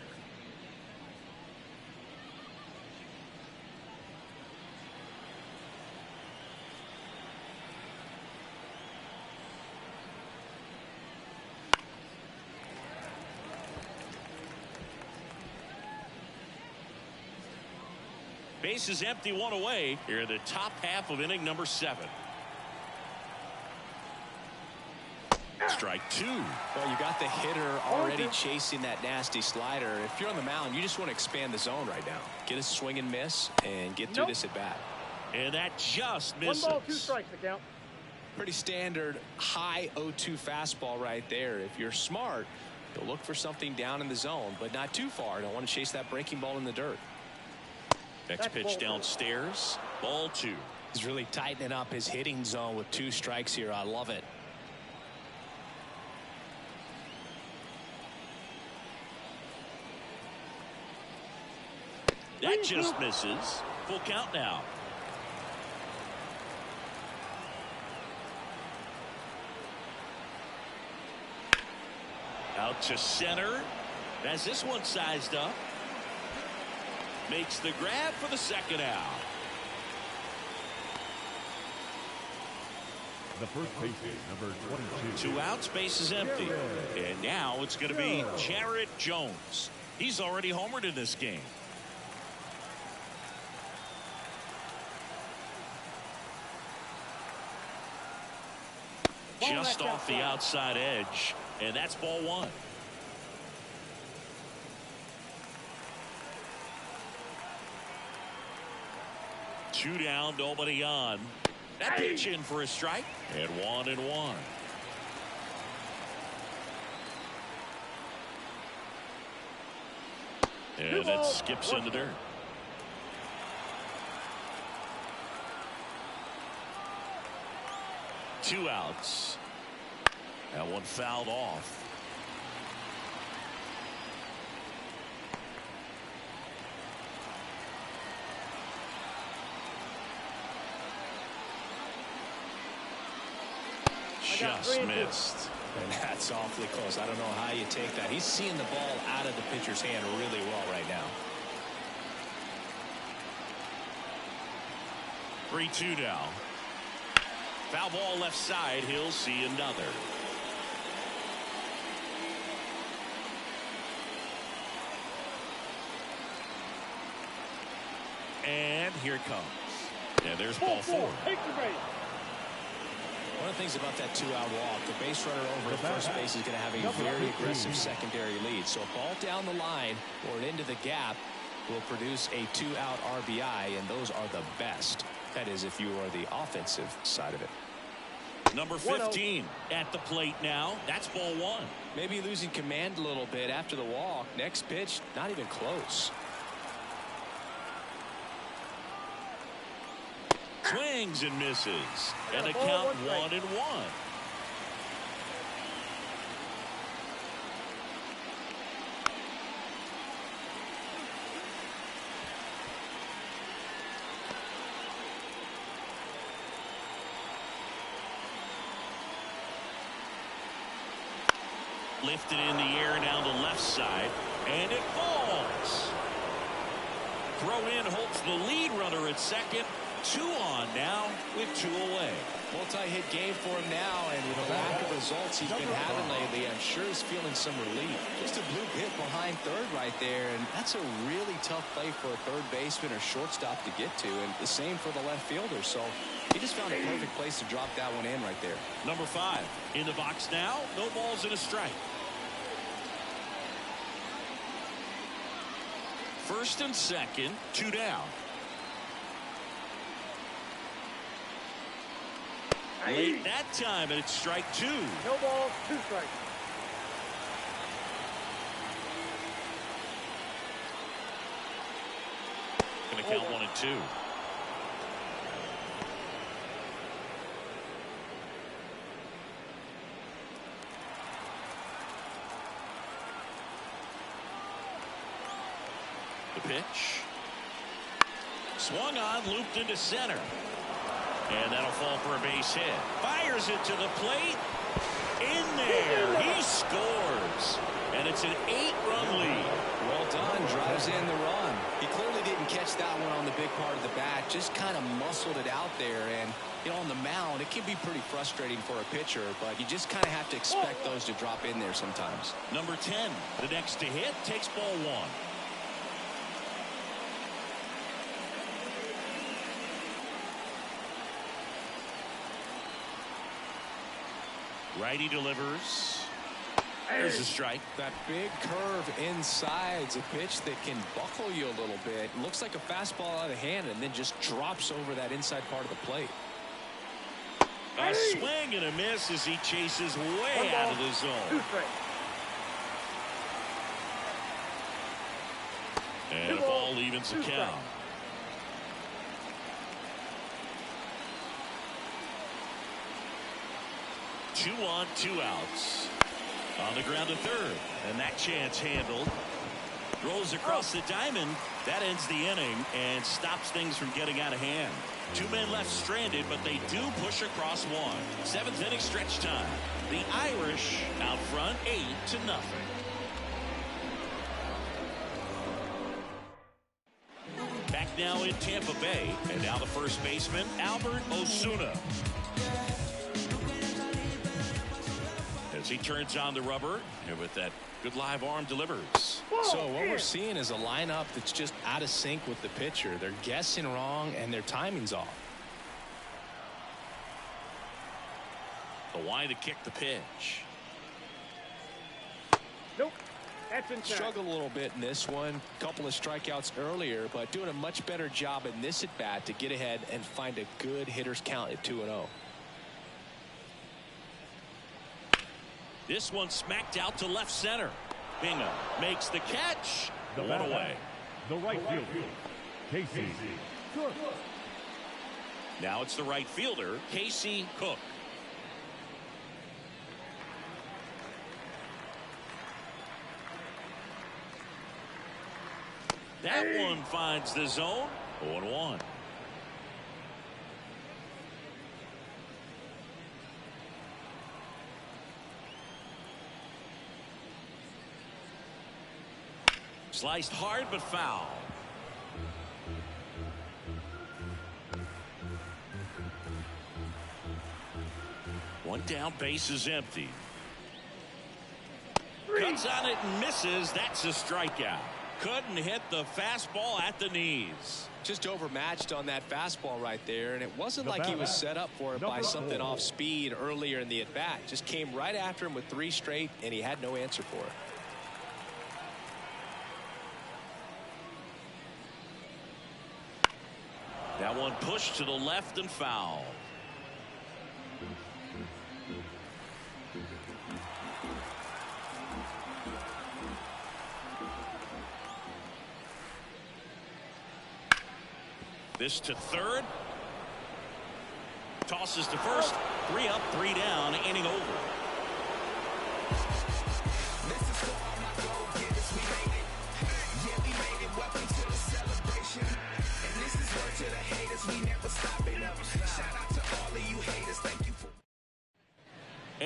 Speaker 1: Base is empty, 1 away. Here in the top half of inning number 7. Strike 2.
Speaker 2: Well, you got the hitter already chasing that nasty slider. If you're on the mound, you just want to expand the zone right now. Get a swing and miss and get through this at bat.
Speaker 1: And that just misses.
Speaker 4: 1 ball, 2 strikes the count.
Speaker 2: Pretty standard high 0-2 fastball right there. If you're smart, you'll look for something down in the zone, but not too far. Don't want to chase that breaking ball in the dirt.
Speaker 1: Next pitch downstairs. Ball 2.
Speaker 2: He's really tightening up his hitting zone with 2 strikes here. I love it.
Speaker 1: That just misses. Full count now. Out to center. As this one sized up. Makes the grab for the second out.
Speaker 5: The first baseman, number 22.
Speaker 1: 2 outs, base is empty. And now it's going to be Jared Jones. He's already homered in this game. Just off the outside edge, and that's ball 1. Two down, nobody on. That pitch in for a strike, and 1-1. And that skips into dirt. Two outs. That one fouled off. Just missed.
Speaker 2: And that's awfully close. I don't know how you take that. He's seeing the ball out of the pitcher's hand really well right now.
Speaker 1: 3-2 now. Foul ball left side. He'll see another. And here it comes. And there's ball 4.
Speaker 4: Take the base.
Speaker 2: One of the things about that 2-out walk, the base runner over at first base is going to have a very aggressive secondary lead. So a ball down the line or into the gap will produce a 2-out RBI, and those are the best. That is, if you are the offensive side of it.
Speaker 1: Number 15 at the plate now. That's ball 1.
Speaker 2: Maybe losing command a little bit after the walk. Next pitch, not even close.
Speaker 1: Swings and misses. And a count 1-1. Lifted in the air down the left side, and it falls. Throw in holds the lead runner at second. 2 on now with 2 away.
Speaker 2: Multi-hit game for him now, and with the lack of results he's been having lately, I'm sure he's feeling some relief. Just a bloop hit behind third right there, and that's a really tough play for a third baseman or shortstop to get to, and the same for the left fielder. So he just found a perfect place to drop that one in right there.
Speaker 1: Number 5 in the box now. No balls and a strike. First and second, 2 down. Late that time, and it's strike 2.
Speaker 4: No balls, 2 strikes.
Speaker 1: Going to count 1 and 2. The pitch. Swung on, looped into center. And that'll fall for a base hit. Fires it to the plate. In there. He scores. And it's an 8-run lead.
Speaker 2: Well done. Drives in the run. He clearly didn't catch that one on the big part of the bat. Just kind of muscled it out there. And, you know, on the mound, it can be pretty frustrating for a pitcher. But you just kind of have to expect those to drop in there sometimes.
Speaker 1: Number 10, the next to hit, takes ball 1. Righty delivers. There's a strike.
Speaker 2: That big curve inside's a pitch that can buckle you a little bit. It looks like a fastball out of hand and then just drops over that inside part of the plate.
Speaker 1: A swing and a miss as he chases way out of the zone. And a ball evens the count. Two on, 2 outs. On the ground to third, and that chance handled. Rolls across the diamond. That ends the inning and stops things from getting out of hand. 2 men left stranded, but they do push across 1. 7th inning stretch time. The Irish out front 8-0. Back now in Tampa Bay, and now the first baseman, Albert Osuna. As he turns on the rubber, and with that good live arm delivers.
Speaker 2: So what we're seeing is a lineup that's just out of sync with the pitcher. They're guessing wrong, and their timing's off.
Speaker 1: The line to kick the pitch.
Speaker 4: Nope. That's inside.
Speaker 2: Struggled a little bit in this one. Couple of strikeouts earlier, but doing a much better job in this at-bat to get ahead and find a good hitter's count at 2-0.
Speaker 1: This one smacked out to left center. Bingham makes the catch. One away.
Speaker 5: The right fielder, Casey Cook.
Speaker 1: Now it's the right fielder, Casey Cook. That one finds the zone. 0-1. Sliced hard but foul. One down, base is empty. Cuts on it and misses. That's a strikeout. Couldn't hit the fastball at the knees.
Speaker 2: Just overmatched on that fastball right there, and it wasn't like he was set up for it by something off speed earlier in the at-bat. Just came right after him with 3 straight, and he had no answer for it.
Speaker 1: That one pushed to the left and foul. This to third. Tosses to first. 3 up, 3 down. Inning over.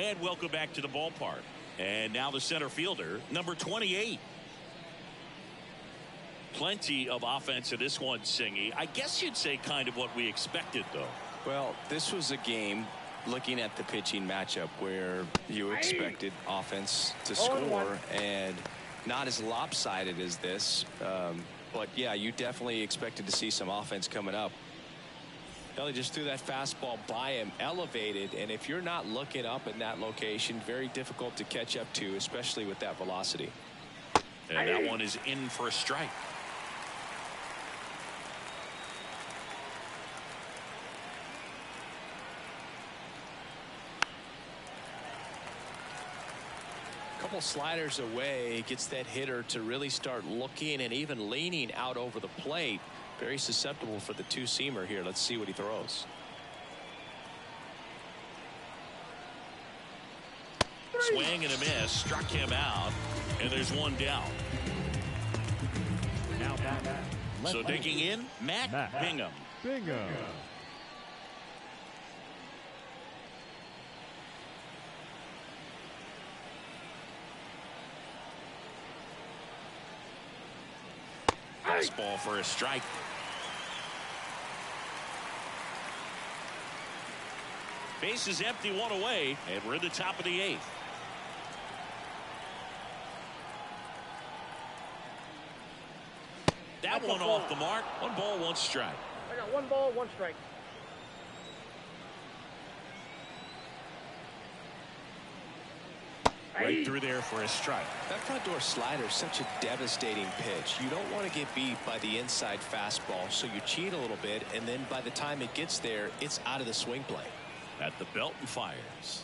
Speaker 1: And welcome back to the ballpark. And now the center fielder, number 28. Plenty of offense in this one, Singy. I guess you'd say kind of what we expected, though.
Speaker 2: Well, this was a game, looking at the pitching matchup, where you expected offense to score, and not as lopsided as this. But, yeah, you definitely expected to see some offense coming up. Ellie just threw that fastball by him, elevated, and if you're not looking up in that location, very difficult to catch up to, especially with that velocity.
Speaker 1: And that one is in for a strike.
Speaker 2: Couple sliders away, gets that hitter to really start looking and even leaning out over the plate. Very susceptible for the two-seamer here. Let's see what he throws.
Speaker 1: Swing and a miss, struck him out, and there's one down.
Speaker 5: Now back.
Speaker 1: So digging in, Matt Bingham. Fastball for a strike. Base is empty, one away, and we're in the top of the 8th. That one off the mark. 1 ball, 1 strike.
Speaker 4: I got 1 ball, 1 strike.
Speaker 1: Right through there for a strike.
Speaker 2: That front door slider is such a devastating pitch. You don't want to get beat by the inside fastball, so you cheat a little bit, and then by the time it gets there, it's out of the swing plane.
Speaker 1: At the belt and fires.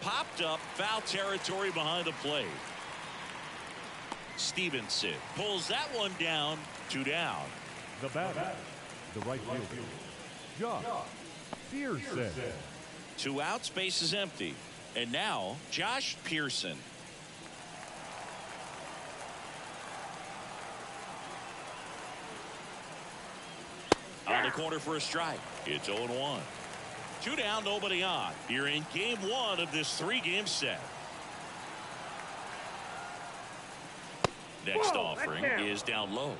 Speaker 1: Popped up, foul territory behind the plate. Stevenson pulls that one down, 2 down.
Speaker 5: The batter, the right fielder, Josh Pearson.
Speaker 1: 2 outs, base is empty. And now Josh Pearson. On the corner for a strike. It's 0-1. 2 down, nobody on. You're in game 1 of this 3-game set. Next offering is down low.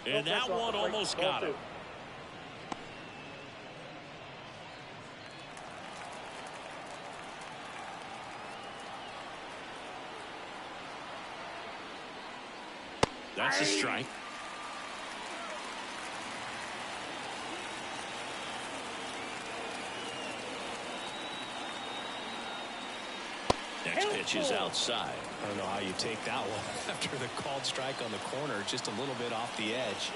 Speaker 1: And that one almost got him. That's a strike. Next pitch is outside.
Speaker 2: I don't know how you take that one after the called strike on the corner, just a little bit off the edge.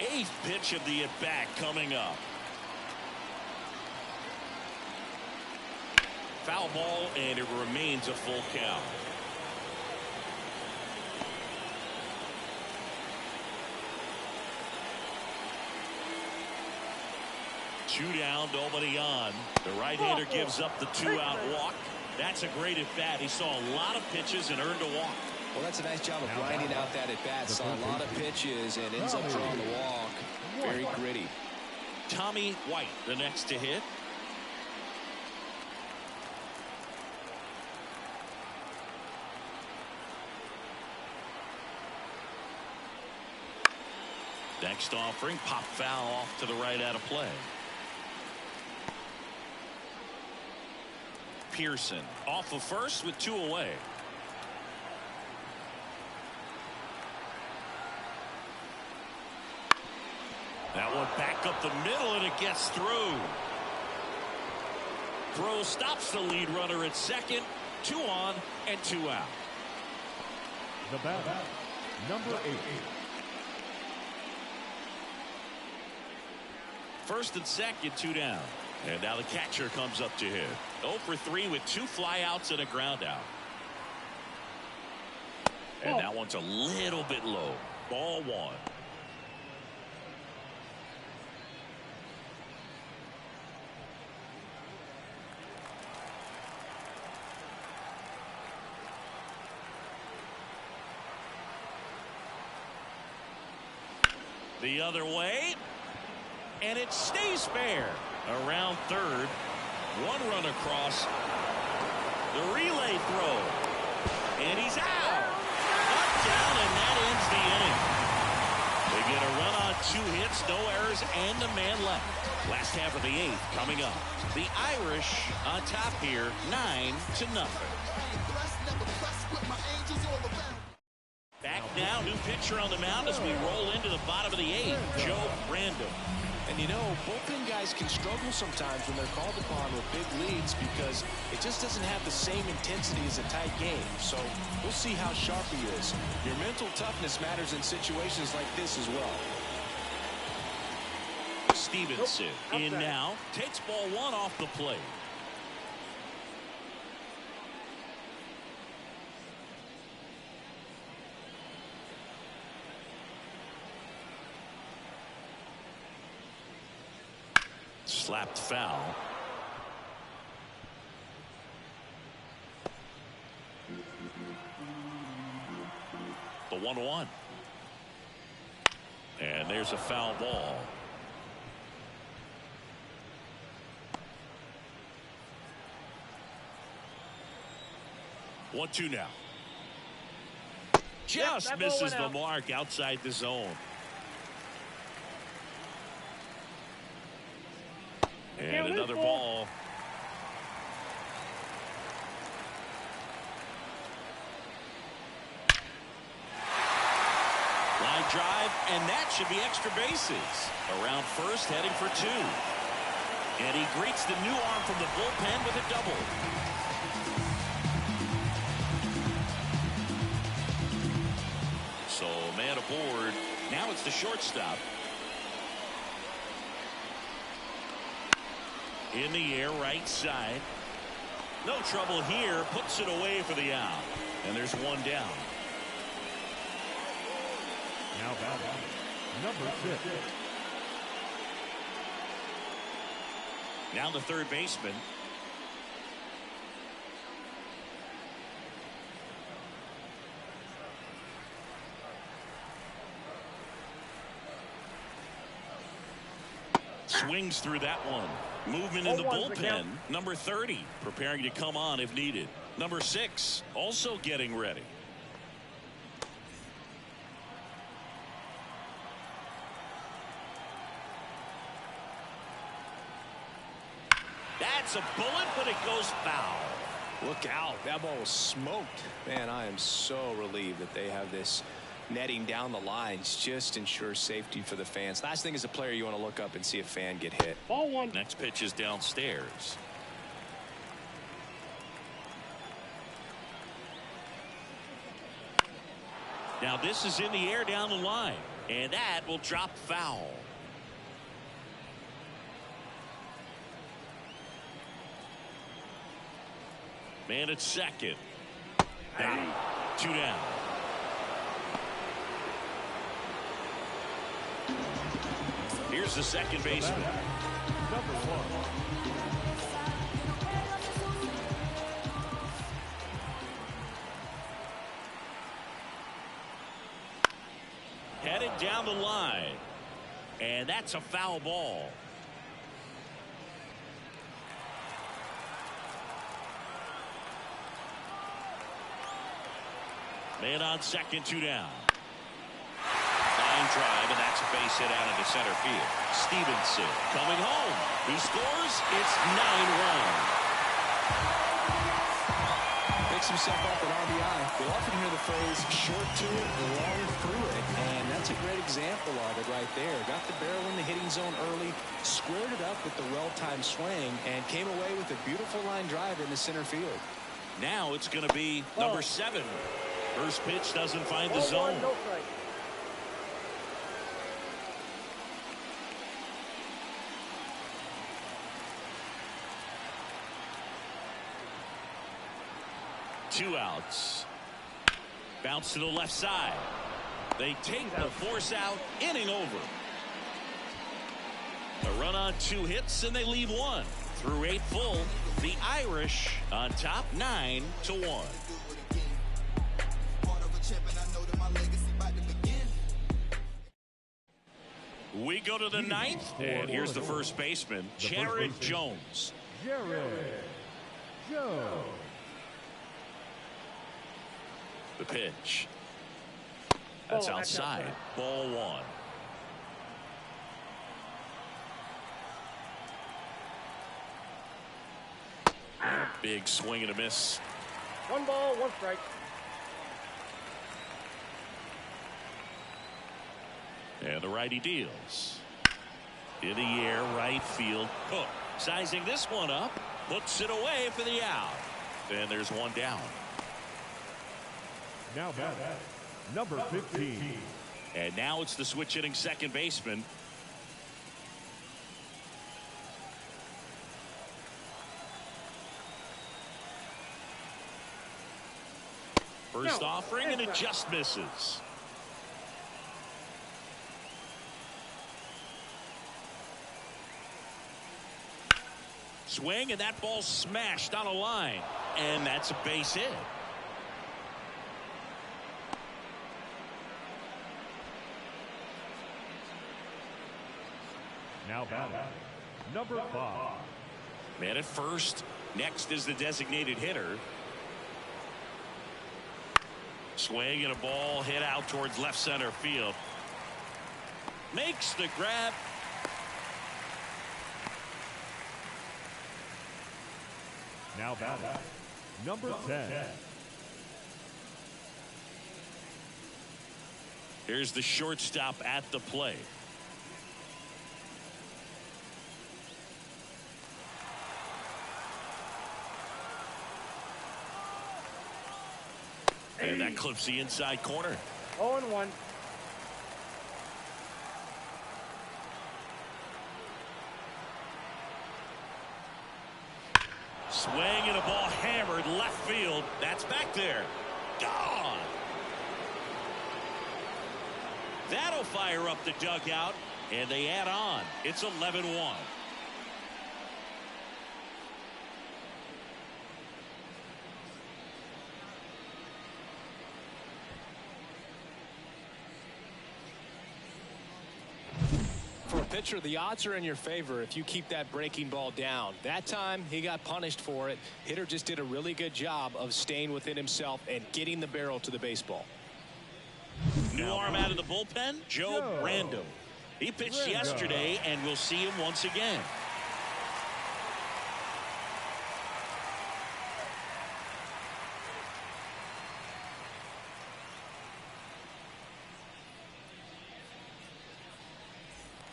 Speaker 1: Eighth pitch of the at-bat coming up. Foul ball, and it remains a full count. Two down, nobody on. The right-hander gives up the 2-out walk. That's a great at-bat. He saw a lot of pitches and earned a walk.
Speaker 2: Well, that's a nice job of grinding out that at-bat. Saw a lot of pitches and ends up drawing the walk. Very gritty.
Speaker 1: Tommy White, the next to hit. Next offering, pop foul off to the right out of play. Pearson off of first with 2 away. That one back up the middle, and it gets through. Throw stops the lead runner at second. 2 on and 2 out.
Speaker 5: The batter, number 8.
Speaker 1: First and second, 2 down. And now the catcher comes up to hit. 0 for 3 with 2 flyouts and a ground out. And that one's a little bit low. Ball one. The other way. And it stays fair. Around third. One run across. The relay throw. And he's out. Knocked down, and that ends the inning. They get a run on 2 hits, no errors, and a man left. Last half of the 8th coming up. The Irish on top here, 9-0. Back now, new pitcher on the mound as we roll into the bottom of the 8th, Joe Random.
Speaker 2: And you know, bullpen guys can struggle sometimes when they're called upon with big leads because it just doesn't have the same intensity as a tight game. So we'll see how sharp he is. Your mental toughness matters in situations like this as well.
Speaker 1: Stevenson in now, takes ball 1 off the plate. Slapped foul. The 1-1. And there's a foul ball. One, 2 now. Just misses the mark outside the zone. And another ball. Line drive, and that should be extra bases. Around first, heading for 2. And he greets the new arm from the bullpen with a double. So, man aboard. Now it's the shortstop. In the air, right side. No trouble here. Puts it away for the out. And there's one down.
Speaker 5: Now batting, number 6.
Speaker 1: Now the third baseman. Swings through that one. Movement in the bullpen. Number 30 preparing to come on if needed. Number 6 also getting ready. That's a bullet, but it goes foul.
Speaker 2: Look out. That ball was smoked. Man, I am so relieved that they have this netting down the lines. Just ensures safety for the fans. Last thing as a player, you want to look up and see a fan get hit.
Speaker 4: Ball 1.
Speaker 1: Next pitch is downstairs. Now this is in the air down the line. And that will drop foul. Man at second. 2 down. Here's the second baseman.
Speaker 5: Number 1.
Speaker 1: Headed down the line. And that's a foul ball. Man on second, 2 down. Line drive, and that's a base hit out into center field. Stevenson coming home. He scores. It's 9 runs.
Speaker 2: Picks himself up an RBI. We'll often hear the phrase short to it, long through it. And that's a great example of it right there. Got the barrel in the hitting zone early, squared it up with the well-timed swing, and came away with a beautiful line drive in the center field.
Speaker 1: Now it's going to be number 7. First pitch doesn't find the zone.
Speaker 4: No strike.
Speaker 1: Two outs. Bounce to the left side. They take the force out. Inning over. A run on 2 hits, and they leave 1. Through 8 full, the Irish on top 9-1. We go to the 9th, and here's the first baseman, Jared Jones. The pitch. That's outside. Ball 1. Big swing and a miss.
Speaker 4: 1 ball, 1 strike.
Speaker 1: And the righty deals. In the air, right field. Cook sizing this one up. Puts it away for the out. And there's 1 down.
Speaker 5: Now batting, number 15.
Speaker 1: And now it's the switch hitting second baseman. First offering, and it just misses. Swing, and that ball smashed on a line. And that's a base hit.
Speaker 5: Now batting, number 5.
Speaker 1: Man at first. Next is the designated hitter. Swing and a ball hit out towards left center field. Makes the grab.
Speaker 5: Now batting, number 10.
Speaker 1: Here's the shortstop at the plate. And that clips the inside corner.
Speaker 4: 0-1.
Speaker 1: Swing and a ball hammered left field. That's back there. Gone. That'll fire up the dugout, and they add on. It's 11-1.
Speaker 2: For a pitcher, the odds are in your favor if you keep that breaking ball down. That time, he got punished for it. Hitter just did a really good job of staying within himself and getting the barrel to the baseball.
Speaker 1: New arm out of the bullpen, Joe Random. He pitched yesterday, and we'll see him once again.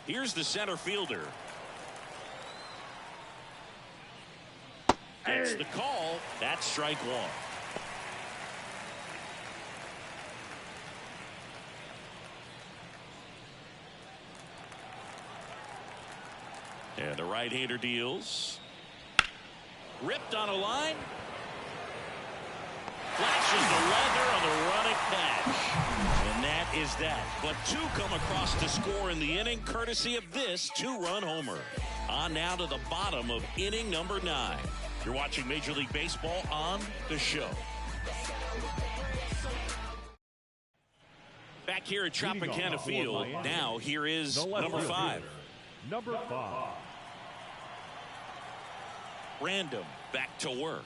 Speaker 1: Here's the center fielder. That's the call. That's strike 1. And the right-hander deals. Ripped on a line. Flashes the leather on the running catch. And that is that. But 2 come across to score in the inning, courtesy of this 2-run homer. On now to the bottom of inning number 9. You're watching Major League Baseball on the show. Back here at Tropicana Field. Now here is number 5.
Speaker 5: Number 5.
Speaker 1: Random back to work.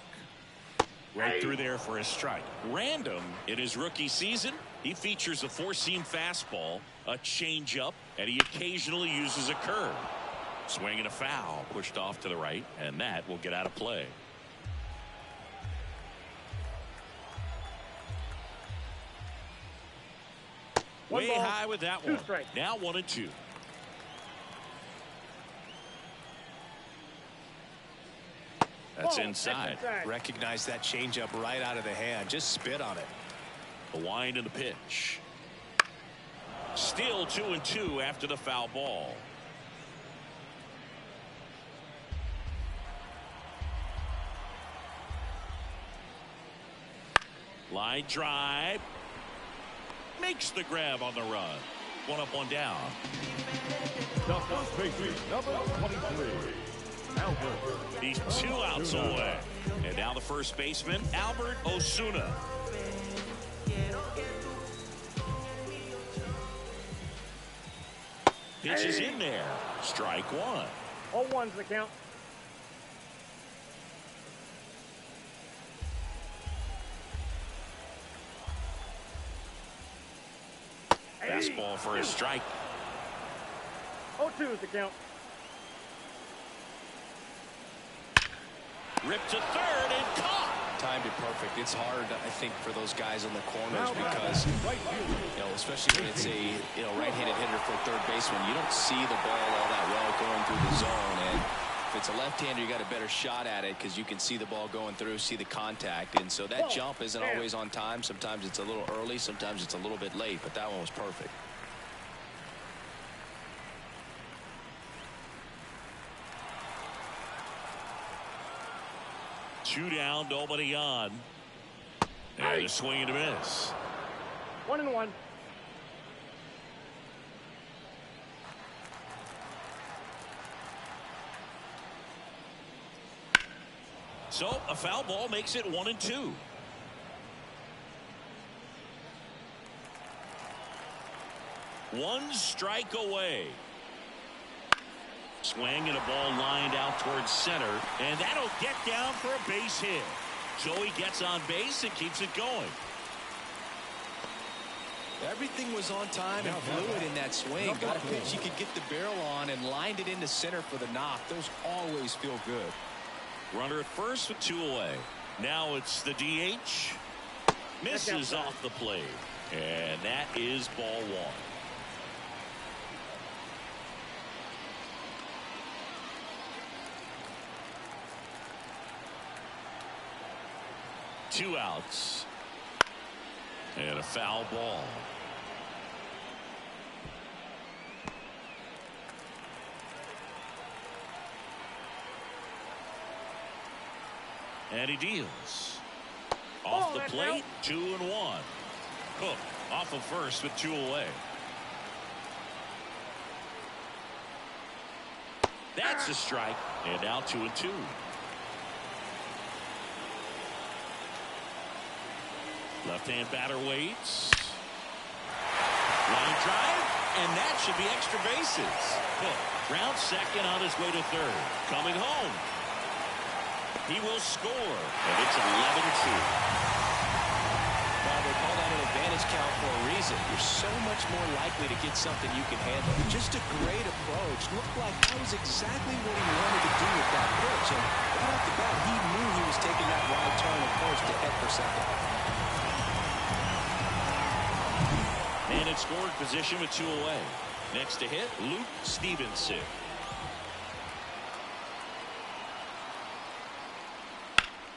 Speaker 1: Right through there for a strike. Random, in his rookie season, he features a 4-seam fastball, a changeup, and he occasionally uses a curve. Swing and a foul, pushed off to the right, and that will get out of play. Way high with that one. Now 1-2. That's inside.
Speaker 2: Recognize that changeup right out of the hand. Just spit on it.
Speaker 1: The wind and the pitch. Still 2-2 after the foul ball. Line drive. makes the grab on the run. One up, one down.
Speaker 5: The first baseman, number 23, Albert.
Speaker 1: He's 2 outs away. And now the first baseman, Albert Osuna. Pitch is in there. Strike one.
Speaker 4: 0-1's the count.
Speaker 1: Fastball for a strike.
Speaker 4: 0-2 is the count.
Speaker 1: Ripped to third and caught.
Speaker 2: Timed it perfect. It's hard, I think, for those guys in the corners because, especially when it's a, right-handed hitter for a third baseman, you don't see the ball all that well going through the zone. And if it's a left-hander, you got a better shot at it because you can see the ball going through, see the contact. And so that jump isn't always on time. Sometimes it's a little early, sometimes it's a little bit late, but that one was perfect.
Speaker 1: Two down, nobody on. And a swing and a miss.
Speaker 4: 1-1.
Speaker 1: So a foul ball makes it 1-2. One strike away. Swing and a ball lined out towards center, and that'll get down for a base hit. So he gets on base and keeps it going.
Speaker 2: Everything was on time and fluid in that swing. Got a pitch you could get the barrel on and lined it into center for the knock. Those always feel good.
Speaker 1: Runner at first with 2 away. Now it's the DH. Misses off the plate. And that is ball one. Two outs. And a foul ball. And he deals. Off the plate, 2-1. Cook off of first with 2 away. That's a strike. And now 2-2. Left-hand batter waits. Line drive, and that should be extra bases. Cook rounds second on his way to third. Coming home. He will score, and it's 11-2.
Speaker 2: Well, they call that an advantage count for a reason. You're so much more likely to get something you can handle. Just a great approach. Looked like that was exactly what he wanted to do with that pitch. And right off the bat, he knew he was taking that wide turn at first to head for second.
Speaker 1: And in scoring position with 2 away. Next to hit, Luke Stevenson.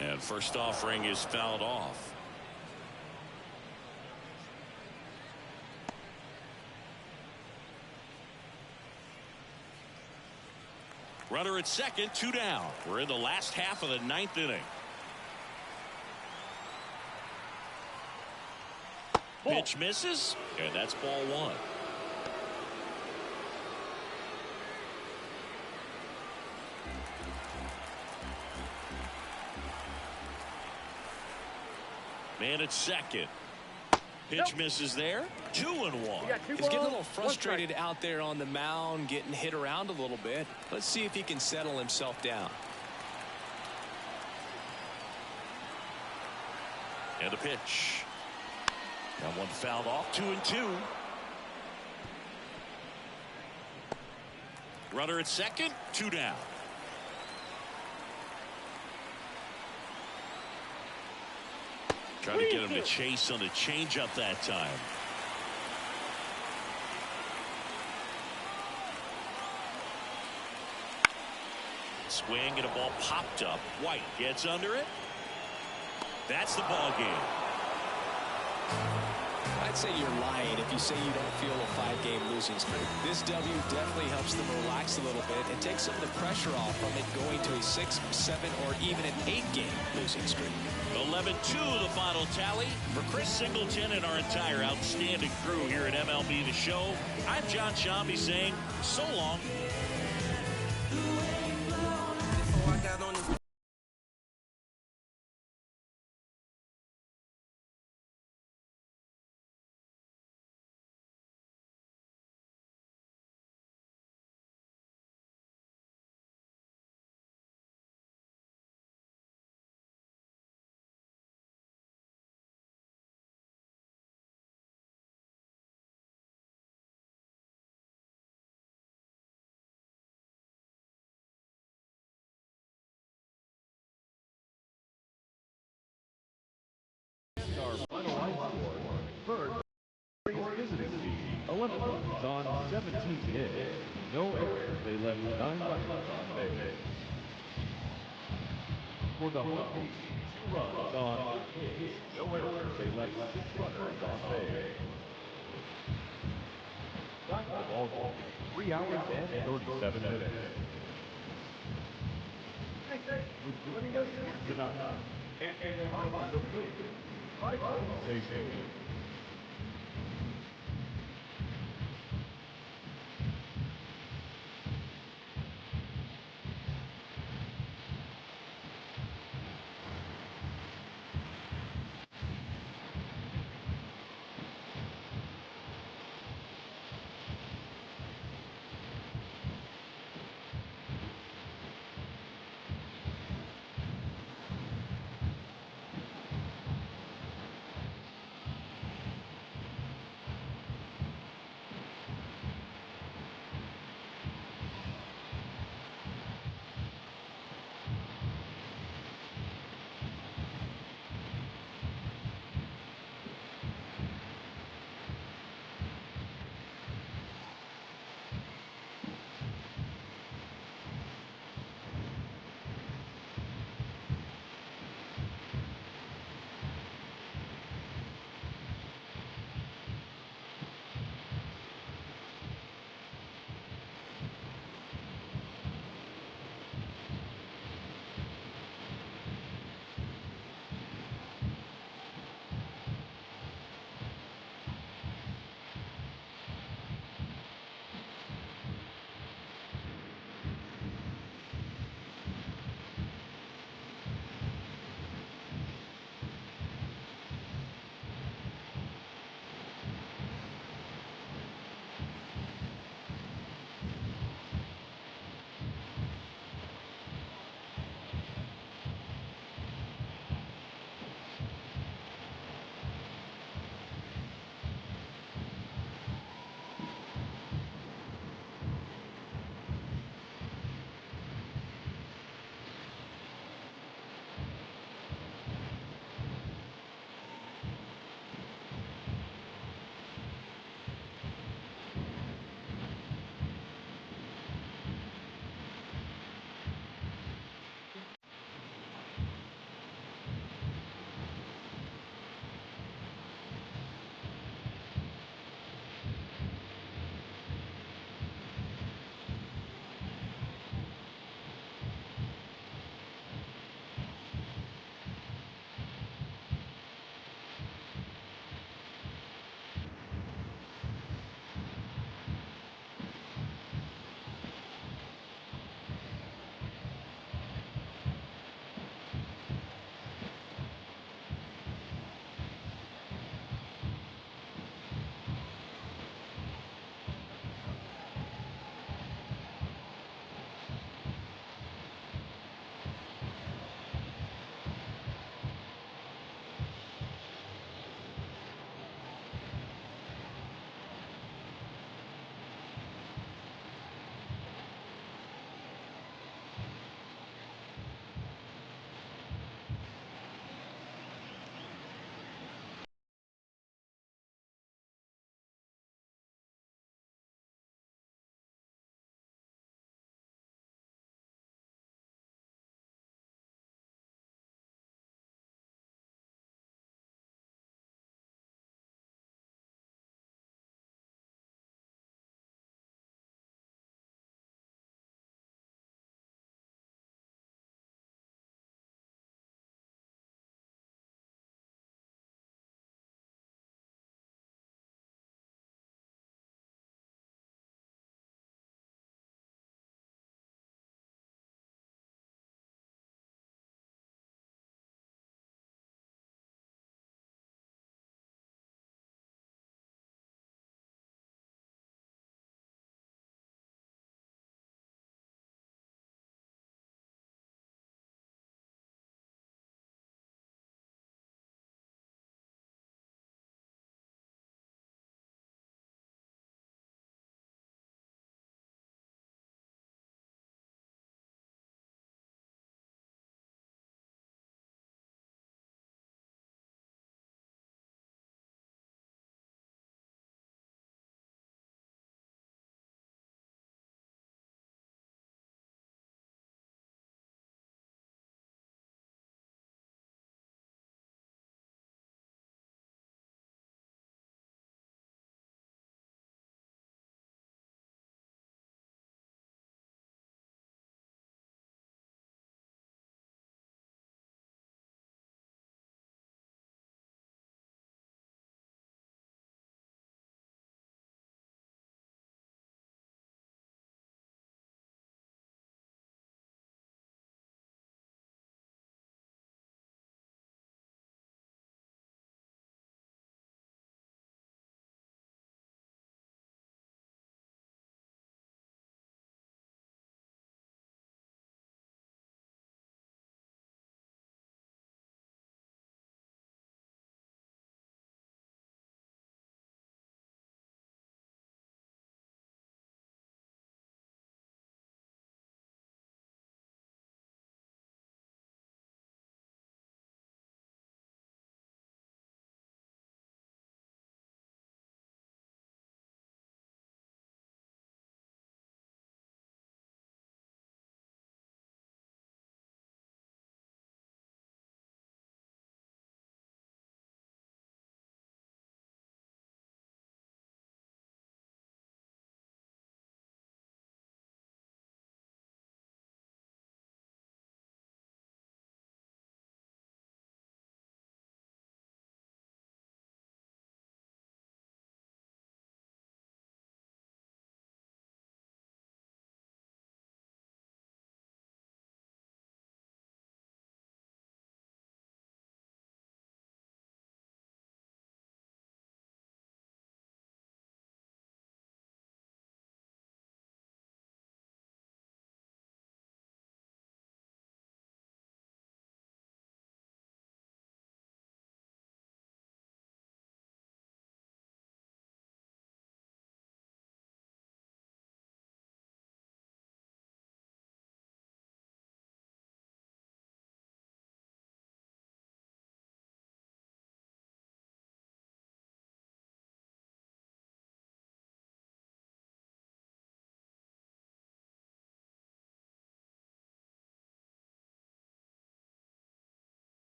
Speaker 1: And first offering is fouled off. Runner at second, 2 down. We're in the last half of the 9th inning. Pitch misses, and that's ball one. Man at second. Pitch misses there. 2-1.
Speaker 2: He's getting a little frustrated out there on the mound, getting hit around a little bit. Let's see if he can settle himself down.
Speaker 1: And a pitch. Got one fouled off. 2-2. Runner at second, 2 down. Trying to get him to chase on the changeup that time. Swing and a ball popped up. White gets under it. That's the ball game.
Speaker 2: I'd say you're lying if you say you don't feel a 5-game losing streak. This W definitely helps them relax a little bit and take some of the pressure off from it going to a 6, 7, or even an 8-game losing streak.
Speaker 1: 11-2 the final tally. For Chris Singleton and our entire outstanding crew here at MLB The Show, I'm John Shambi saying so long.
Speaker 5: First, visiting team, 11 runs on 17 hits. No errors. They left 9 runners on base. For the home team, 2 runs on 8 hits. No errors. They left 6 runners on base. Time of the ball game, 3 hours and 37 minutes. With joining us tonight, and on the plate, Michael Station.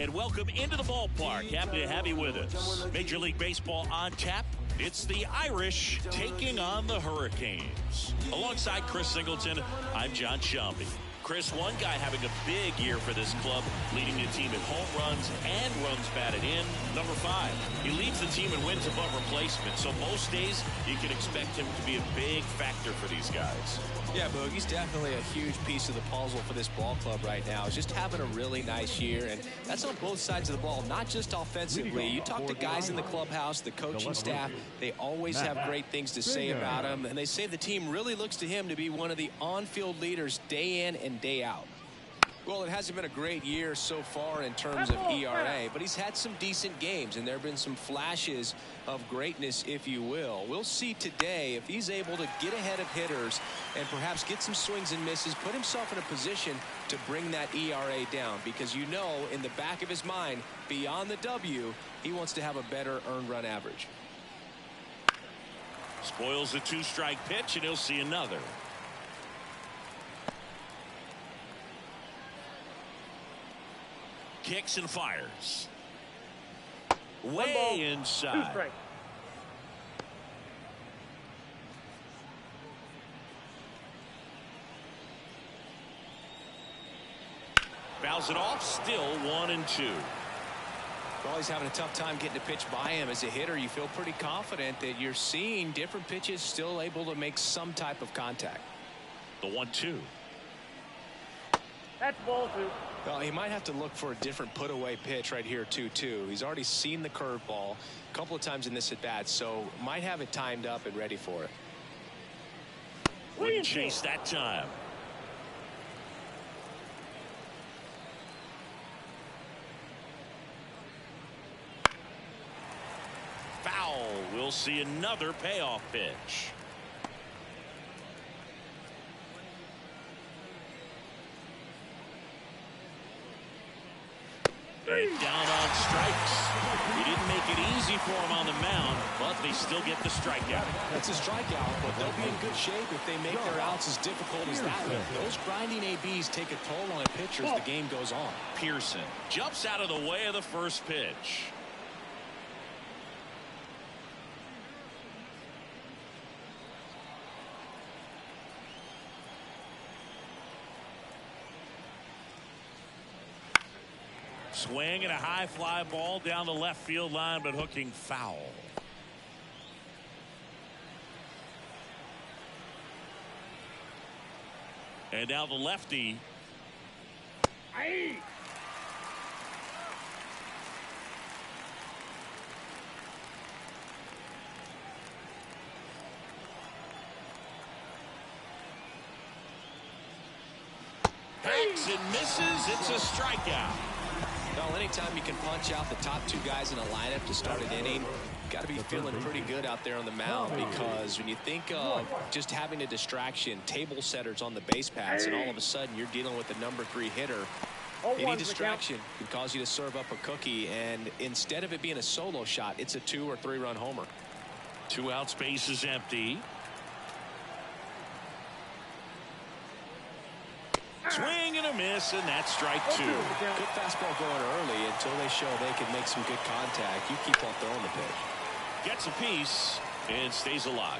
Speaker 1: And welcome into the ballpark. Happy to have you with us. Major League Baseball on tap. It's the Irish taking on the Hurricanes. Alongside Chris Singleton, I'm John Shambi. Chris, one guy having a big year for this club, leading the team in home runs and runs batted in. Number 5, he leads the team in wins above replacement. So most days, you can expect him to be a big factor for these guys.
Speaker 2: Yeah, Boog, he's definitely a huge piece of the puzzle for this ball club right now. He's just having a really nice year, and that's on both sides of the ball, not just offensively. You talk to guys in the clubhouse, the coaching staff, they always have great things to say about him, and they say the team really looks to him to be one of the on-field leaders day in and day out. Well, it hasn't been a great year so far in terms of ERA, but he's had some decent games, and there have been some flashes of greatness, if you will. We'll see today if he's able to get ahead of hitters and perhaps get some swings and misses, put himself in a position to bring that ERA down, because you know in the back of his mind, beyond the W, he wants to have a better earned run average.
Speaker 1: Spoils a 2-strike pitch, and he'll see another. Kicks and fires. Way inside.
Speaker 4: 2 strikes.
Speaker 1: Fouls it off. Still 1-2.
Speaker 2: Well, he's having a tough time getting a pitch by him. As a hitter, you feel pretty confident that you're seeing different pitches still able to make some type of contact.
Speaker 1: The 1-2.
Speaker 4: That's ball 2.
Speaker 2: Well, he might have to look for a different put-away pitch right here, 2-2. He's already seen the curveball a couple of times in this at-bat, so might have it timed up and ready for it.
Speaker 1: Wouldn't chase that time. Foul. We'll see another payoff pitch. And down on strikes. He didn't make it easy for him on the mound, but they still get the strikeout.
Speaker 2: That's a strikeout, but they'll be in good shape if they make their outs as difficult as that. Those grinding ABs take a toll on a pitcher as the game goes on.
Speaker 1: Pearson jumps out of the way of the first pitch. Swing and a high fly ball down the left field line, but hooking foul. And now the lefty.
Speaker 4: Aye.
Speaker 1: Hacks and misses. It's a strikeout.
Speaker 2: Well, anytime you can punch out the top 2 guys in a lineup to start an inning, you've got to be feeling pretty good out there on the mound, because when you think of just having a distraction, table setters on the base paths, and all of a sudden you're dealing with the number 3 hitter, any distraction can cause you to serve up a cookie, and instead of it being a solo shot, it's a 2 or 3 run homer.
Speaker 1: 2 out, space is empty. Swing and a miss, and that's strike 2.
Speaker 2: Good fastball going early until they show they can make some good contact. You keep on throwing the pitch.
Speaker 1: Gets a piece and stays alive.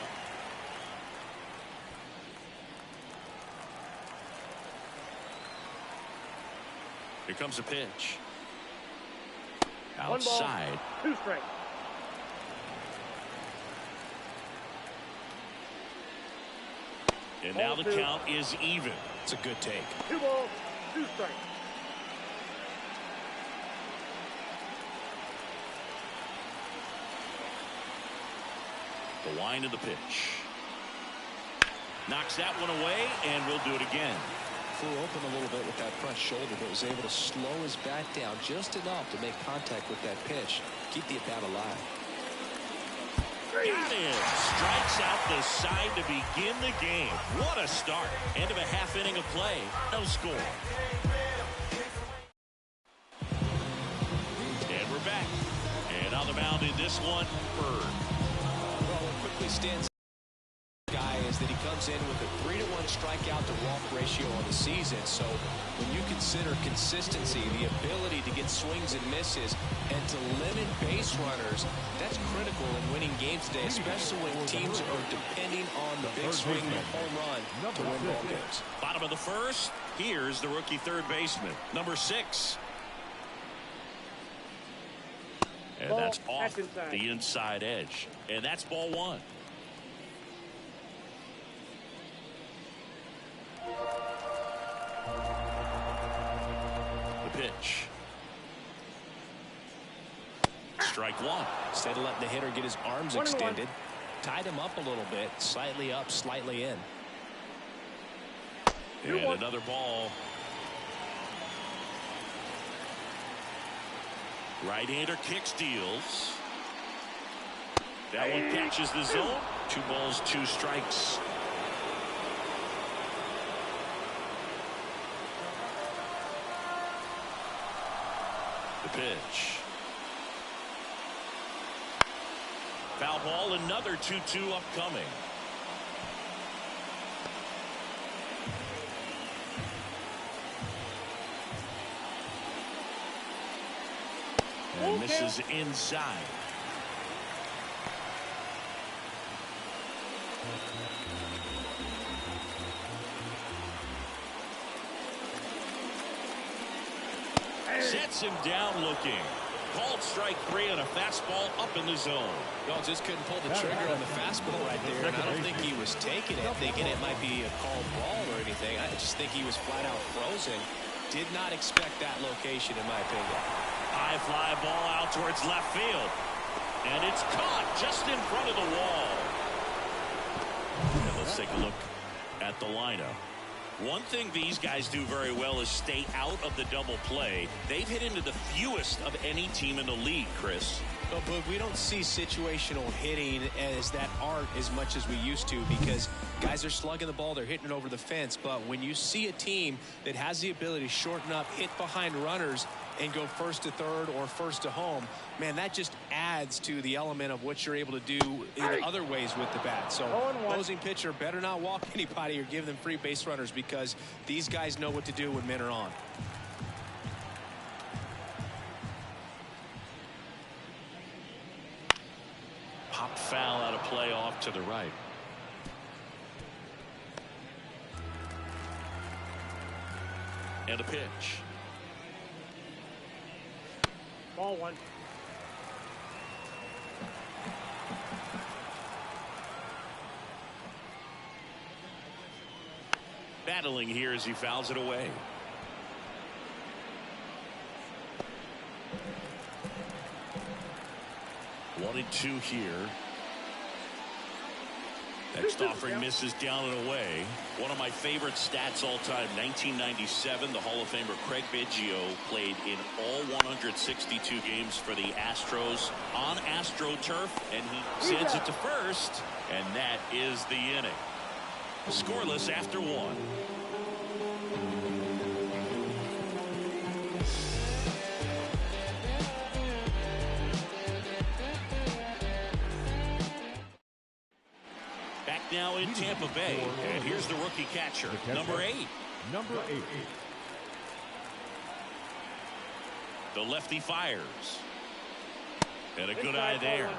Speaker 1: Here comes a pitch. Outside.
Speaker 4: 1 ball, 2 strikes.
Speaker 1: And now the count is even.
Speaker 2: It's a good take.
Speaker 4: 2 balls, 2 strikes.
Speaker 1: The wind of the pitch. Knocks that one away, and we'll do it again.
Speaker 2: Flew open a little bit with that front shoulder, but was able to slow his bat down just enough to make contact with that pitch. Keep the at-bat alive.
Speaker 1: Got him. Strikes out the side to begin the game. What a start. End of a half inning of play. No score. And we're back. And on the mound in this one, Bird.
Speaker 2: Well, what quickly stands guy is is that he comes in with a 3-to-1 strikeout to walk ratio on the season. So when you consider consistency, the ability to get swings and misses, and to limit base runners, that's critical in winning games today, especially when teams are depending on the big swing, the home run, to win ball games.
Speaker 1: Bottom of the first, here's the rookie third baseman, number 6. And
Speaker 4: Ball,
Speaker 1: that's off
Speaker 4: that's inside.
Speaker 1: the inside edge. And that's ball 1. The pitch. Strike 1.
Speaker 2: Instead of letting the hitter get his arms
Speaker 4: 1-1.
Speaker 2: extended, tied him up a little bit, slightly up, slightly in.
Speaker 1: And another ball. Right-hander kick steals. That one catches the zone. 2 balls, 2 strikes. The pitch. Foul ball, another 2-2 upcoming. And misses inside. Sets him down looking. Called strike 3 on a fastball up in the zone.
Speaker 2: Well, just couldn't pull the trigger on the fastball right there. And I don't think he was taking it, thinking it might be a called ball or anything. I just think he was flat out frozen. Did not expect that location, in my opinion.
Speaker 1: High fly ball out towards left field. And it's caught just in front of the wall. And let's take a look at the lineup. One thing these guys do very well is stay out of the double play. They've hit into the fewest of any team in the league, Chris.
Speaker 2: But we don't see situational hitting as that art as much as we used to, because guys are slugging the ball, they're hitting it over the fence. But when you see a team that has the ability to shorten up, hit behind runners, and go first to third or first to home, man, that just adds to the element of what you're able to do in other ways with the bat. So opposing pitcher better not walk anybody or give them free base runners, because these guys know what to do when men are on.
Speaker 1: Pop foul out of play off to the right. And a pitch.
Speaker 4: Ball 1.
Speaker 1: Battling here as he fouls it away. One and 2 here. Next offering misses down and away. One of my favorite stats all time, 1997, the Hall of Famer Craig Biggio played in all 162 games for the Astros on AstroTurf, and he sends it to first, and that is the inning. Scoreless after 1. Back now in Tampa Bay, and here's the rookie catcher, number 8.
Speaker 5: Number 8.
Speaker 1: The lefty fires. And a good eye there.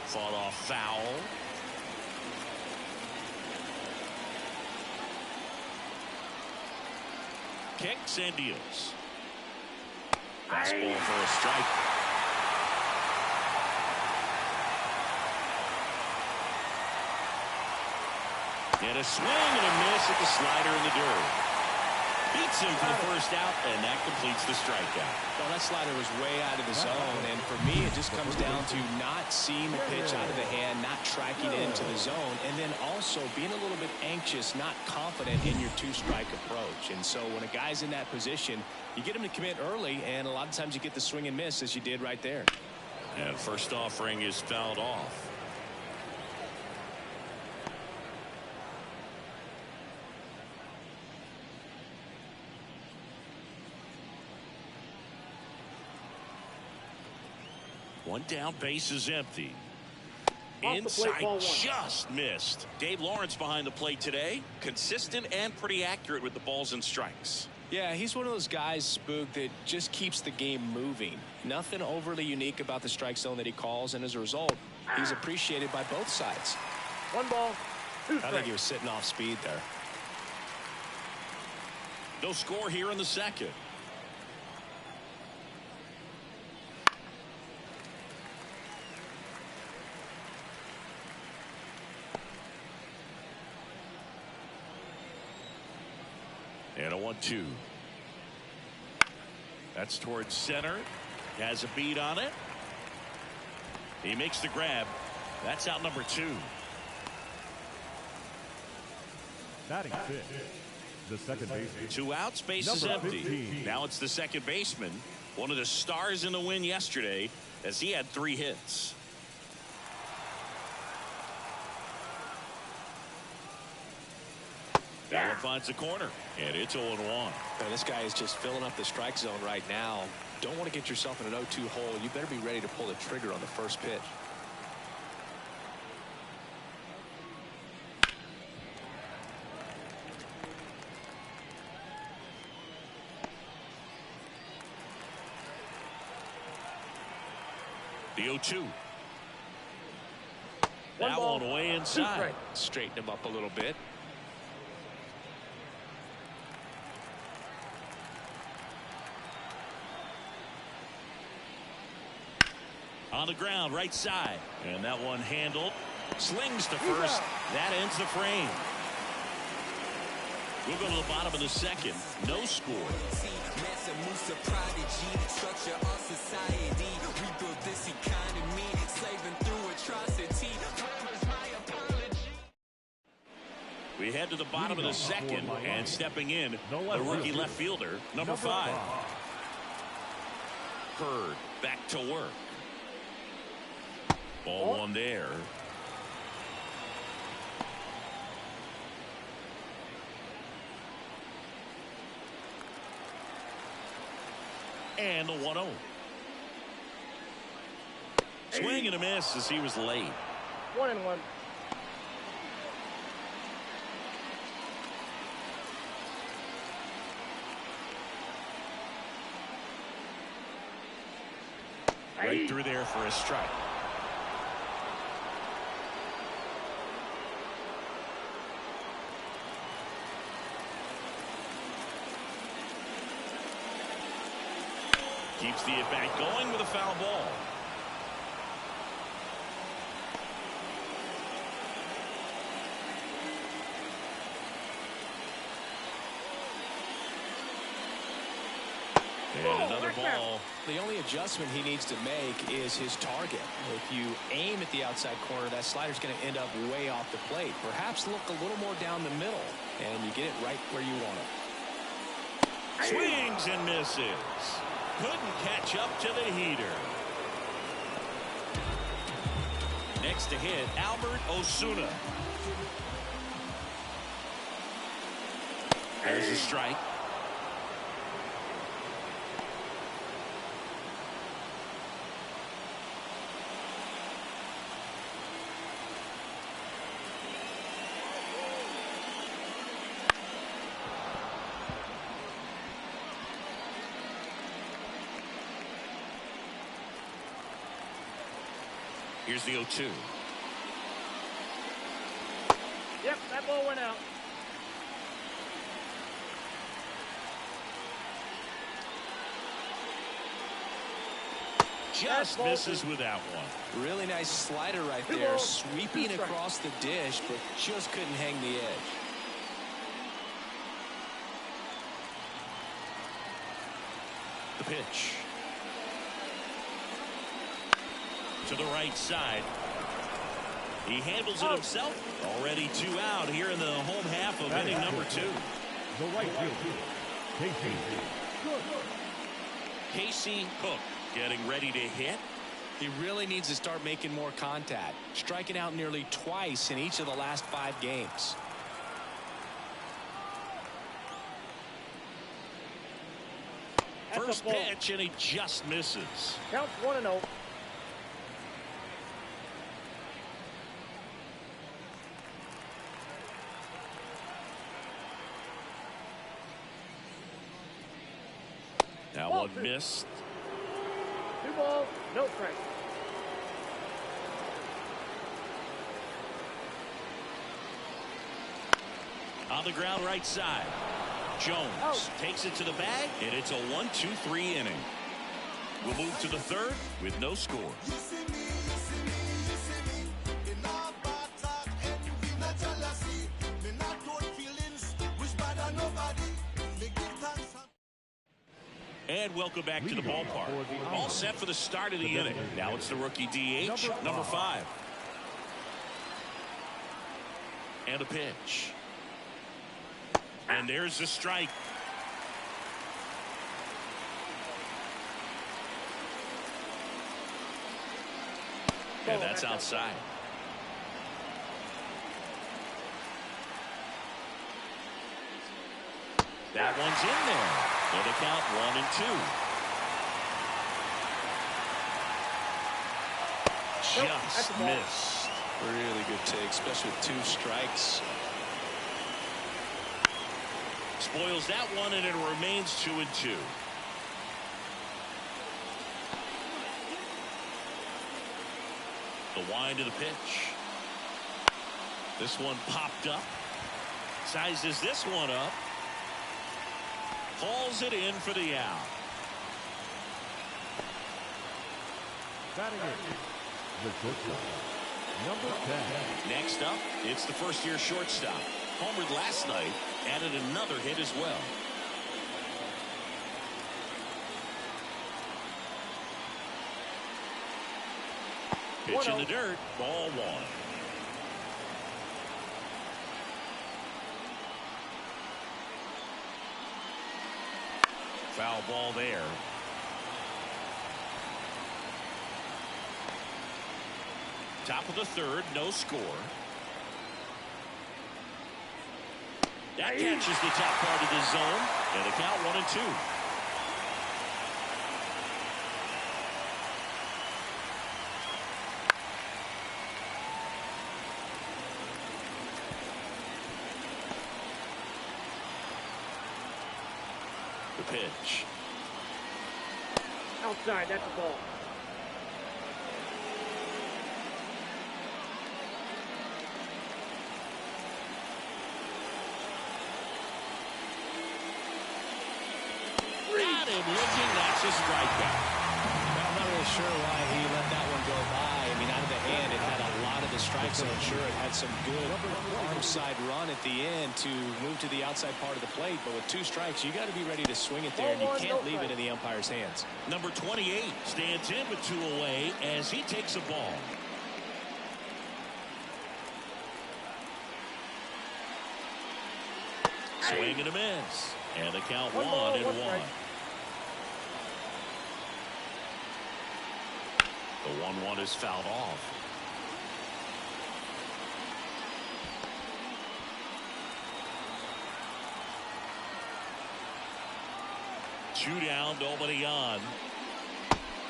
Speaker 1: Fought off foul. Kicks and deals. Fastball for a strike. And a swing and a miss at the slider in the dirt. Beats him for the first out, and that completes the strikeout.
Speaker 2: Well, that slider was way out of the zone, and for me, it just comes down to not seeing the pitch out of the hand, not tracking into the zone, and then also being a little bit anxious, not confident in your two-strike approach. And so when a guy's in that position, you get him to commit early, and a lot of times you get the swing and miss, as you did right there.
Speaker 1: And first offering is fouled off. One down, base is empty.
Speaker 4: Off the plate,
Speaker 1: Inside,
Speaker 4: ball one.
Speaker 1: just missed. Dave Lawrence behind the plate today. Consistent and pretty accurate with the balls and strikes.
Speaker 2: Yeah, he's one of those guys, Spook, that just keeps the game moving. Nothing overly unique about the strike zone that he calls, and as a result, he's appreciated by both sides.
Speaker 4: 1 ball, 2 strikes.
Speaker 2: I think he was sitting off speed there.
Speaker 1: No score here in the second. And a 1-2. That's towards center. Has a beat on it. He makes the grab. That's out number 2.
Speaker 5: Batting fifth, the second baseman.
Speaker 1: 2 outs, base is
Speaker 5: Number
Speaker 1: empty.
Speaker 5: 15.
Speaker 1: Now it's the second baseman. One of the stars in the win yesterday as he had 3 hits. That one finds the corner, and it's 0-1.
Speaker 2: Now, this guy is just filling up the strike zone right now. Don't want to get yourself in an 0-2 hole. You better be ready to pull the trigger on the first pitch.
Speaker 1: The 0-2.
Speaker 4: 1
Speaker 1: That
Speaker 4: ball,
Speaker 1: one way
Speaker 4: 2
Speaker 1: inside.
Speaker 4: strikes.
Speaker 2: Straighten him up a little bit.
Speaker 1: On the ground, right side. And that one handled. Slings to first. That ends the frame. We'll go to the bottom of the second. No score. We head to the bottom of the second, and stepping in, the rookie left fielder, number 5. Hurd back to work. Ball 1 there. And the 1-0. Swing and a miss as he was late.
Speaker 4: 1-1.
Speaker 1: Right through there for a strike. Keeps the at-bat going with a foul ball. And another ball.
Speaker 2: The only adjustment he needs to make is his target. If you aim at the outside corner, that slider's going to end up way off the plate. Perhaps look a little more down the middle, and you get it right where you want it.
Speaker 1: Swings and misses. Couldn't catch up to the heater. Next to hit, Albert Osuna. There's a strike. Here's the 0-2.
Speaker 4: Yep, that ball went out.
Speaker 1: Just misses with that one.
Speaker 2: Really nice slider right there, sweeping across the dish, but just couldn't hang the edge.
Speaker 1: The pitch. To the right side. He handles it himself. Already 2 out here in the home half of inning number 2.
Speaker 5: The right fielder, Casey Cook.
Speaker 1: Casey Cook getting ready to hit.
Speaker 2: He really needs to start making more contact, striking out nearly twice in each of the last 5 games.
Speaker 1: First pitch, and he just misses.
Speaker 4: Counts 1-0.
Speaker 1: one missed.
Speaker 4: 2 balls, no strikes.
Speaker 1: On the ground right side. Jones takes it to the bag, and it's a 1-2-3 inning. We'll move to the third with no score. And welcome back to the ballpark. All set for the start of the inning. Now it's the rookie DH, number 5. And a pitch. And there's the strike. And that's outside. That one's in there. And the count 1-2. Just missed.
Speaker 2: Really good take, especially with 2 strikes.
Speaker 1: Spoils that one, and it remains 2-2. The wind of the pitch. This one popped up. Sizes this one up. Hauls it in for the out.
Speaker 5: Batting it, the shortstop, number 10.
Speaker 1: Next up, it's the first-year shortstop. Homered last night, added another hit as well. Pitch in the dirt, ball 1. Foul ball there. Top of the third, no score. That catches the top part of the zone, and the count 1-2. The pitch.
Speaker 4: Outside, that's a ball.
Speaker 1: Got him looking, that's a strikeout.
Speaker 2: I'm not really sure why he let that one go by. I mean, out of the hand, it had a lot of the strikes, so I'm sure it had some good arm side run at the end to move to the outside part of the plate. But with 2 strikes, you got to be ready to swing it there, and you can't leave it in the umpire's hands.
Speaker 1: Number 28 stands in with 2 away as he takes a ball. Swing and a miss. And the count 1-1. The 1-1 is fouled off. Two down, nobody on.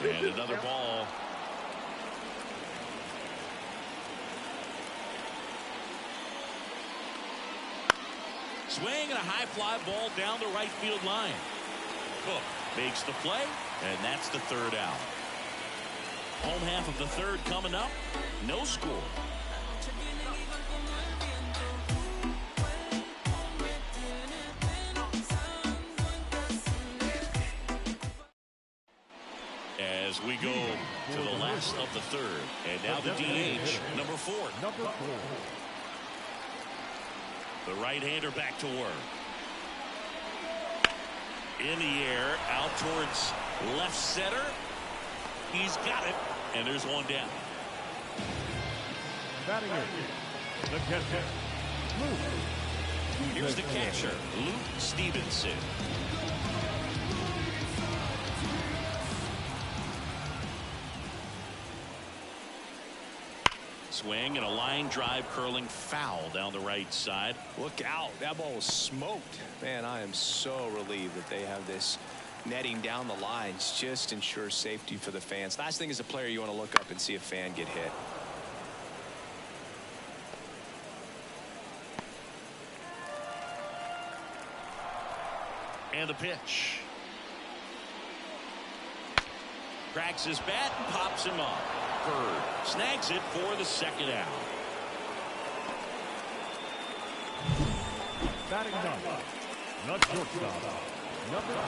Speaker 1: And another ball. Swing and a high fly ball down the right field line. Cook makes the play, and that's the third out. Home half of the third coming up. No score. As we go to the last of the third. And now the DH, number 4.
Speaker 5: Number 4.
Speaker 1: The right-hander back to work. In the air, out towards left center. He's got it, and there's one down.
Speaker 5: Batting it, the catcher, Luke.
Speaker 1: Here's the catcher, Luke Stevenson. Swing and a line drive curling foul down the right side.
Speaker 2: Look out. That ball was smoked. Man, I am so relieved that they have this netting down the lines. Just ensures safety for the fans. Last thing as a player, you want to look up and see a fan get hit.
Speaker 1: And the pitch. Cracks his bat and pops him up. Bird snags it for the second out.
Speaker 5: Batting ninth, the shortstop, number 19.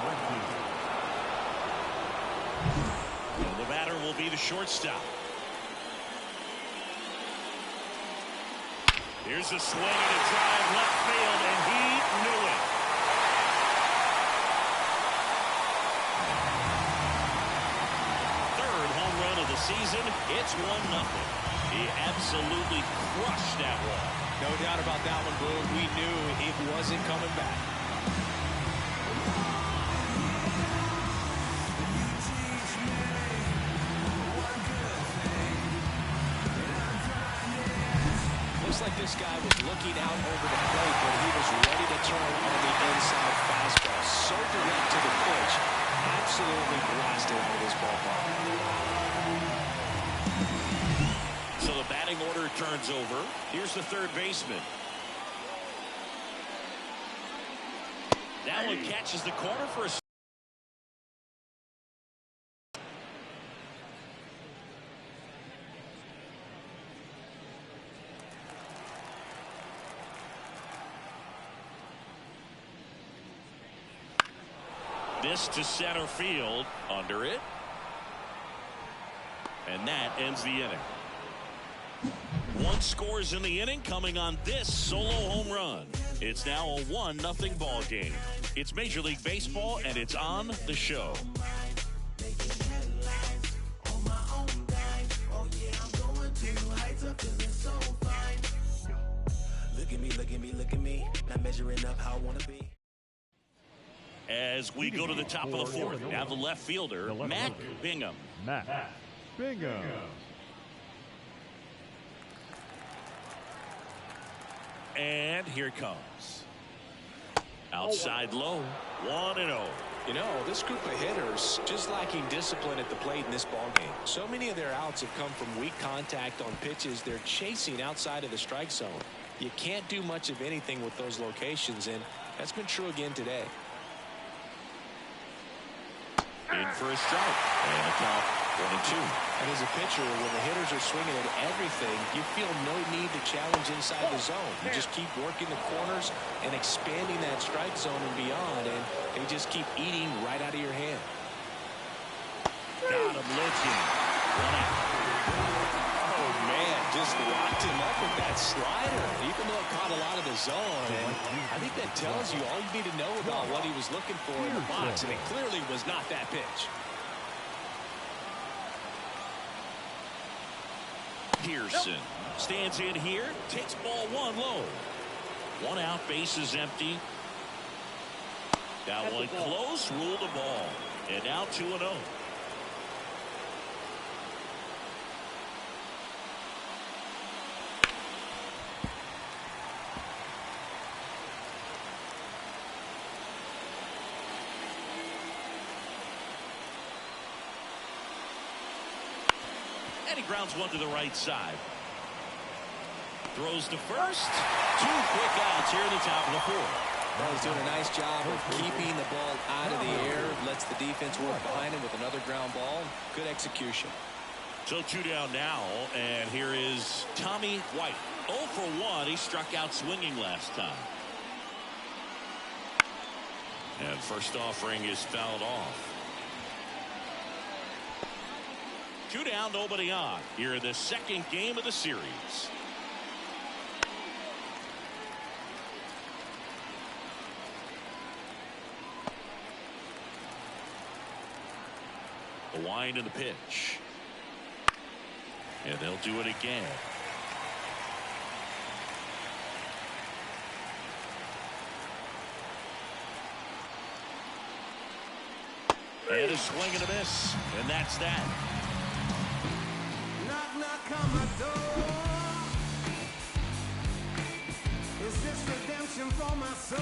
Speaker 1: And the batter will be the shortstop. Here's a swing and a drive left field, and he knew it. Third home run of the season. It's 1-0. He absolutely crushed that one.
Speaker 2: No doubt about that one, Boone. We knew it wasn't coming back. Looks like this guy was looking out over the plate when he was ready to turn on the inside fastball. So direct to the pitch. Absolutely blasted out of this ballpark.
Speaker 1: So the batting order turns over. Here's the third baseman. That one catches the corner for a... This to center field. Under it. And that ends the inning. One scores in the inning coming on this solo home run. It's now a 1-0 ball game. It's Major League Baseball, and it's on the show.
Speaker 7: Look at me, look at me, look at me. Not measuring up how I want to be.
Speaker 1: As we go to the top of the fourth, now the left fielder, Matt Bingham.
Speaker 5: Matt Bingham.
Speaker 1: And here it comes. Outside low, 1-0.
Speaker 2: You know, this group of hitters just lacking discipline at the plate in this ballgame. So many of their outs have come from weak contact on pitches they're chasing outside of the strike zone. You can't do much of anything with those locations, and that's been true again today.
Speaker 1: In for a strike. And a count, 1-2.
Speaker 2: And as a pitcher, when the hitters are swinging at everything, you feel no need to challenge inside the zone. You just keep working the corners and expanding that strike zone and beyond, and they just keep eating right out of your hand.
Speaker 1: Got him looking. 1 out.
Speaker 2: Oh, man, just locked him up with that slider. Even though it caught a lot of the zone, and I think that tells you all you need to know about what he was looking for in the box, and it clearly was not that pitch.
Speaker 1: Pearson stands in here, takes ball 1 low. 1 out, base is empty. That one close, ruled the ball. And now 2-0. And he grounds one to the right side. Throws to first. 2 quick outs here in the top of the fourth.
Speaker 2: Well, he's doing a nice job of keeping the ball out of the air. Lets the defense work behind him with another ground ball. Good execution.
Speaker 1: So 2 down now, and here is Tommy White. 0 for 1. He struck out swinging last time. And first offering is fouled off. 2 down, nobody on. Here in the second game of the series. The wind and the pitch. And they'll do it again. And a swing and a miss. And that's that.
Speaker 7: Knock, knock on my door. Is this redemption for my soul?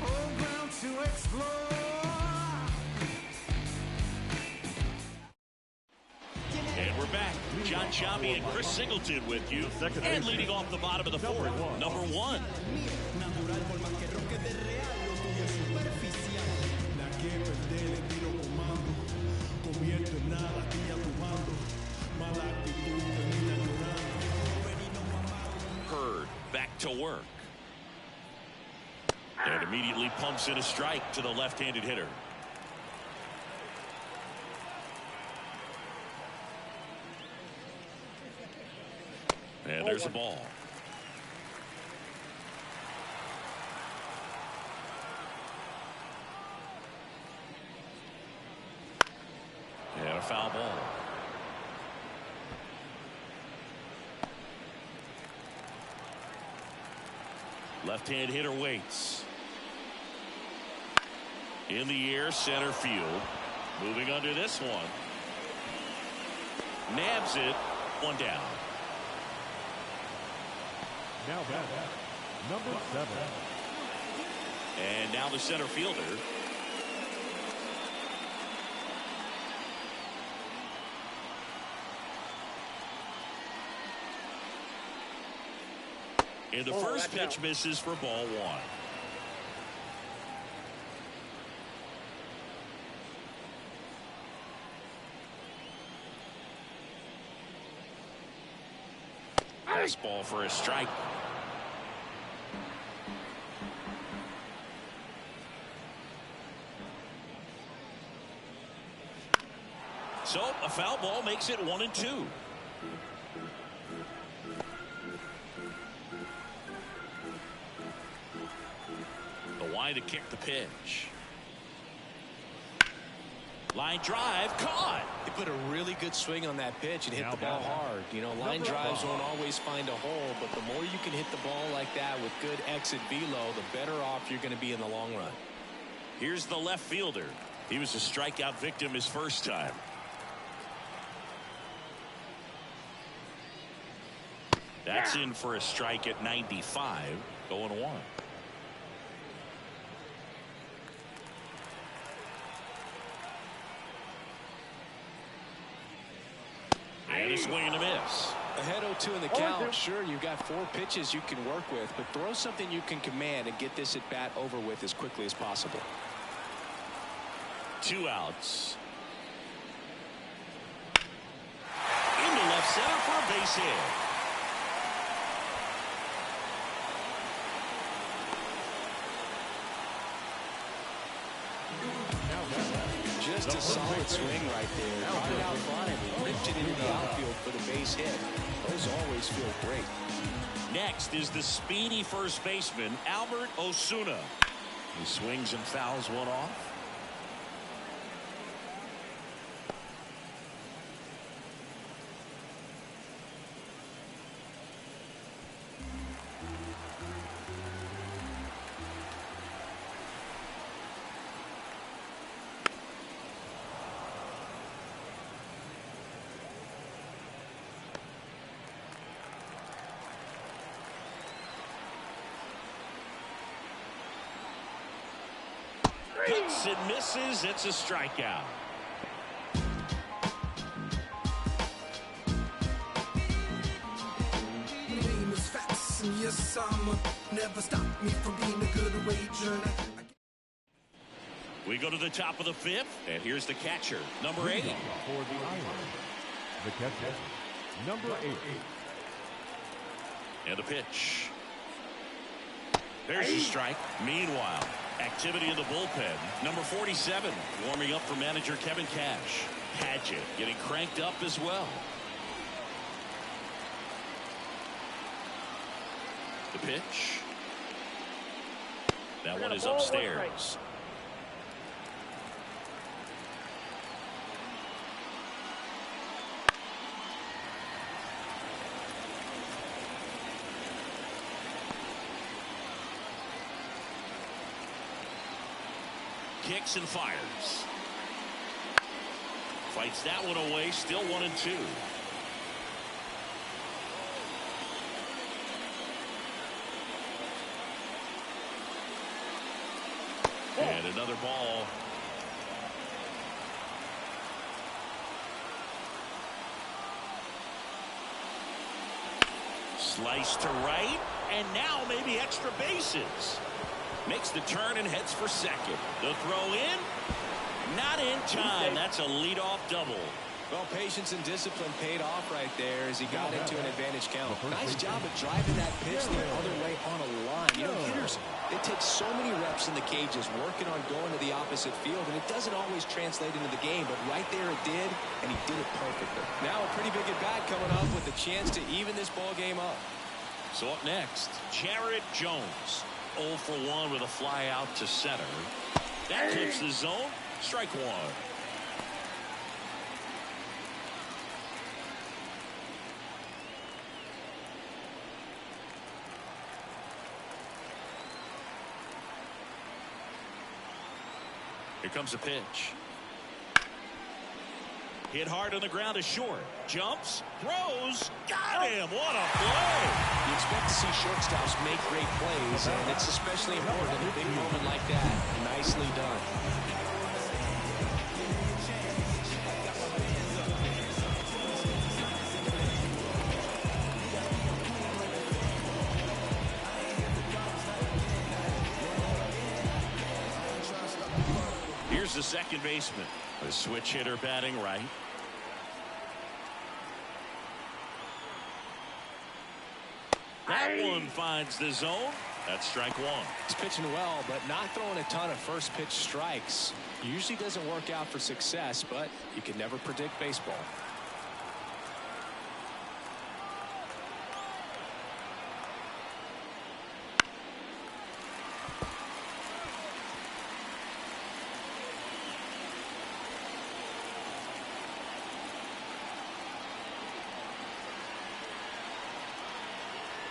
Speaker 7: Old ground to explore.
Speaker 1: And we're back. John Ncaa and Chris Singleton with you. And leading off the bottom of the fourth, number 1. Hurd back to work. And immediately pumps in a strike to the left-handed hitter. And there's a ball. And a foul ball. Left-hand hitter waits. In the air, center field. Moving under this one. Nabs it. One down.
Speaker 5: Now back, number 7.
Speaker 1: And now the center fielder. And the first pitch misses for ball 1. Fastball for a strike. So a foul ball makes it 1-2. The wide to kick the pitch. Line drive caught.
Speaker 2: He put a really good swing on that pitch and hit the ball hard. You know, line drives won't always find a hole, but the more you can hit the ball like that with good exit velo, the better off you're going to be in the long run.
Speaker 1: Here's the left fielder. He was a strikeout victim his first time. That's in for a strike at 95, going 1. And a swing and a miss.
Speaker 2: Ahead 0-2 in the count. Sure, you've got 4 pitches you can work with, but throw something you can command and get this at bat over with as quickly as possible.
Speaker 1: 2 outs. Into left center for a base hit.
Speaker 2: Just a solid swing right there. Brought it out fine. Ripped it into the outfield for the base hit. Those always feel great.
Speaker 1: Next is the speedy first baseman, Albert Osuna. He swings and fouls one off. Hits and misses. It's a strikeout. We go to the top of the 5th, and here's the catcher, number 8.
Speaker 5: For the Islanders, the catcher, number 8.
Speaker 1: And a pitch. There's a strike. Meanwhile, activity in the bullpen. Number 47 warming up for manager Kevin Cash. Padgett getting cranked up as well. The pitch. That one is upstairs. Kicks and fires. Fights that one away. Still 1-2. And another ball. Slice to right, and now maybe extra bases. Makes the turn and heads for second. The throw in. Not in time. That's a leadoff double.
Speaker 2: Well, patience and discipline paid off right there as he got into an advantage count. Nice job of driving that pitch the other way on a line. You know, hitters, it takes so many reps in the cages working on going to the opposite field, and it doesn't always translate into the game, but right there it did, and he did it perfectly. Now a pretty big at-bat coming up with a chance to even this ball game up.
Speaker 1: So up next, Jared Jones. 0 for 1 with a fly out to center. That clips the zone. Strike one. Here comes a pitch. Hit hard on the ground is short. Jumps, throws, got him. What a play.
Speaker 2: You expect to see shortstops make great plays, and it's especially important in a big moment like that. Nicely done.
Speaker 1: Here's the second baseman. The switch hitter batting right. That one finds the zone. That's strike one.
Speaker 2: He's pitching well, but not throwing a ton of first pitch strikes. Usually doesn't work out for success, but you can never predict baseball.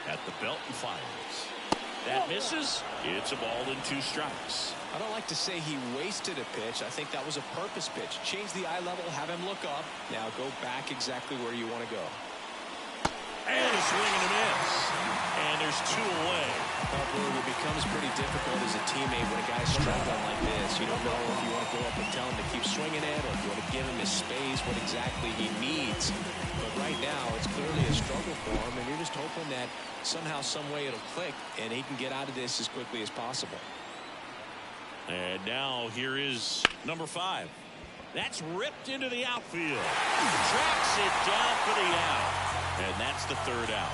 Speaker 1: At the belt and fires. That misses. It's a ball and 2 strikes.
Speaker 2: I don't like to say he wasted a pitch. I think that was a purpose pitch. Change the eye level, have him look up. Now go back exactly where you want to go.
Speaker 1: And a swing and a miss. And there's 2 away.
Speaker 2: Well, it becomes pretty difficult as a teammate when a guy's struggling like this. You don't know if you want to go up and tell him to keep swinging it, or if you want to give him his space, what exactly he needs. But right now, it's clearly a struggle for him, and you're just hoping that somehow, some way it'll click, and he can get out of this as quickly as possible.
Speaker 1: And now here is number 5. That's ripped into the outfield. Tracks it down for the out. And that's the 3rd out.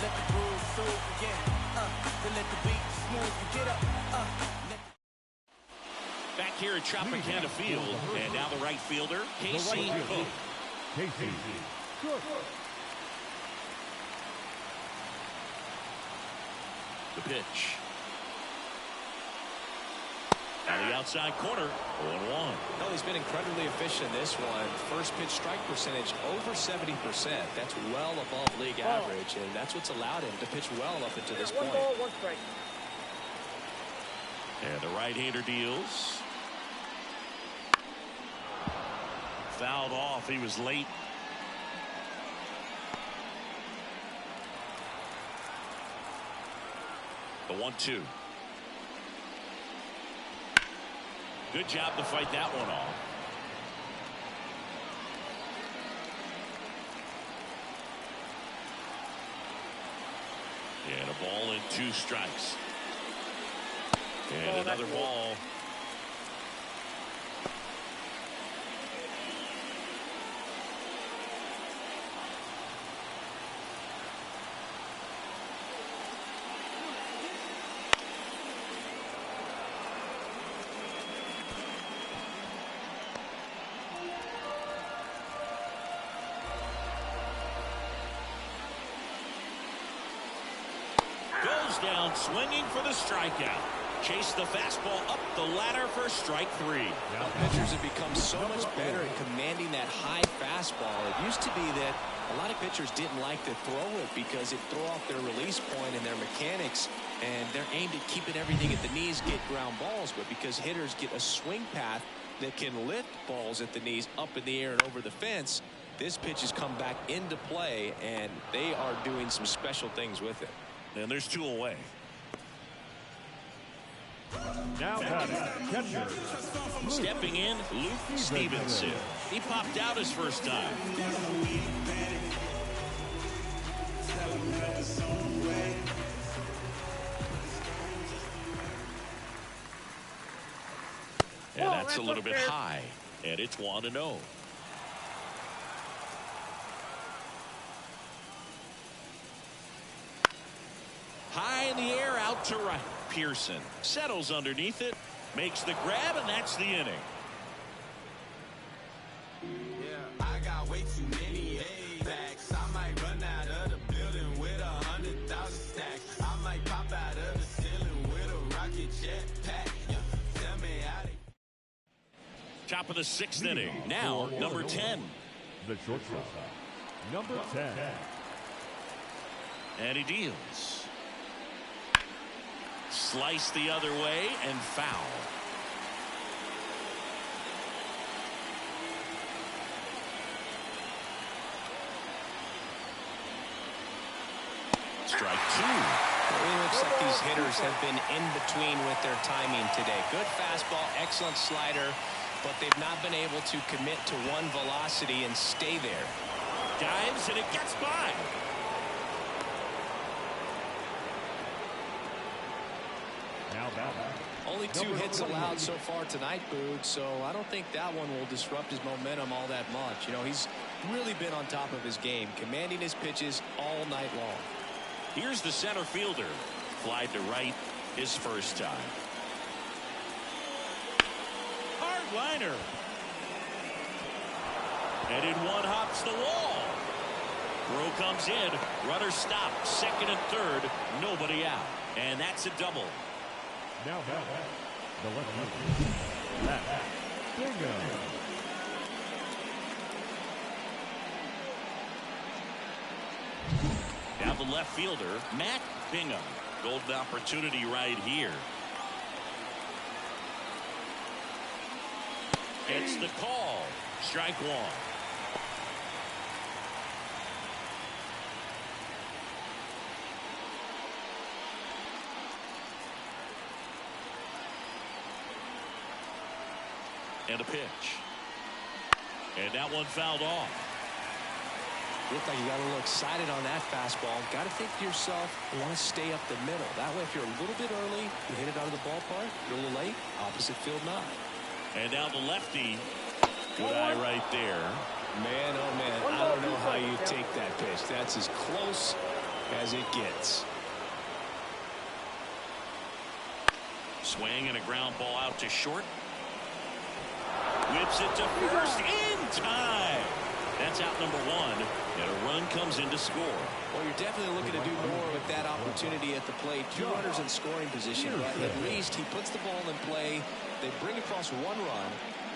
Speaker 7: Let the groove soothe again. Then let the beat smooth. You get up.
Speaker 1: Back here at Tropicana Field, and now the right fielder, Casey Cook.
Speaker 5: Casey Cook.
Speaker 1: The pitch. On the outside corner, 0-1.
Speaker 2: Well, he's been incredibly efficient in this one. First pitch strike percentage over 70%. That's well above league average, and that's what's allowed him to pitch well up until this point.
Speaker 4: 1 ball, 1 strike.
Speaker 1: And the right-hander deals. Fouled off. He was late. The 1-2. Good job to fight that one off. And a ball and 2 strikes. And another ball. Down swinging for the strikeout. Chase the fastball up the ladder for strike 3.
Speaker 2: Now pitchers have become so much better at commanding that high fastball. It used to be that a lot of pitchers didn't like to throw it because it threw off their release point and their mechanics, and they're aimed at keeping everything at the knees, get ground balls. But because hitters get a swing path that can lift balls at the knees up in the air and over the fence, this pitch has come back into play, and they are doing some special things with it.
Speaker 1: And there's 2 away.
Speaker 5: Now batting, catcher.
Speaker 1: Stepping in, Luke Stevenson. He popped out his first time. And that's a little bit high. And it's 1-0. High in the air, out to right. Pearson settles underneath it, makes the grab, and that's the inning.
Speaker 7: Yeah, I got way too many A-backs. I might run out of the building with 100,000 stacks. I might pop out of the ceiling with a rocket jet pack. Yeah, tell me how they...
Speaker 1: Top of the 6th inning. Now, number 10.
Speaker 5: The shortstop, number 10.
Speaker 1: And he deals. Slice the other way and foul. Strike 2.
Speaker 2: It looks like these hitters have been in between with their timing today. Good fastball, excellent slider, but they've not been able to commit to one velocity and stay there.
Speaker 1: Dives and it gets by.
Speaker 5: Now back.
Speaker 2: Only 2 hits allowed so far tonight, Boog, so I don't think that one will disrupt his momentum all that much. You know, he's really been on top of his game, commanding his pitches all night long.
Speaker 1: Here's the center fielder. Flied to right his first time. Hard liner. And in one hops the wall. Throw comes in. Runner stopped. Second and third. Nobody out. And that's a double.
Speaker 5: Now back. The left fielder, Matt Bingham.
Speaker 1: Now the left fielder, Matt Bingham. Golden opportunity right here. It's the call. Strike 1. And a pitch. And that one fouled off.
Speaker 2: Looked like you got a little excited on that fastball. Got to think to yourself, you want to stay up the middle. That way, if you're a little bit early, you hit it out of the ballpark. You're a little late, opposite field not.
Speaker 1: And now the lefty. Good eye right there.
Speaker 2: Man, oh man, I don't know how you take that pitch. That's as close as it gets.
Speaker 1: Swing and a ground ball out to short. Whips it to first in time. That's out number 1. And a run comes in to score.
Speaker 2: Well, you're definitely looking to do more with that opportunity at the plate. 2 runners in scoring position, but at least he puts the ball in play. They bring across 1 run.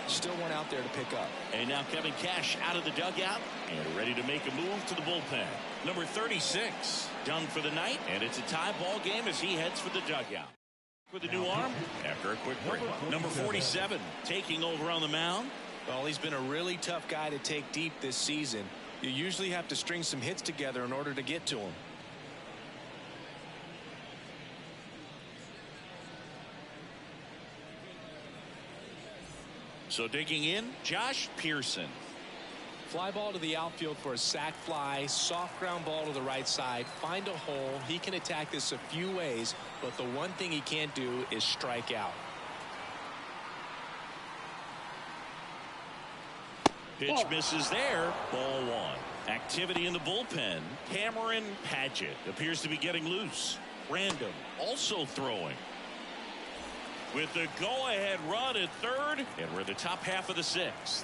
Speaker 2: Still one out there to pick up.
Speaker 1: And now Kevin Cash out of the dugout and ready to make a move to the bullpen. Number 36 done for the night, and it's a tie ball game as he heads for the dugout. With a new arm after a quick break. Number 47 taking over on the mound.
Speaker 2: Well, he's been a really tough guy to take deep this season. You usually have to string some hits together in order to get to him.
Speaker 1: So digging in, Josh Pearson.
Speaker 2: Fly ball to the outfield for a sac fly. Soft ground ball to the right side. Find a hole. He can attack this a few ways, but the one thing he can't do is strike out.
Speaker 1: Pitch misses there. Ball 1. Activity in the bullpen. Cameron Padgett appears to be getting loose. Random also throwing. With the go-ahead run at third, and we're in the top half of the 6th.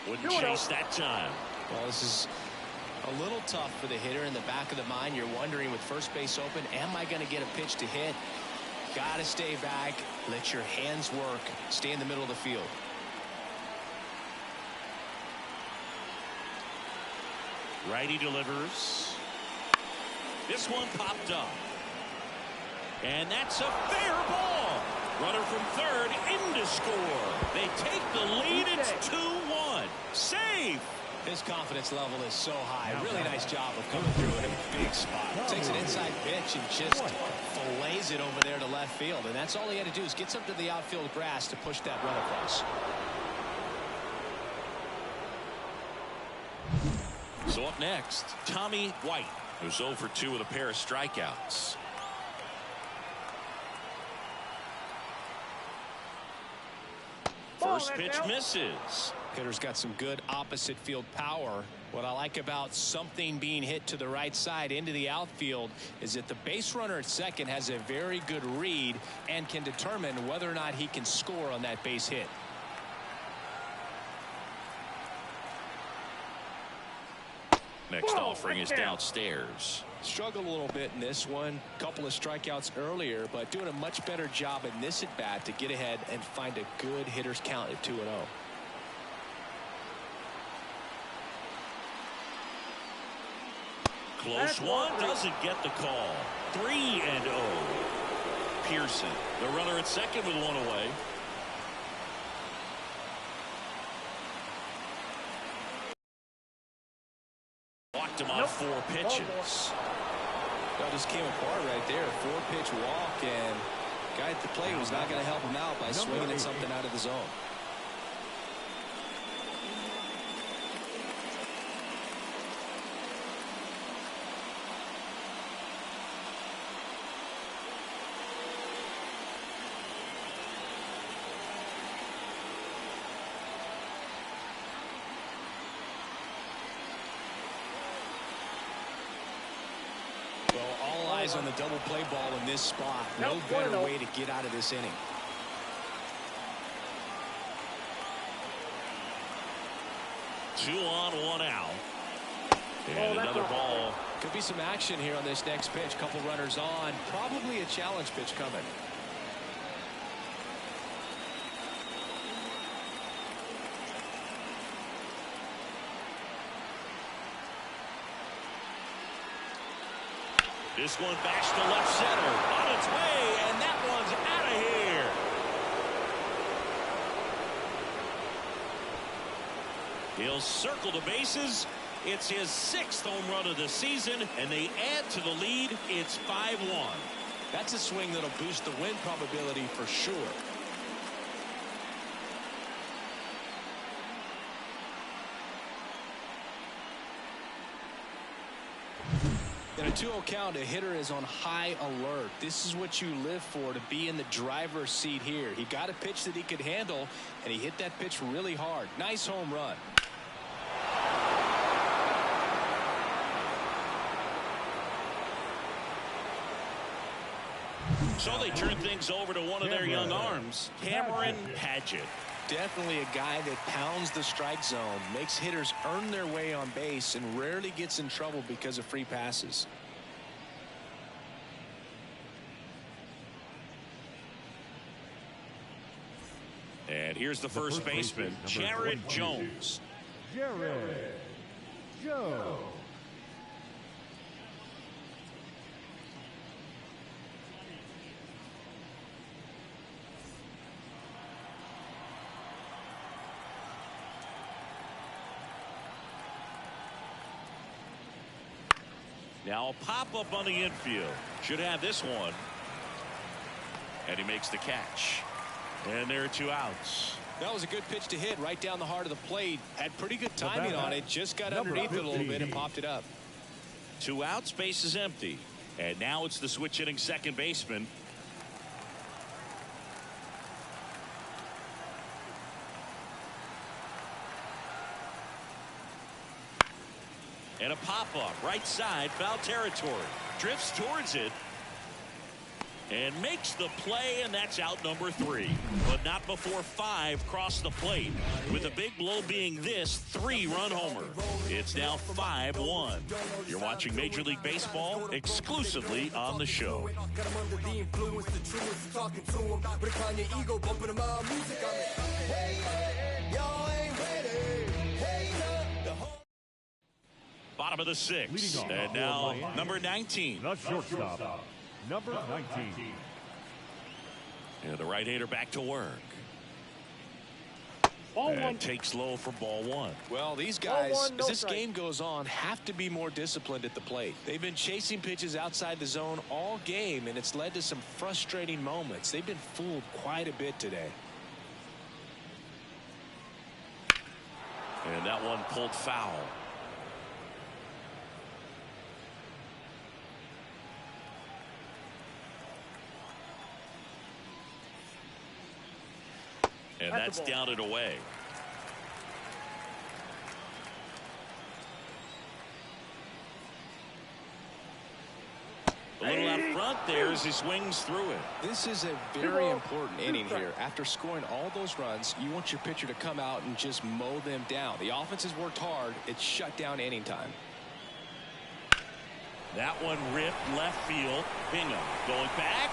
Speaker 1: Wouldn't chase that time.
Speaker 2: Well, this is a little tough for the hitter in the back of the mind. You're wondering with first base open, am I going to get a pitch to hit? Got to stay back. Let your hands work. Stay in the middle of the field.
Speaker 1: Righty delivers. This one popped up. And that's a fair ball. Runner from third in to score. They take the lead. It's 2-1. Save.
Speaker 2: His confidence level is so high. Really nice job of coming through in a big spot. Takes an inside pitch and just fillets it over there to left field. And that's all he had to do is get something to the outfield grass to push that run across.
Speaker 1: So up next, Tommy White. He was 0 for 2 with a pair of strikeouts. First pitch misses.
Speaker 2: Hitter's got some good opposite field power. What I like about something being hit to the right side into the outfield is that the base runner at second has a very good read and can determine whether or not he can score on that base hit.
Speaker 1: Next offering is downstairs.
Speaker 2: Struggled a little bit in this one. Couple of strikeouts earlier, but doing a much better job in this at bat to get ahead and find a good hitter's count at 2-0.
Speaker 1: Close one, doesn't get the call. 3-0. Pearson, the runner at second with one away. Walked him on 4 pitches.
Speaker 2: That just came apart right there. 4-pitch walk, and guy at the plate was not going to help him out by swinging at something out of the zone. On the double play ball in this spot. No better way to get out of this inning.
Speaker 1: Two on, 1 out. And another ball.
Speaker 2: Could be some action here on this next pitch. Couple runners on. Probably a challenge pitch coming.
Speaker 1: This one bashed to left center. On its way, and that one's out of here. He'll circle the bases. It's his 6th home run of the season, and they add to the lead. It's 5-1.
Speaker 2: That's a swing that'll boost the win probability for sure. In a 2-0 count, a hitter is on high alert. This is what you live for, to be in the driver's seat here. He got a pitch that he could handle, and he hit that pitch really hard. Nice home run.
Speaker 1: So they turn things over to one of their young arms, Cameron Padgett.
Speaker 2: Definitely a guy that pounds the strike zone, makes hitters earn their way on base, and rarely gets in trouble because of free passes.
Speaker 1: And here's the first baseman, Jared Jones.
Speaker 5: Jared Jones.
Speaker 1: Now a pop-up on the infield. Should have this one. And he makes the catch. And there are 2 outs.
Speaker 2: That was a good pitch to hit right down the heart of the plate. Had pretty good timing on it. Just got underneath it a little bit and popped it up.
Speaker 1: 2 outs, base is empty. And now it's the switch hitting second baseman. And a pop-up, right side, foul territory. Drifts towards it. And makes the play, and that's out number 3. But not before 5 cross the plate. With a big blow being this 3-run homer. It's now 5-1. You're watching Major League Baseball exclusively on the show. Bottom of the 6th. And now number 19.
Speaker 5: The shortstop, number 19.
Speaker 1: And the right-hander back to work. And takes low for ball 1.
Speaker 2: Well, these guys, as this game goes on, have to be more disciplined at the plate. They've been chasing pitches outside the zone all game, and it's led to some frustrating moments. They've been fooled quite a bit today.
Speaker 1: And that one pulled foul. And that's down and away. A little out front there as he swings through it.
Speaker 2: This is a very important inning here. After scoring all those runs, you want your pitcher to come out and just mow them down. The offense has worked hard. It's shut down inning time.
Speaker 1: That one ripped left field. Bingham going back.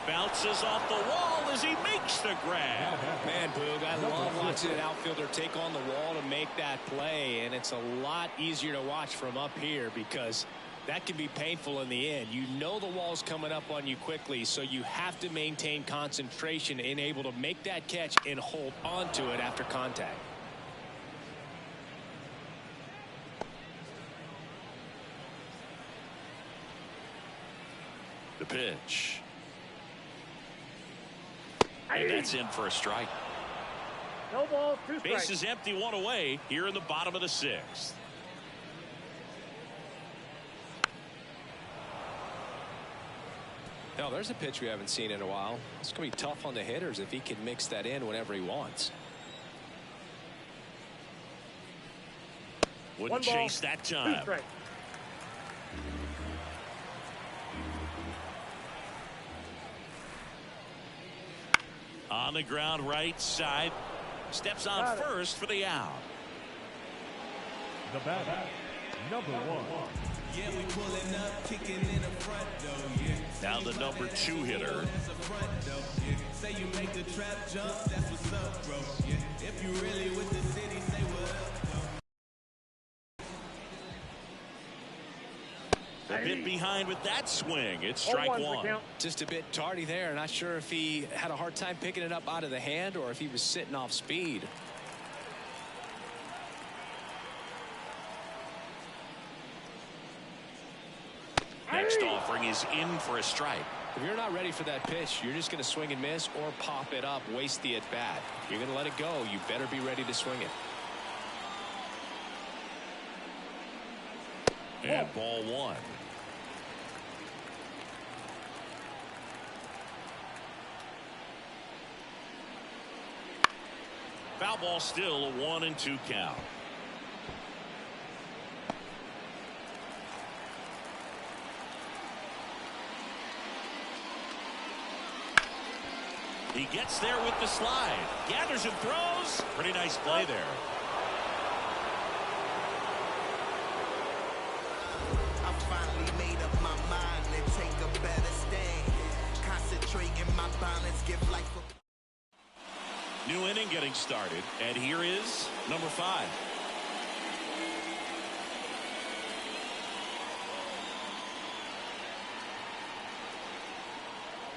Speaker 1: Bounces off the wall as he makes the grab.
Speaker 2: Man, Boog, I love watching an outfielder take on the wall to make that play. And it's a lot easier to watch from up here because that can be painful in the end. You know the wall's coming up on you quickly, so you have to maintain concentration and able to make that catch and hold on to it after contact.
Speaker 1: The pitch. And that's in for a strike.
Speaker 4: No ball, 2 strikes.
Speaker 1: Base is empty, 1 away here in the bottom of the 6th.
Speaker 2: Now, there's a pitch we haven't seen in a while. It's going to be tough on the hitters if he can mix that in whenever he wants.
Speaker 1: Wouldn't chase that time.
Speaker 4: 2 strikes.
Speaker 1: On the ground right side. Steps on first for the out.
Speaker 5: The batter, number 1.
Speaker 7: Yeah, we pulling up, kicking in the front door, yeah.
Speaker 1: Now the number 2 hitter.
Speaker 7: Say you make the trap jump, that's what's up, bro. Yeah. If you really with the city, say what up,
Speaker 1: A bit behind with that swing. It's strike 1.
Speaker 2: Just a bit tardy there. Not sure if he had a hard time picking it up out of the hand or if he was sitting off speed.
Speaker 1: Next offering is in for a strike.
Speaker 2: If you're not ready for that pitch, you're just going to swing and miss or pop it up, waste the at-bat. If you're going to let it go, you better be ready to swing it.
Speaker 1: And ball 1. Foul ball, still a 1-2 count. He gets there with the slide. Gathers and throws. Pretty nice play there.
Speaker 7: I finally made up my mind to take a better stand. Concentrate in my balance, give life a...
Speaker 1: New inning getting started, and here is number 5.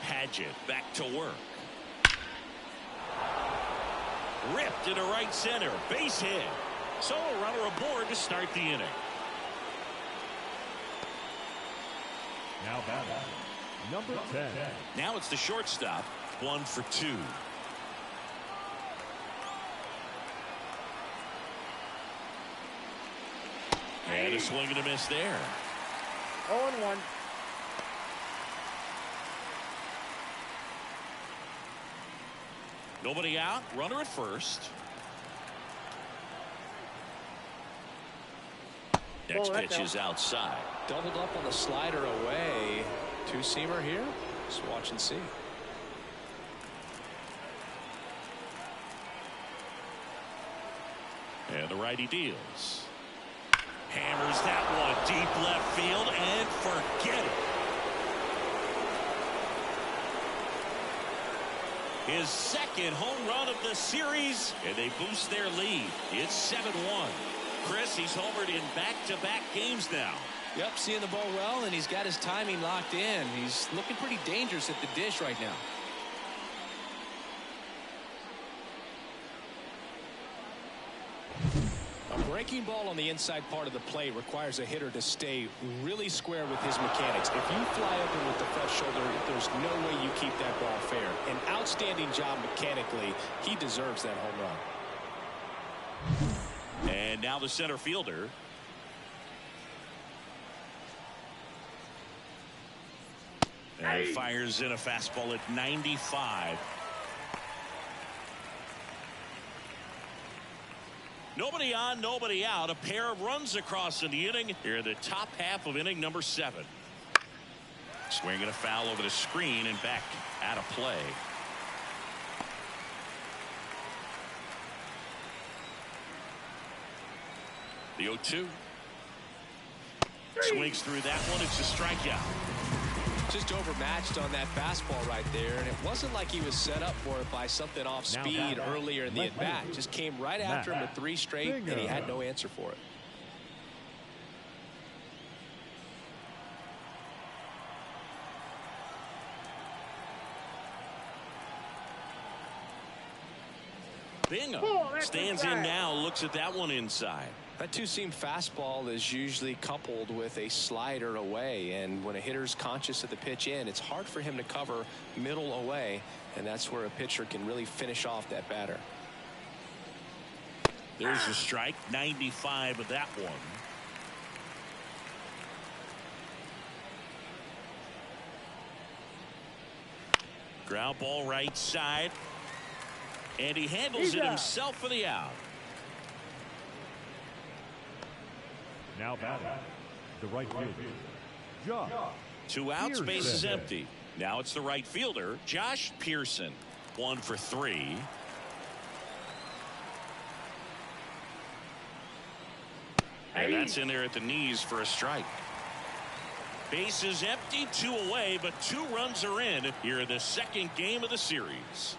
Speaker 1: Padgett back to work. Ripped into right center. Base hit. So a runner aboard to start the inning.
Speaker 5: Now batting, number 10.
Speaker 1: Now it's the shortstop. 1 for 2. And a swing and a miss there.
Speaker 4: 0-1.
Speaker 1: Nobody out. Runner at first. Next pitch is outside.
Speaker 2: Doubled up on the slider away. Two-seamer here. Just watch and see.
Speaker 1: And the righty deals. Hammers that one deep left field and forget it. His second home run of the series, and they boost their lead. It's 7-1. Chris, he's homered in back-to-back games now.
Speaker 2: Yep, seeing the ball well, and he's got his timing locked in. He's looking pretty dangerous at the dish right now. A breaking ball on the inside part of the plate requires a hitter to stay really square with his mechanics. If you fly open with the fresh shoulder, there's no way you keep that ball fair. An outstanding job mechanically. He deserves that home run.
Speaker 1: And now the center fielder. And fires in a fastball at 95. Nobody on, nobody out. A pair of runs across in the inning. Here in the top half of inning number 7. Swinging a foul over the screen and back out of play. The 0-2. Swings through that one. It's a strikeout.
Speaker 2: Just overmatched on that fastball right there, and it wasn't like he was set up for it by something off speed earlier in the at-bat. Just came right after him with 3 straight, and he had no answer for it.
Speaker 1: Bingo. Stands in now, looks at that one inside.
Speaker 2: That two-seam fastball is usually coupled with a slider away, and when a hitter's conscious of the pitch in, it's hard for him to cover middle away, and that's where a pitcher can really finish off that batter.
Speaker 1: There's a strike. 95 of that one. Ground ball right side, and he handles it himself for the out.
Speaker 5: Now batting, the right fielder, Josh.
Speaker 1: 2 outs,
Speaker 5: Pearson.
Speaker 1: base is empty. Now it's the right fielder, Josh Pearson. 1 for 3. And that's in there at the knees for a strike. Base is empty, 2 away, but 2 runs are in here in the second game of the series.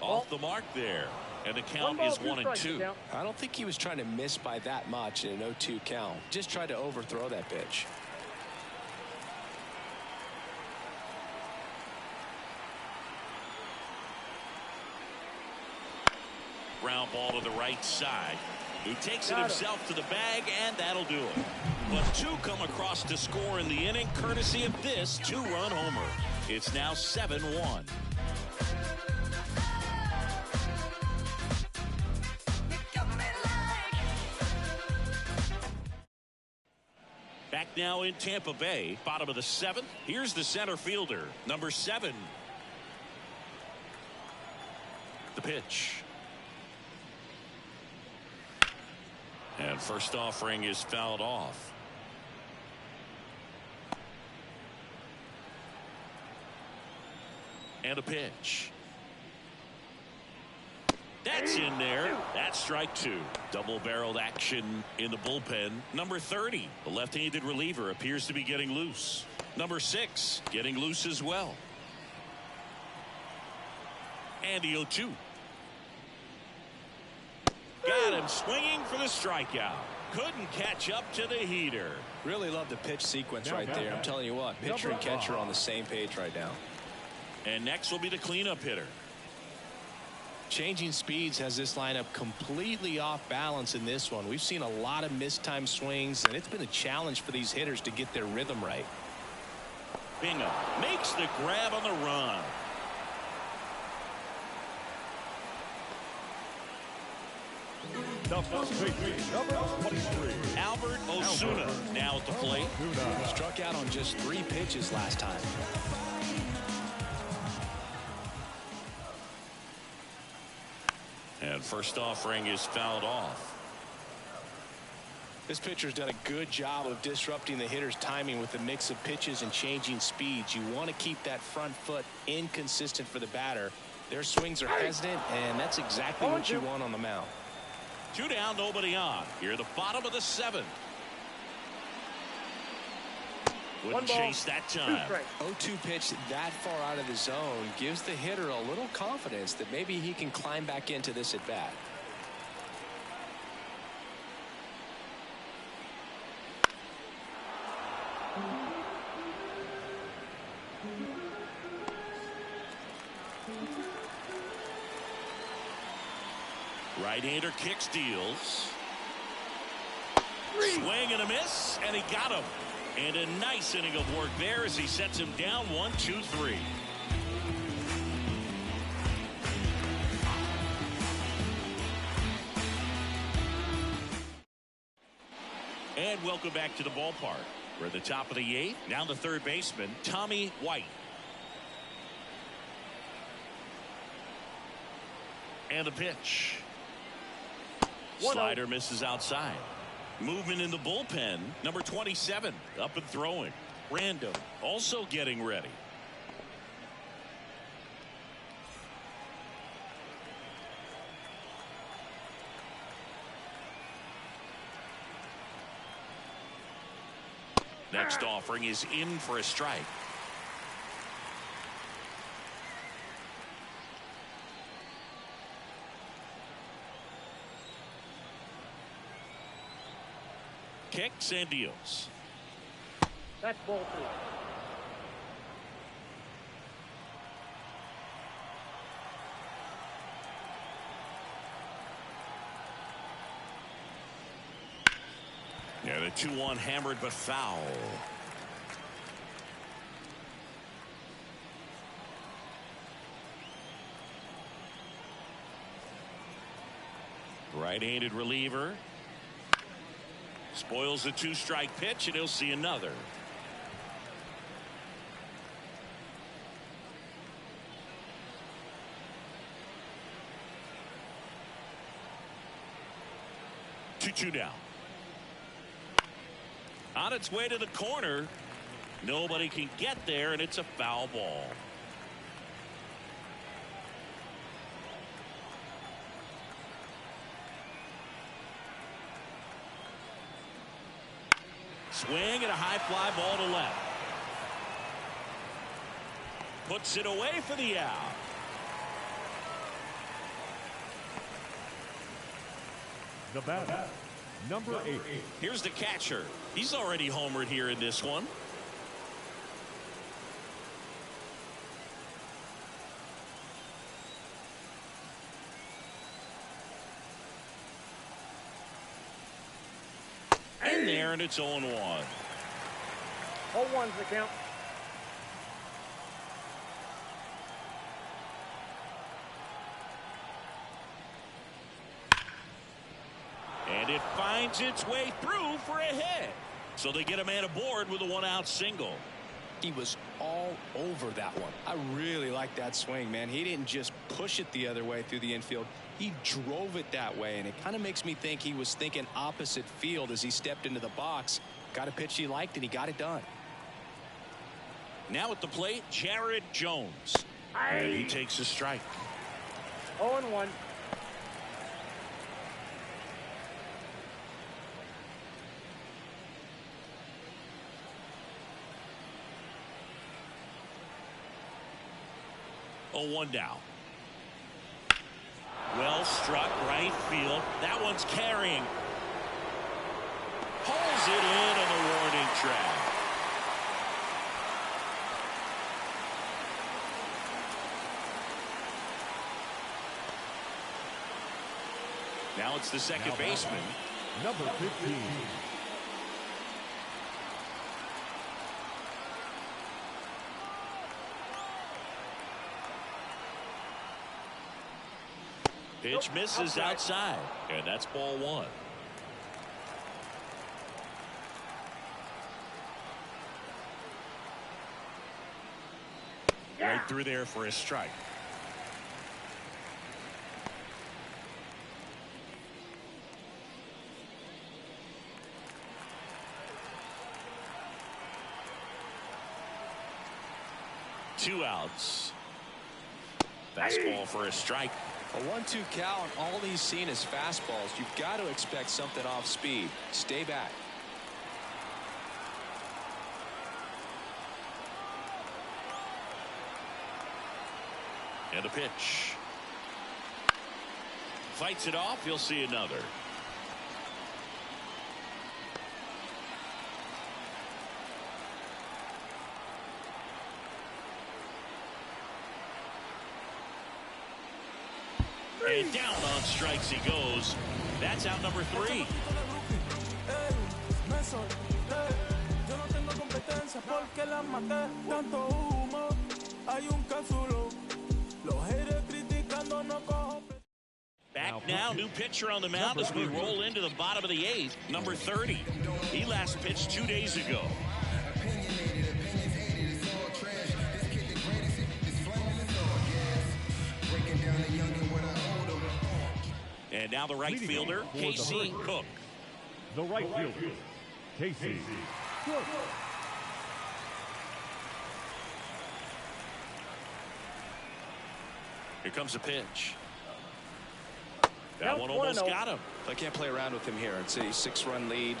Speaker 1: Off the mark there, and the count is 1-2.
Speaker 2: I don't think he was trying to miss by that much in an 0-2 count. Just tried to overthrow that pitch.
Speaker 1: Ground ball to the right side. He takes it himself to the bag, and that'll do it. But 2 come across to score in the inning, courtesy of this 2-run homer. It's now 7-1. Back now in Tampa Bay, bottom of the 7th. Here's the center fielder, number 7. The pitch. And first offering is fouled off. And a pitch. That's in there. That's strike 2. Double-barreled action in the bullpen. Number 30, the left-handed reliever, appears to be getting loose. Number 6, getting loose as well. And the 0-2. Got him swinging for the strikeout. Couldn't catch up to the heater.
Speaker 2: Really love the pitch sequence right there. I'm telling you what, pitcher and catcher are on the same page right now.
Speaker 1: And next will be the cleanup hitter.
Speaker 2: Changing speeds has this lineup completely off balance in this one. We've seen a lot of mistimed swings, and it's been a challenge for these hitters to get their rhythm right.
Speaker 1: Bingo. Makes the grab on the run.
Speaker 5: The first baseman, number 23,
Speaker 1: Albert Osuna now at the plate.
Speaker 2: Struck out on just 3 pitches last time.
Speaker 1: And first offering is fouled off.
Speaker 2: This pitcher's done a good job of disrupting the hitter's timing with the mix of pitches and changing speeds. You want to keep that front foot inconsistent for the batter. Their swings are hesitant, and that's exactly what you want on the mound.
Speaker 1: 2 down, nobody on. Here at the bottom of the 7th. Wouldn't chase that time.
Speaker 2: 0-2 pitch that far out of the zone gives the hitter a little confidence that maybe he can climb back into this at bat.
Speaker 1: Right-hander kicks, deals. Swing and a miss, and he got him. And a nice inning of work there as he sets him down 1-2-3. And welcome back to the ballpark. We're at the top of the 8th. Now the third baseman, Tommy White. And the pitch. Slider misses outside. Movement in the bullpen. Number 27 up and throwing. Random also getting ready. Next offering is in for a strike. Kicks and deals.
Speaker 4: That's ball 2.
Speaker 1: Yeah, the 2-1 hammered but foul. Right-handed reliever. Spoils the 2-strike pitch, and he'll see another. Two down. On its way to the corner. Nobody can get there, and it's a foul ball. Swing and a high fly ball to left. Puts it away for the out.
Speaker 5: The batter, number 8.
Speaker 1: Here's the catcher. He's already homered here in this one. And there, and it's 0-1.
Speaker 4: 0-1's the count.
Speaker 1: And it finds its way through for a hit. So they get a man aboard with a 1-out single.
Speaker 2: He was all over that one. I really like that swing, man. He didn't just push it the other way through the infield. He drove it that way, and it kind of makes me think he was thinking opposite field as he stepped into the box. Got a pitch he liked, and he got it done.
Speaker 1: Now at the plate, Jared Jones. And he takes a strike.
Speaker 4: 0-1.
Speaker 1: One down. Well struck right field. That one's carrying. Pulls it in on the warning track. Now it's the second baseman.
Speaker 5: Number 15.
Speaker 1: Pitch misses outside, and that's ball 1. Right through there for a strike. Two outs. Fastball for a strike.
Speaker 2: A 1-2 count on all he's seen is fastballs. You've got to expect something off speed. Stay back.
Speaker 1: And a pitch. Fights it off. He'll see another. And down on strikes he goes. That's out number 3. Back Now, new pitcher on the mound as we roll into the bottom of the 8th, number 30. He last pitched 2 days ago. And now the right fielder, Casey Cook.
Speaker 5: The right fielder, Casey Cook.
Speaker 1: Here comes a pitch. That one almost got him.
Speaker 2: I can't play around with him here. It's a 6-run lead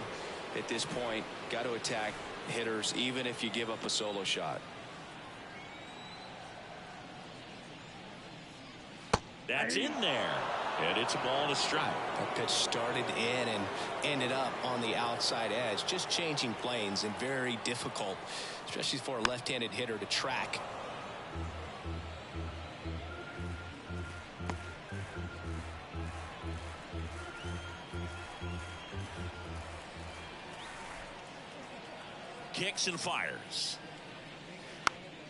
Speaker 2: at this point. Got to attack hitters even if you give up a solo shot.
Speaker 1: That's in there. And it's a ball and a strike.
Speaker 2: That pitch started in and ended up on the outside edge. Just changing planes and very difficult, especially for a left-handed hitter to track.
Speaker 1: Kicks and fires.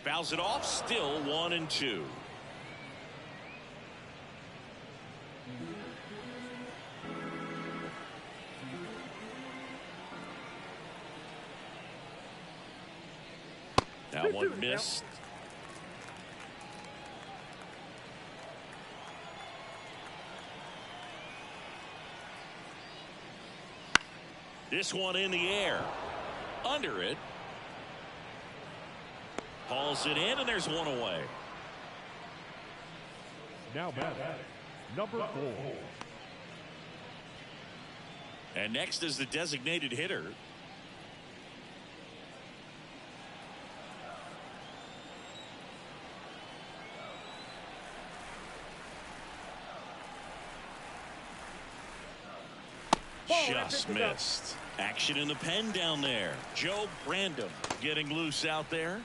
Speaker 1: Fouls it off. Still 1-2. That one missed. This one in the air. Under it. Hauls it in, and there's one away.
Speaker 5: Now batting, number 4.
Speaker 1: And next is the designated hitter. Just missed. Action in the pen down there. Joe Brandon getting loose out there.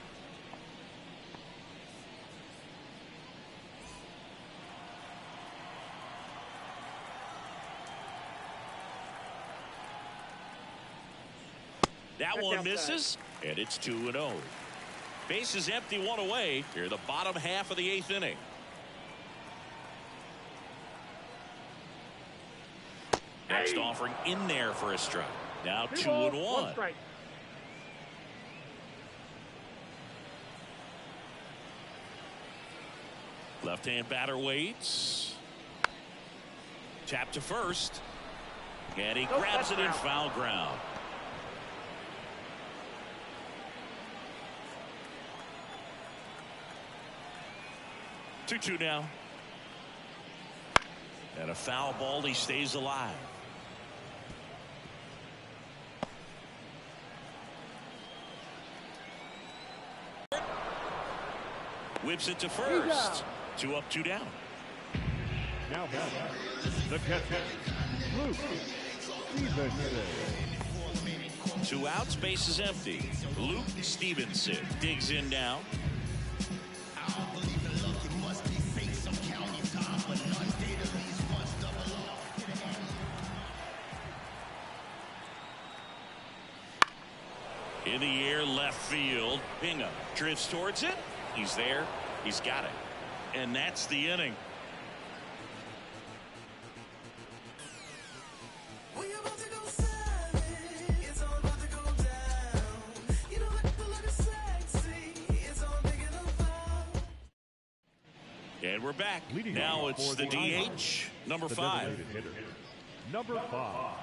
Speaker 1: That one misses, and it's 2-0. Base is empty, one away. Here, the bottom half of the 8th inning. Next offering in there for a strike. Now 2-1. Left-hand batter waits. Tap to first. And he grabs it in foul ground. Two now. And a foul ball. He stays alive. Whips it to first. 2 up, 2 down.
Speaker 5: Now batting, the catcher, Luke Stevenson.
Speaker 1: 2 outs, base is empty. Luke Stevenson digs in now. In the air, left field. Pinga drifts towards it. He's there. He's got it. And that's the inning. And we're back. Now it's the DH, number 5.
Speaker 5: Hitter, number 5.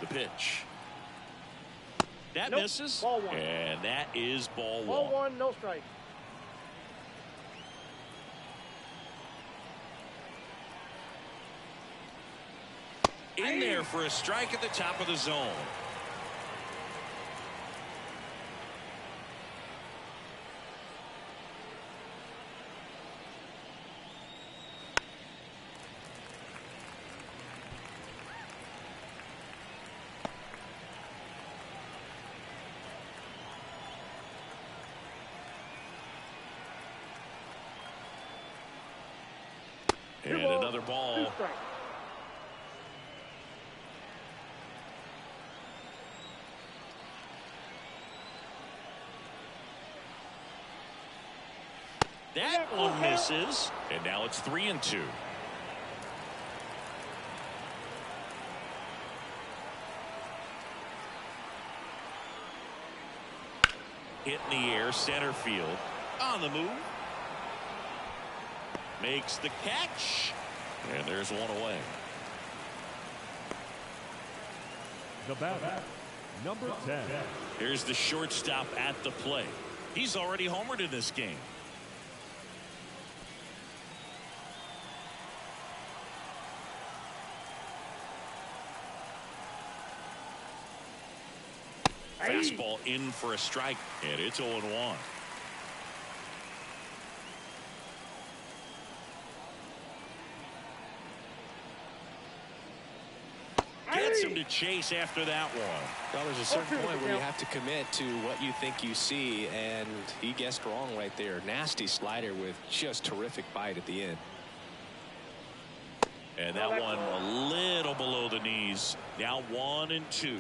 Speaker 1: The pitch. That misses.
Speaker 4: Ball 1.
Speaker 1: And that is ball 1.
Speaker 4: Ball 1, no strike.
Speaker 1: In there for a strike at the top of the zone. And another ball.
Speaker 4: 2 strikes.
Speaker 1: That one misses, and now it's 3-2. Hit in the air, center field. On the move. Makes the catch. And there's one away.
Speaker 5: The batter, number 10.
Speaker 1: Here's the shortstop at the plate. He's already homered in this game. Fastball in for a strike, and it's 0-1. Gets him to chase after that one.
Speaker 2: Well, there's a certain point where you have to commit to what you think you see, and he guessed wrong right there. Nasty slider with just terrific bite at the end.
Speaker 1: And that one a little below the knees. Now 1-2.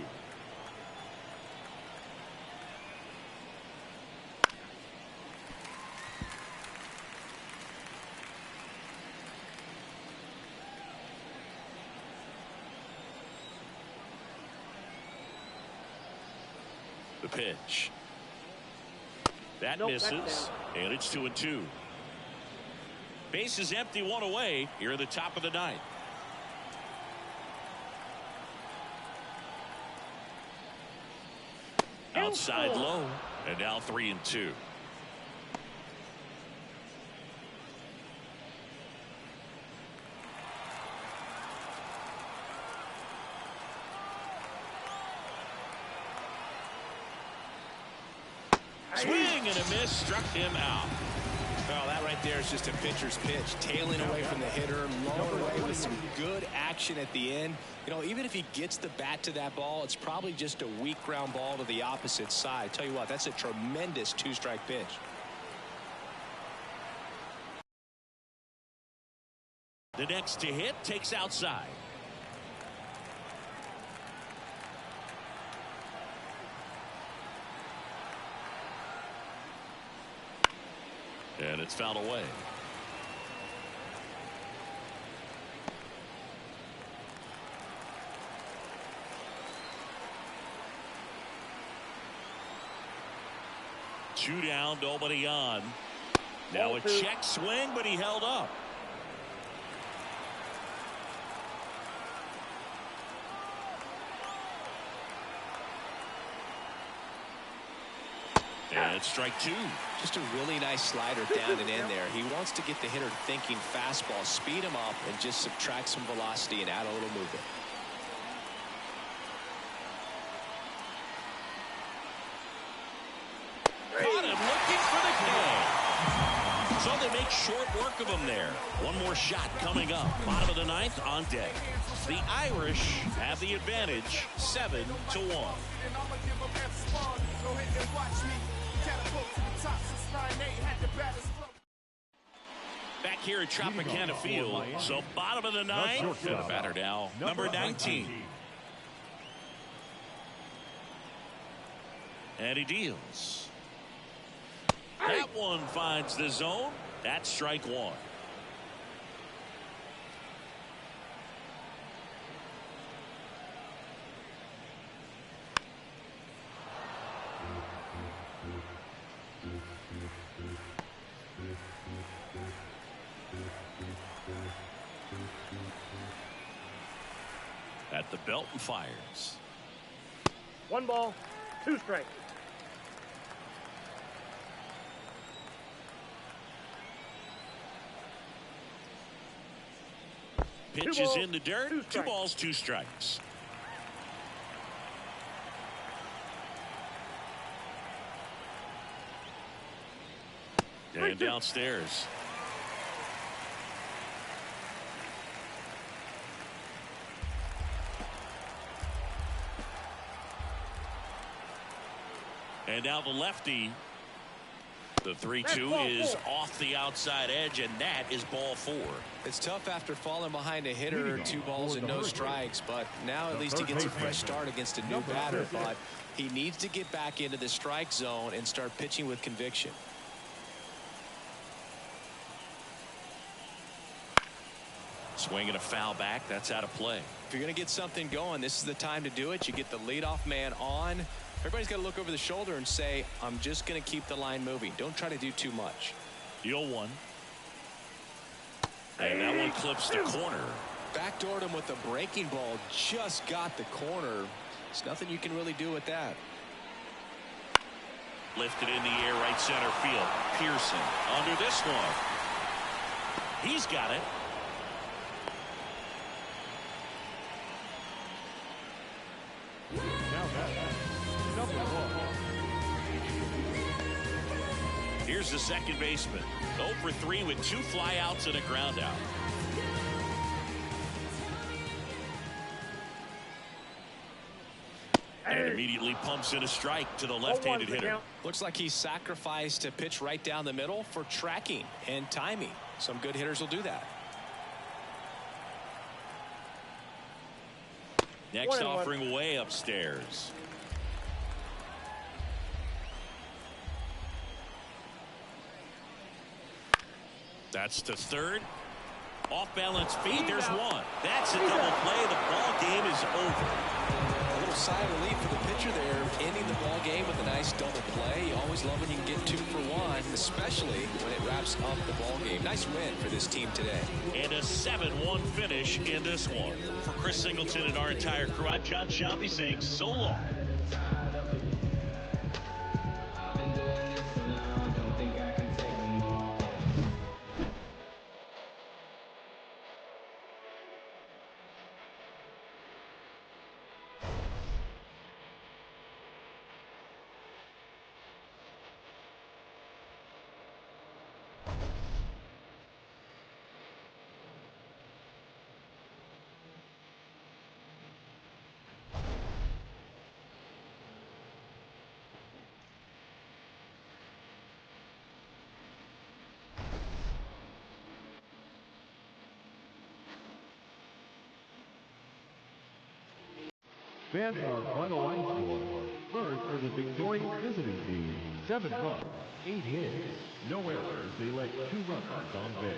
Speaker 1: The pitch. That misses, and it's 2-2. Base is empty, one away here at the top of the ninth. Outside low, and now 3-2. Swing and a miss, struck him out.
Speaker 2: Well, that right there is just a pitcher's pitch, tailing away from the hitter, low away with some good action at the end. You know, even if he gets the bat to that ball, it's probably just a weak ground ball to the opposite side. Tell you what, that's a tremendous two-strike pitch.
Speaker 1: The next to hit takes outside. And it's fouled away. Two down, nobody on. Now a check swing, but he held up. And it's strike two.
Speaker 2: Just a really nice slider down and in there. He wants to get the hitter thinking fastball, speed him up, and just subtract some velocity and add a little movement.
Speaker 1: Caught him looking for the K. So they make short work of him there. One more shot coming up. Bottom of the ninth on deck. The Irish have the advantage, 7-1. Back here at Tropicana Field, so bottom of the ninth, and the batter now, number 19. And he deals. That one finds the zone. That's strike one. At the belt and fires.
Speaker 4: 1 ball, 2 strikes.
Speaker 1: Pitch is in the dirt. 2 balls, 2 strikes. And downstairs. And now the lefty. The 3-2 is off the outside edge, and that is ball 4.
Speaker 2: It's tough after falling behind a hitter, 2 balls and no strikes, but now at least he gets a fresh start against a new batter. But he needs to get back into the strike zone and start pitching with conviction.
Speaker 1: Swing and a foul back. That's out of play.
Speaker 2: If you're going to get something going, this is the time to do it. You get the leadoff man on. Everybody's got to look over the shoulder and say, I'm just going to keep the line moving. Don't try to do too much.
Speaker 1: The 0-1. And that one clips the corner.
Speaker 2: Backdoored him with a breaking ball. Just got the corner. There's nothing you can really do with that.
Speaker 1: Lifted in the air, right center field. Pearson under this one. He's got it.
Speaker 5: Now that's number 1.
Speaker 1: Here's the second baseman. 0 for 3 with 2 flyouts and a ground out. And immediately pumps in a strike to the left-handed hitter.
Speaker 2: Looks like he sacrificed a pitch right down the middle for tracking and timing. Some good hitters will do that.
Speaker 1: Next offering way upstairs. That's to third. Off balance feed. There's one. That's a double play. The ball game is over.
Speaker 2: A little sigh of relief for the pitcher there, ending the ball game with a nice double play. You always love when you can get 2 for 1, especially when it wraps up the ball game. Nice win for this team today.
Speaker 1: And a 7-1 finish in this one. For Chris Singleton and our entire crew, I'm John Shelby saying so long.
Speaker 5: Fans are finalized for first for the Victorian visiting team. 7 runs, 8 hits, no errors. They let 2 runners on base.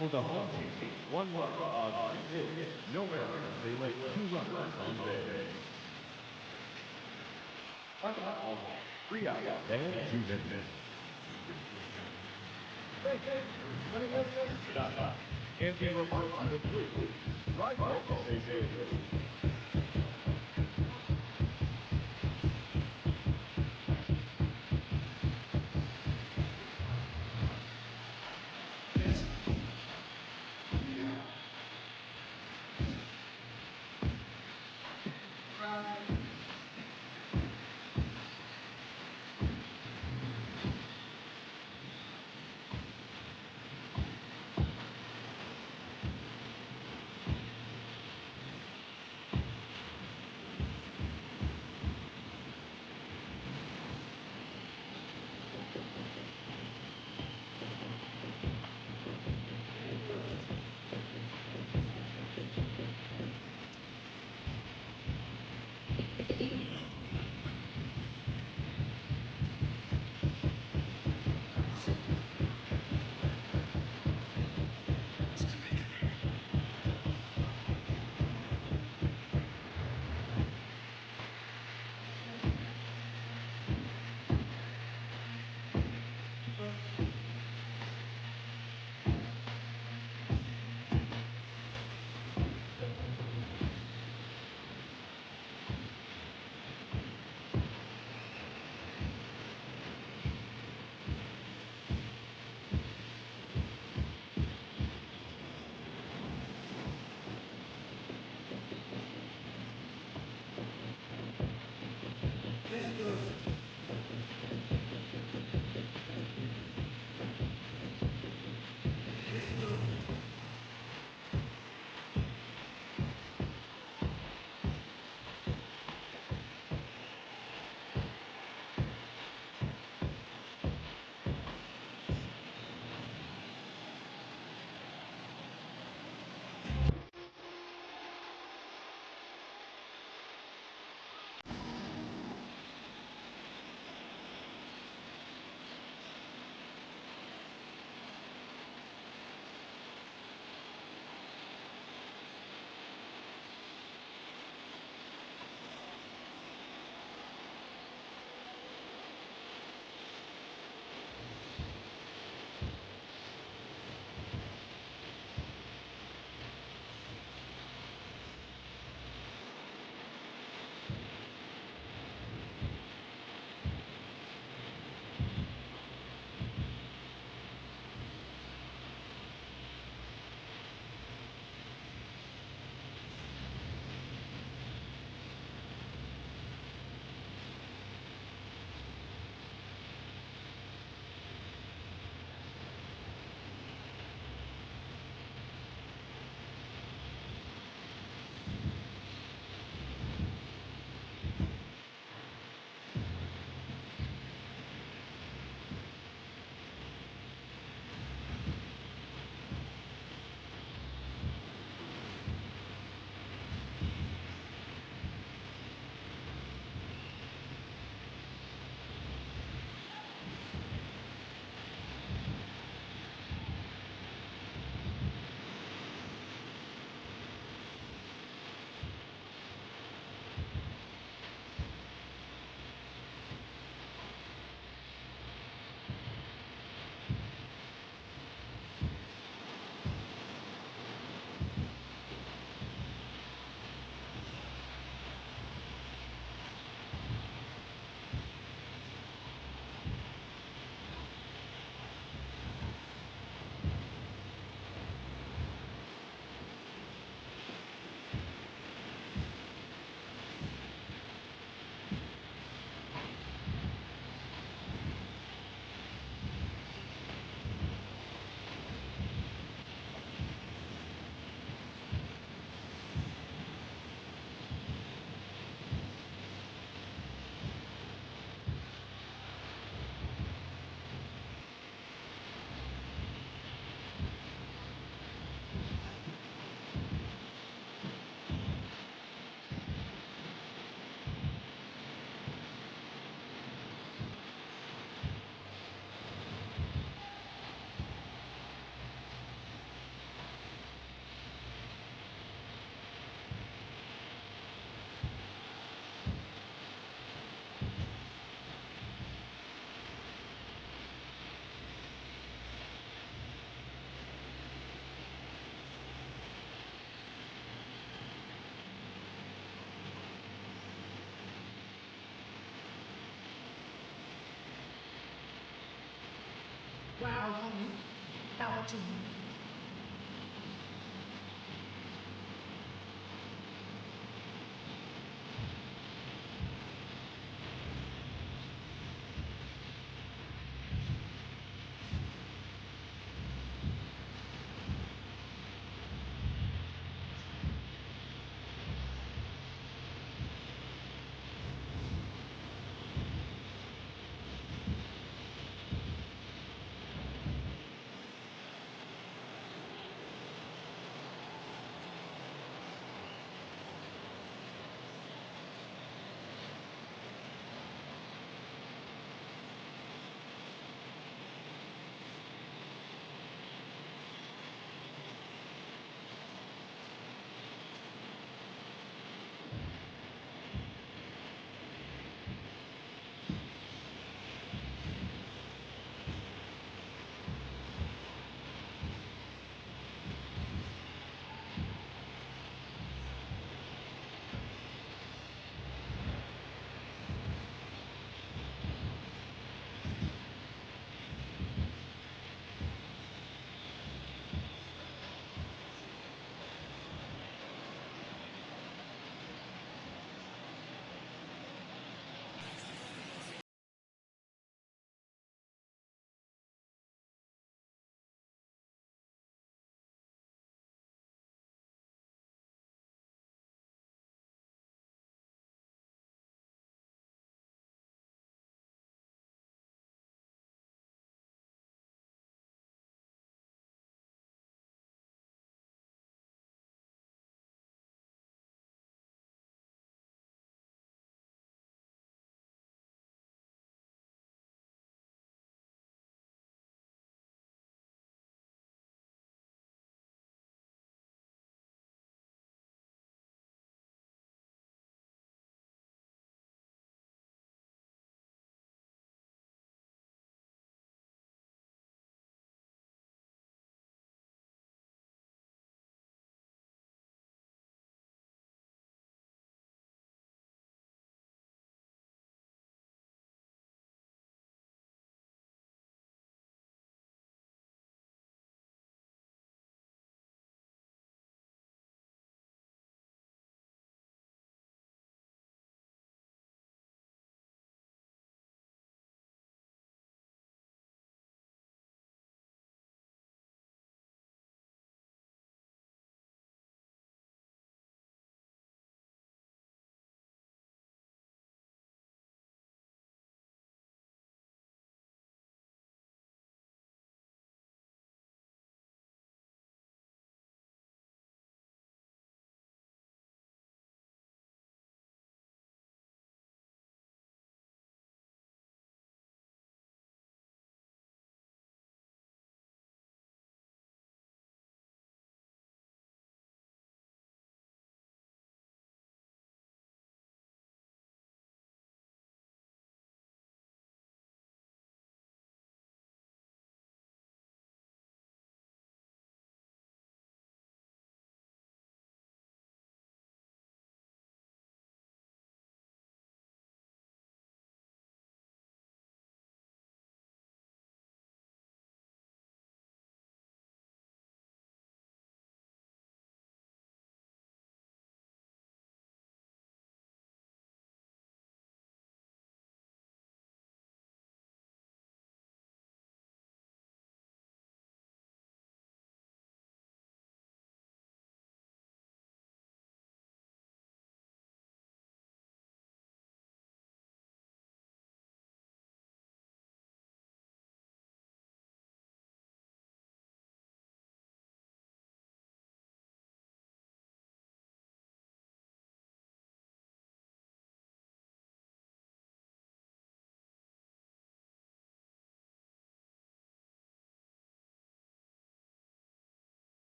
Speaker 5: For the home team, 1 run on 3 hits, no errors. They let 2 runners on base. 3 out and 2 misses. And the remarks complete. Right out to say good.
Speaker 8: Wow. Power to you.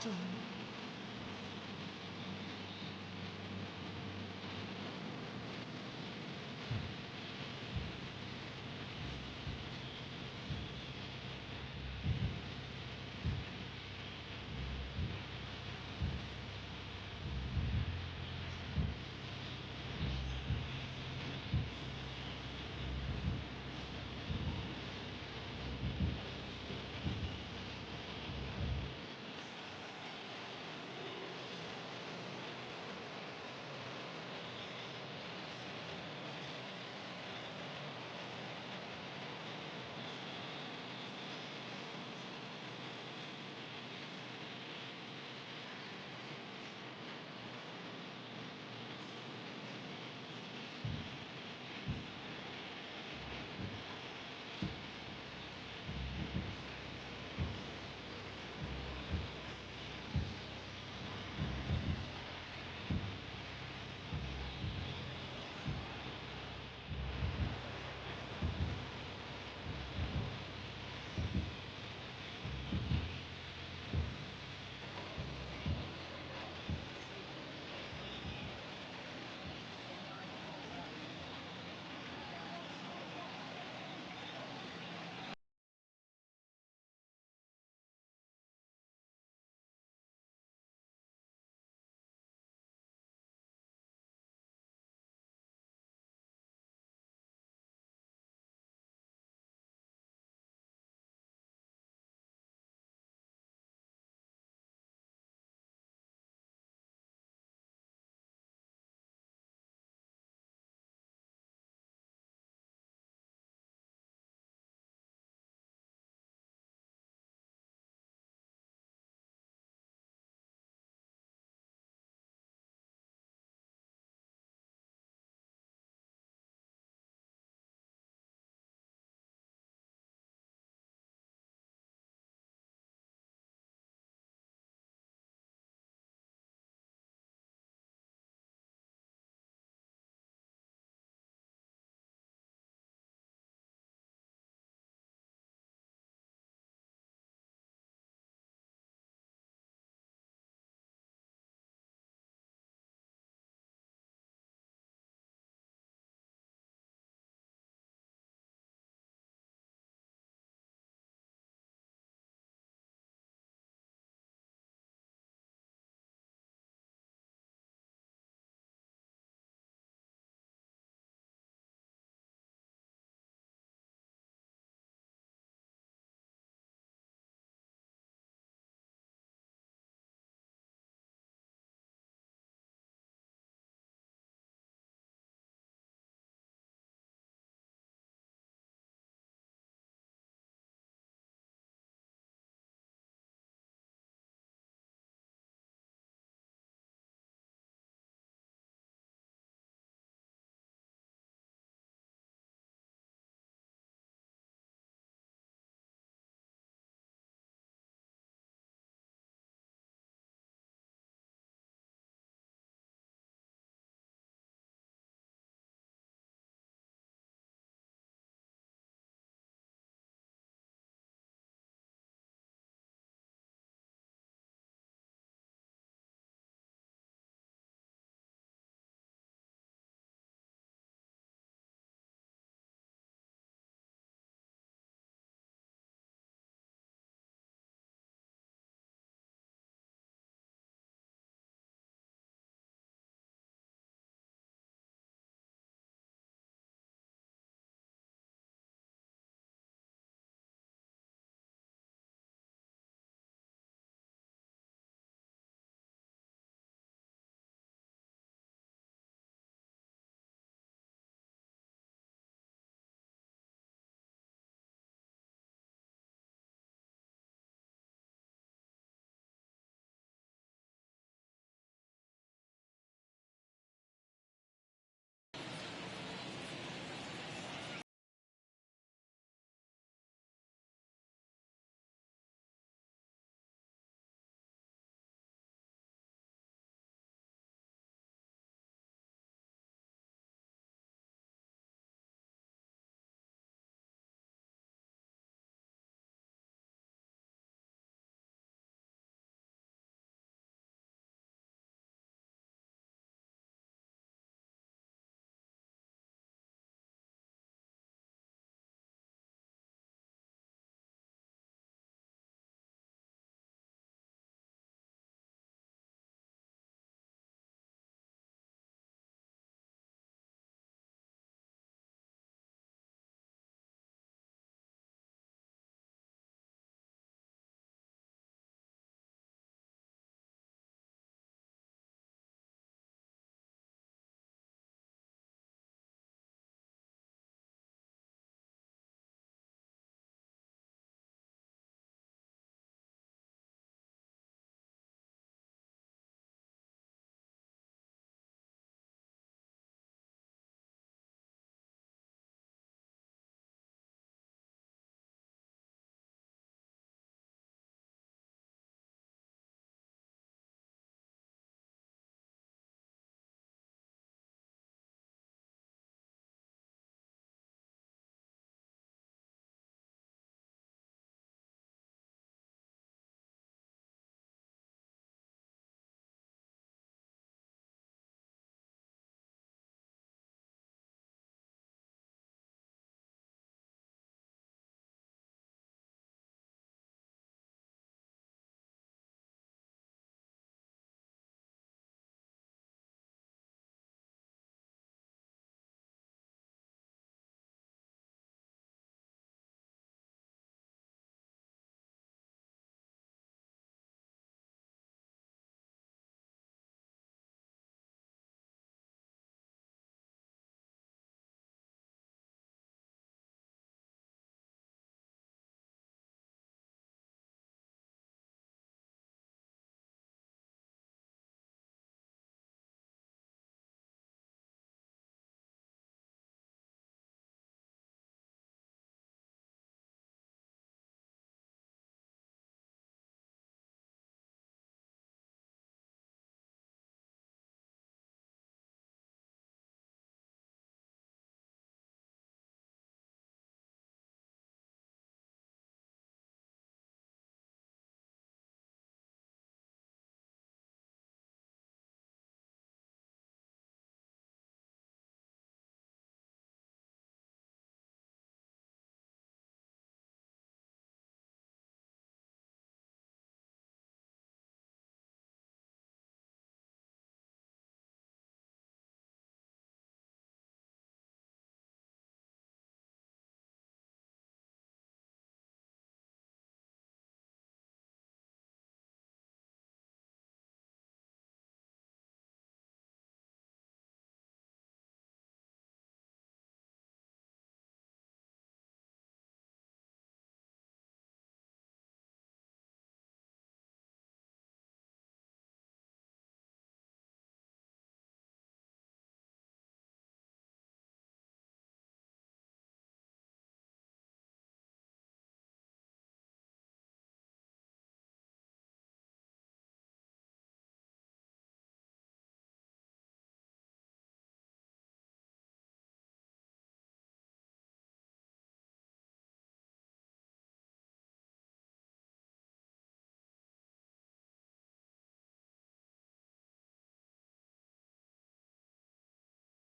Speaker 8: to